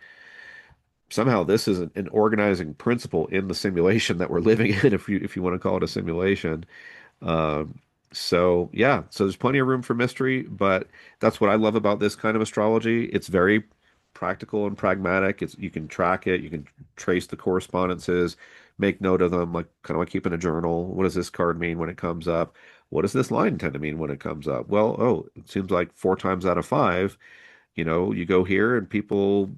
somehow this is an organizing principle in the simulation that we're living in, if you want to call it a simulation. Um, so yeah, so there's plenty of room for mystery, but that's what I love about this kind of astrology. It's very practical and pragmatic. You can track it, you can trace the correspondences, make note of them, like kind of like keeping a journal. What does this card mean when it comes up? What does this line tend to mean when it comes up? Well, oh, it seems like four times out of five, you go here and people,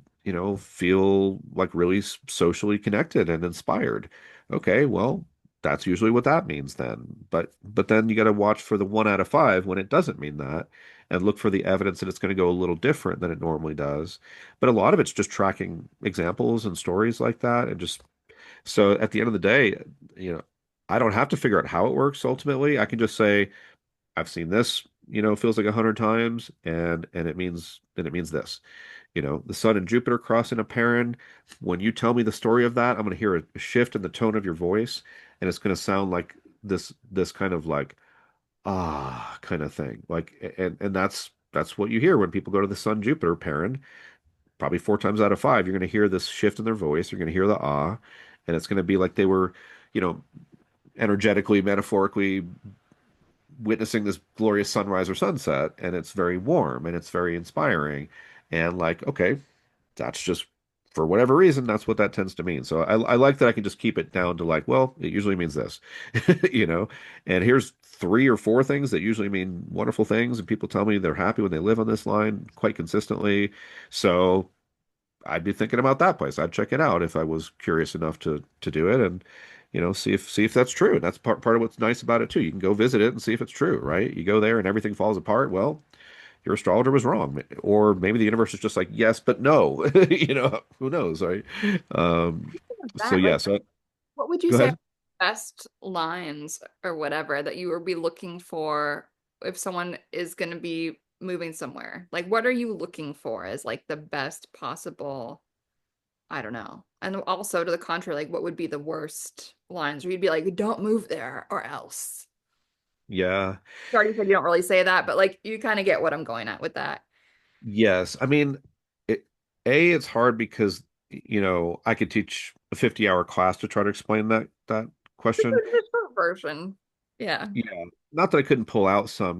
feel like really socially connected and inspired. Okay, well, that's usually what that means then. But then you got to watch for the one out of five when it doesn't mean that, and look for the evidence that it's going to go a little different than it normally does. But a lot of it's just tracking examples and stories like that, and just so at the end of the day, you know, I don't have to figure out how it works ultimately. I can just say, I've seen this, feels like 100 times, and it means this. The Sun and Jupiter crossing a parent. When you tell me the story of that, I'm going to hear a shift in the tone of your voice, and it's going to sound like this kind of like kind of thing. Like, and that's what you hear when people go to the Sun Jupiter pairing. Probably four times out of five, you're going to hear this shift in their voice. You're going to hear the and it's going to be like they were, you know, energetically, metaphorically witnessing this glorious sunrise or sunset, and it's very warm and it's very inspiring. And like, okay, that's just for whatever reason, that's what that tends to mean. So I like that I can just keep it down to like, well, it usually means this, you know, and here's three or four things that usually mean wonderful things, and people tell me they're happy when they live on this line quite consistently. So I'd be thinking about that place. I'd check it out if I was curious enough to do it, and see if that's true. And that's part of what's nice about it too. You can go visit it and see if it's true, right? You go there and everything falls apart. Well, your astrologer was wrong, or maybe the universe is just like yes, but no. Who knows, right? So
That,
yeah.
like,
So
what would you
go
say are
ahead.
the best lines or whatever that you would be looking for if someone is going to be moving somewhere? Like, what are you looking for as like the best possible, I don't know. And also to the contrary, like what would be the worst lines where you'd be like, don't move there or else.
Yeah.
You already said you don't really say that, but like you kind of get what I'm going at with that.
Yes. I mean, it, it's hard because I could teach a 50-hour class to try to explain that question.
The short version. Yeah.
Yeah. Not that I couldn't pull out some,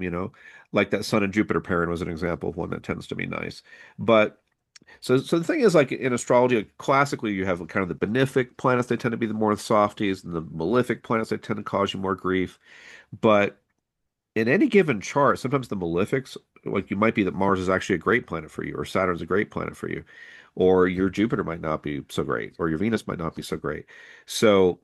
like that Sun and Jupiter pairing was an example of one that tends to be nice. But so the thing is, like in astrology, like, classically you have kind of the benefic planets, they tend to be the more softies, and the malefic planets, they tend to cause you more grief. But in any given chart, sometimes the malefics, like you might be that Mars is actually a great planet for you, or Saturn's a great planet for you, or your Jupiter might not be so great, or your Venus might not be so great. So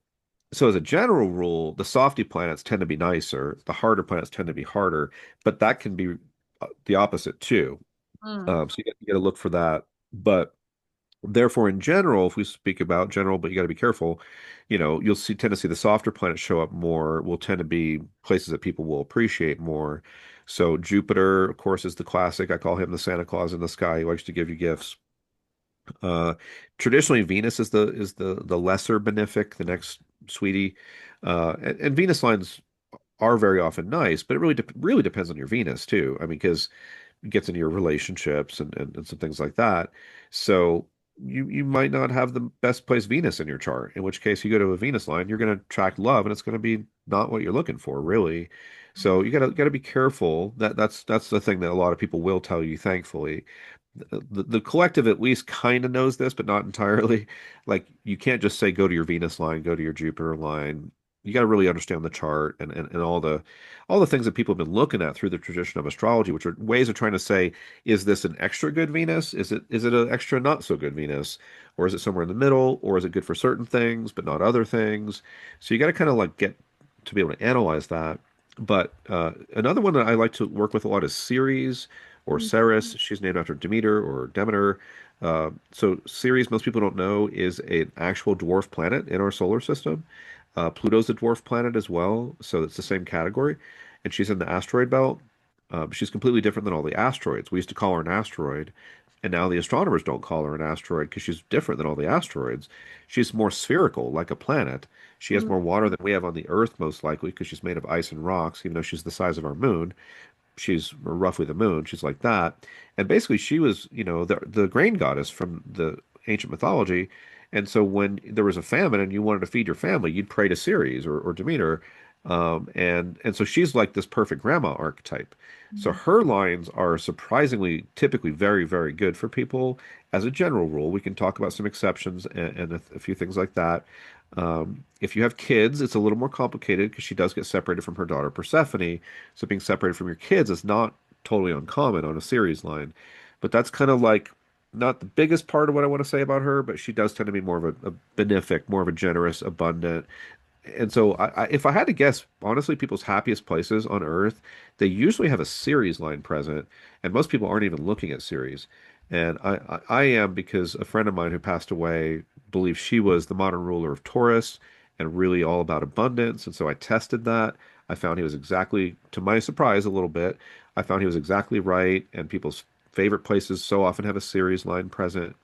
so as a general rule, the softy planets tend to be nicer, the harder planets tend to be harder, but that can be the opposite too.
Mm.
So you got to look for that. But therefore, in general, if we speak about general, but you got to be careful, you'll tend to see the softer planets show up more, will tend to be places that people will appreciate more. So Jupiter, of course, is the classic. I call him the Santa Claus in the sky. He likes to give you gifts. Uh, Traditionally, Venus is the lesser benefic, the next sweetie. And Venus lines are very often nice, but it really depends on your Venus too. I mean, because gets into your relationships and some things like that. So you might not have the best place Venus in your chart, in which case you go to a Venus line, you're going to attract love, and it's going to be not what you're looking for, really. So you gotta be careful. That's the thing that a lot of people will tell you, thankfully. The collective at least kind of knows this, but not entirely. Like you can't just say go to your Venus line, go to your Jupiter line. You got to really understand the chart and all the things that people have been looking at through the tradition of astrology, which are ways of trying to say, is this an extra good Venus? Is it an extra not so good Venus? Or is it somewhere in the middle? Or is it good for certain things but not other things? So you got to kind of like get to be able to analyze that. But another one that I like to work with a lot is series or
Mm.
Ceres, she's named after Demeter or Demeter. So Ceres, most people don't know, is an actual dwarf planet in our solar system. Pluto's a dwarf planet as well, so it's the same category, and she's in the asteroid belt. She's completely different than all the asteroids. We used to call her an asteroid, and now the astronomers don't call her an asteroid because she's different than all the asteroids. She's more spherical, like a planet. She has
Mm.
more water than we have on the Earth, most likely, because she's made of ice and rocks, even though she's the size of our moon. She's roughly the moon. She's like that. And basically, she was, the grain goddess from the ancient mythology. And so when there was a famine and you wanted to feed your family, you'd pray to Ceres or Demeter. And so she's like this perfect grandma archetype. So
Mm.
her lines are surprisingly, typically very, very good for people as a general rule. We can talk about some exceptions and a few things like that. If you have kids, it's a little more complicated because she does get separated from her daughter Persephone. So being separated from your kids is not totally uncommon on a series line. But that's kind of like not the biggest part of what I want to say about her, but she does tend to be more of a benefic, more of a generous, abundant, and so, if I had to guess, honestly, people's happiest places on Earth, they usually have a series line present, and most people aren't even looking at series. And I am because a friend of mine who passed away believes she was the modern ruler of Taurus and really all about abundance. And so I tested that. I found he was exactly, to my surprise, a little bit, I found he was exactly right. And people's favorite places so often have a series line present.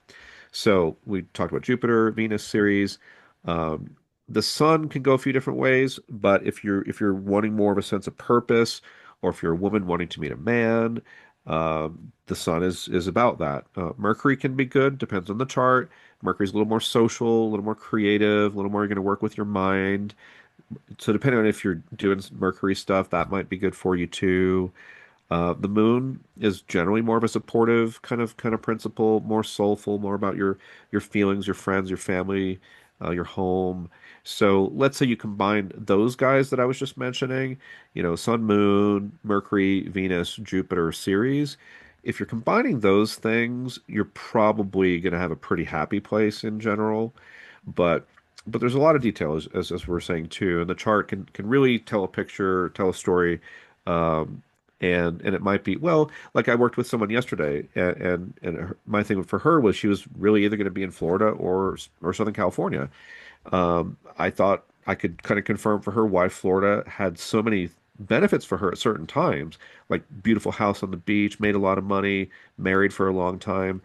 So we talked about Jupiter, Venus series. Um, the sun can go a few different ways, but if you're wanting more of a sense of purpose, or if you're a woman wanting to meet a man, the sun is about that. Mercury can be good, depends on the chart. Mercury's a little more social, a little more creative, a little more going to work with your mind. So depending on if you're doing Mercury stuff, that might be good for you too. The moon is generally more of a supportive kind of principle, more soulful, more about your feelings, your friends, your family, your home. So let's say you combine those guys that I was just mentioning, Sun, Moon, Mercury, Venus, Jupiter series. If you're combining those things, you're probably going to have a pretty happy place in general. But there's a lot of detail as we're saying too, and the chart can really tell a picture, tell a story. Um, and it might be well, like I worked with someone yesterday, my thing for her was she was really either going to be in Florida or Southern California. I thought I could kind of confirm for her why Florida had so many benefits for her at certain times, like beautiful house on the beach, made a lot of money, married for a long time,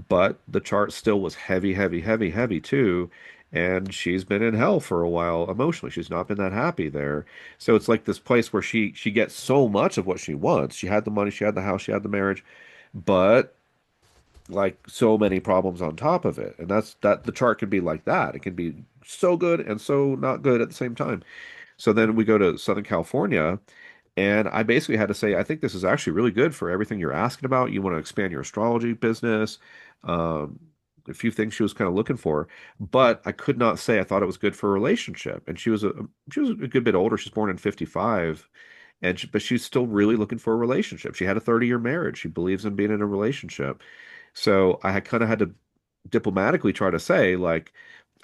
but the chart still was heavy, heavy, heavy, heavy too. And she's been in hell for a while emotionally. She's not been that happy there. So it's like this place where she gets so much of what she wants. She had the money, she had the house, she had the marriage, but like so many problems on top of it. And that the chart can be like that. It can be so good and so not good at the same time. So then we go to Southern California, and I basically had to say, I think this is actually really good for everything you're asking about. You want to expand your astrology business. Um, a few things she was kind of looking for, but I could not say I thought it was good for a relationship. And she was a good bit older. She's born in 55, but she's still really looking for a relationship. She had a 30-year marriage. She believes in being in a relationship. So I had kind of had to diplomatically try to say, like,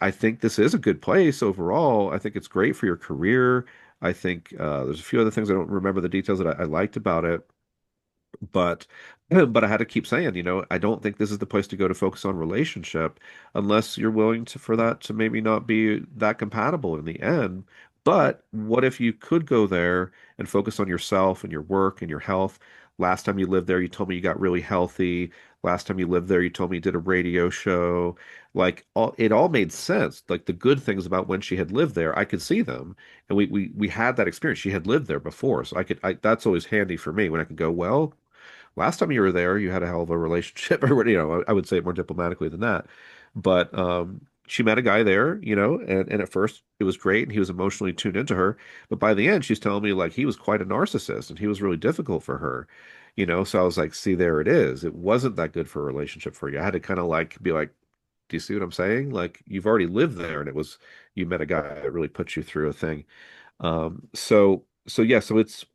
I think this is a good place overall. I think it's great for your career. I think there's a few other things I don't remember the details that I liked about it, but but I had to keep saying, I don't think this is the place to go to focus on relationship unless you're willing to for that to maybe not be that compatible in the end. But what if you could go there and focus on yourself and your work and your health? Last time you lived there, you told me you got really healthy. Last time you lived there, you told me you did a radio show. Like it all made sense. Like the good things about when she had lived there, I could see them, and we had that experience. She had lived there before, so that's always handy for me when I can go, well, last time you were there, you had a hell of a relationship, or I would say it more diplomatically than that. But she met a guy there, and at first it was great, and he was emotionally tuned into her. But by the end, she's telling me like he was quite a narcissist, and he was really difficult for her, So I was like, see, there it is. It wasn't that good for a relationship for you. I had to kind of like be like, do you see what I'm saying? Like you've already lived there, and you met a guy that really put you through a thing. So yeah, so it's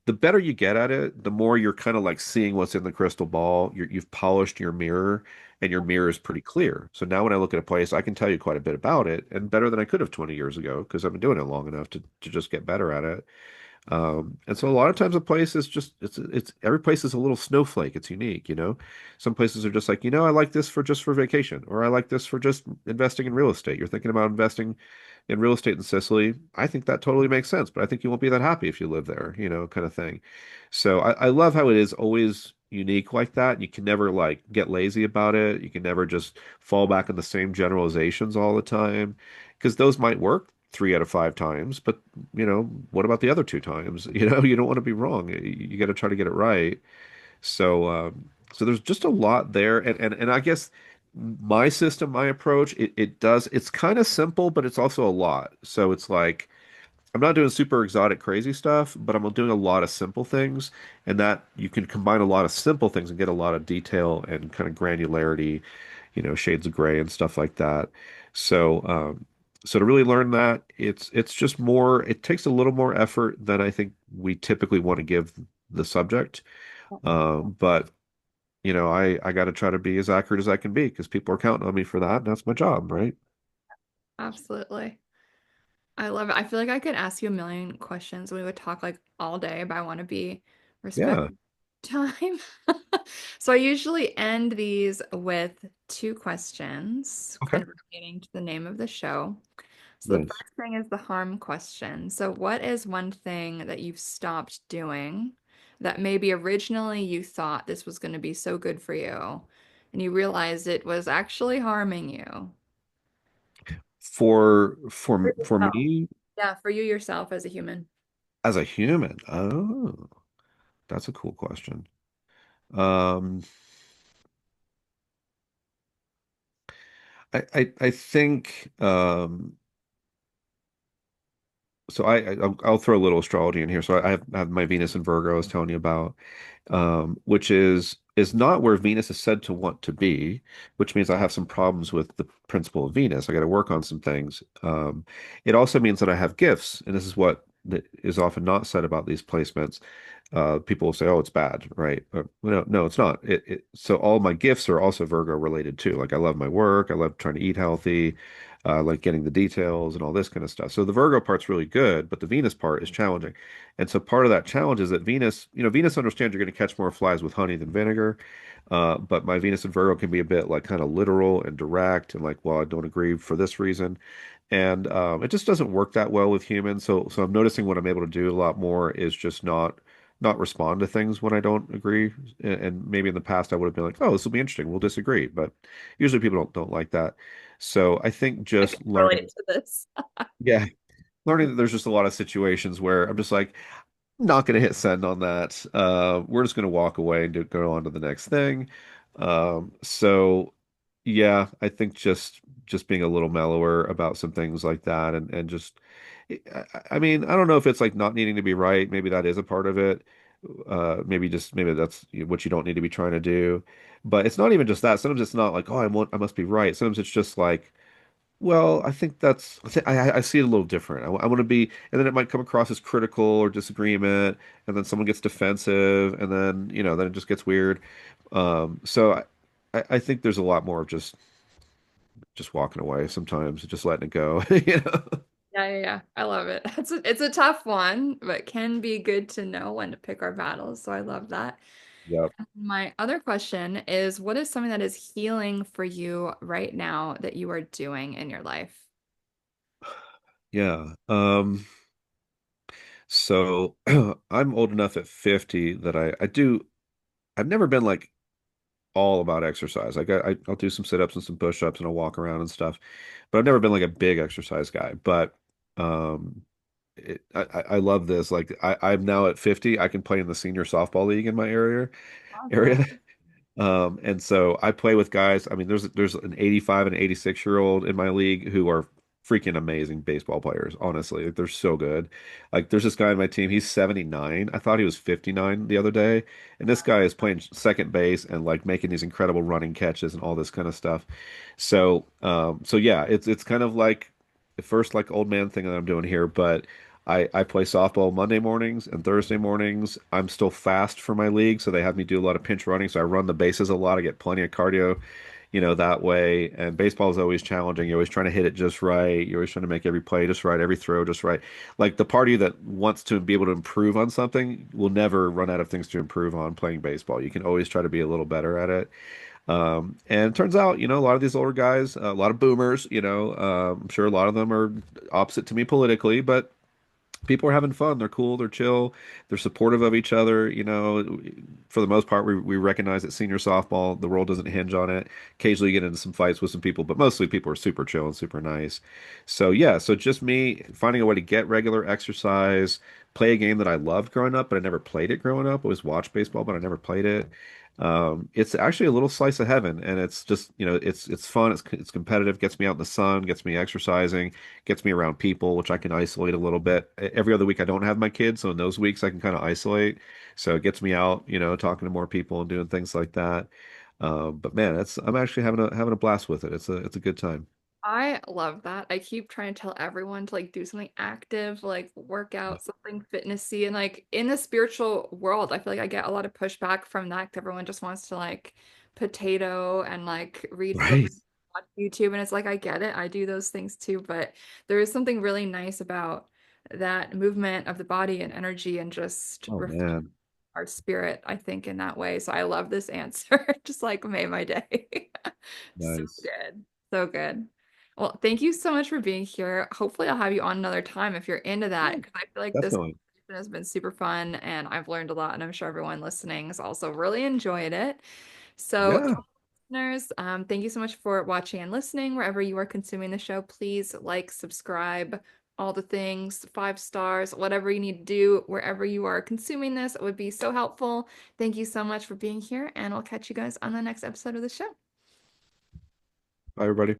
the better you get at it, the more you're kind of like seeing what's in the crystal ball. You've polished your mirror, and your mirror is pretty clear. So now when I look at a place, I can tell you quite a bit about it, and better than I could have 20 years ago because I've been doing it long enough to just get better at it. And so a lot of times a place is just it's every place is a little snowflake. It's unique, you know. Some places are just like, you know, I like this for just for vacation, or I like this for just investing in real estate. You're thinking about investing in real estate in Sicily. I think that totally makes sense, but I think you won't be that happy if you live there, you know, kind of thing. So I love how it is always unique like that. You can never like get lazy about it. You can never just fall back on the same generalizations all the time because those might work 3 out of 5 times, but you know, what about the other 2 times? You know, you don't want to be wrong. You got to try to get it right. So, so there's just a lot there, and I guess my system, my approach, it's kind of simple, but it's also a lot. So it's like I'm not doing super exotic, crazy stuff, but I'm doing a lot of simple things, and that you can combine a lot of simple things and get a lot of detail and kind of granularity, you know, shades of gray and stuff like that. So, so to really learn that, it's just more, it takes a little more effort than I think we typically want to give the subject. But you know, I got to try to be as accurate as I can be because people are counting on me for that, and that's my job, right?
Absolutely. I love it. I feel like I could ask you a million questions. We would talk like all day, but I want to be
Yeah.
respectful of time. So I usually end these with two questions,
Okay.
kind of relating to the name of the show. So the
Nice.
first thing is the harm question. So what is one thing that you've stopped doing that maybe originally you thought this was going to be so good for you, and you realized it was actually harming you?
For
For
for
yourself.
me
Yeah, for you yourself as a human.
as a human, oh, that's a cool question. Um, I think so. I'll throw a little astrology in here. So I have my Venus in Virgo I was telling you about, which is not where Venus is said to want to be, which means I have some problems with the principle of Venus. I got to work on some things. It also means that I have gifts, and this is what is often not said about these placements. People will say, "Oh, it's bad," right? No, no, it's not. So all my gifts are also Virgo related too. Like I love my work, I love trying to eat healthy, like getting the details and all this kind of stuff. So the Virgo part's really good, but the Venus part is challenging. And so part of that challenge is that Venus, you know, Venus understands you're going to catch more flies with honey than vinegar. But my Venus and Virgo can be a bit like kind of literal and direct and like, well, I don't agree for this reason. And it just doesn't work that well with humans. So I'm noticing what I'm able to do a lot more is just not respond to things when I don't agree. And maybe in the past I would have been like, oh, this will be interesting. We'll disagree. But usually people don't like that. So I think
I can
just
relate
learning,
to this.
yeah, learning that there's just a lot of situations where I'm just like, not going to hit send on that. We're just going to walk away and go on to the next thing. So yeah, I think just being a little mellower about some things like that, and just, I mean, I don't know if it's like not needing to be right. Maybe that is a part of it. Maybe that's what you don't need to be trying to do. But it's not even just that. Sometimes it's not like, oh, I must be right. Sometimes it's just like, well, I think I see it a little different. I want to be, and then it might come across as critical or disagreement, and then someone gets defensive, and then you know, then it just gets weird. So I think there's a lot more of just walking away sometimes, just letting it go. You know?
Yeah, yeah, yeah. I love it. It's a tough one, but can be good to know when to pick our battles. So I love that.
Yep.
My other question is, what is something that is healing for you right now that you are doing in your life?
Yeah. So I'm old enough at 50 that I've never been like all about exercise. Like I'll do some sit-ups and some push-ups and I'll walk around and stuff, but I've never been like a big exercise guy. But um, I love this. Like I'm now at 50. I can play in the senior softball league in my area.
Awesome.
And so I play with guys. I mean, there's an 85 and 86-year-old in my league who are freaking amazing baseball players. Honestly, like, they're so good. Like there's this guy on my team. He's 79. I thought he was 59 the other day, and this guy is playing second base and like making these incredible running catches and all this kind of stuff. So yeah, it's kind of like the first like old man thing that I'm doing here, but. I play softball Monday mornings and Thursday mornings. I'm still fast for my league, so they have me do a lot of pinch running. So I run the bases a lot. I get plenty of cardio that way. And baseball is always challenging. You're always trying to hit it just right. You're always trying to make every play just right, every throw just right. Like the party that wants to be able to improve on something will never run out of things to improve on playing baseball. You can always try to be a little better at it. And it turns out, a lot of these older guys, a lot of boomers, I'm sure a lot of them are opposite to me politically, but people are having fun. They're cool. They're chill. They're supportive of each other. For the most part, we recognize that senior softball, the world doesn't hinge on it. Occasionally, you get into some fights with some people, but mostly people are super chill and super nice. So yeah, so just me finding a way to get regular exercise, play a game that I loved growing up, but I never played it growing up. I always watched baseball, but I never played it. It's actually a little slice of heaven, and it's just, it's fun. It's competitive. Gets me out in the sun. Gets me exercising, gets me around people, which I can isolate a little bit. Every other week I don't have my kids, so in those weeks I can kind of isolate. So it gets me out, talking to more people and doing things like that. But man, I'm actually having a blast with it. It's a good time.
I love that. I keep trying to tell everyone to like do something active, like work
Yeah.
out, something fitnessy. And like in the spiritual world, I feel like I get a lot of pushback from that 'cause everyone just wants to like potato and like read books,
Right.
watch YouTube. And it's like I get it. I do those things too, but there is something really nice about that movement of the body and energy and just
Oh
refreshing
man,
our spirit, I think, in that way. So I love this answer. Just like made my day. So
nice.
good. So good. Well, thank you so much for being here. Hopefully, I'll have you on another time if you're into that,
Yeah,
because I feel like this
definitely.
conversation has been super fun and I've learned a lot, and I'm sure everyone listening has also really enjoyed it. So, to
Yeah.
listeners, thank you so much for watching and listening. Wherever you are consuming the show, please like, subscribe, all the things, 5 stars, whatever you need to do, wherever you are consuming this, it would be so helpful. Thank you so much for being here, and I'll catch you guys on the next episode of the show.
Bye, everybody.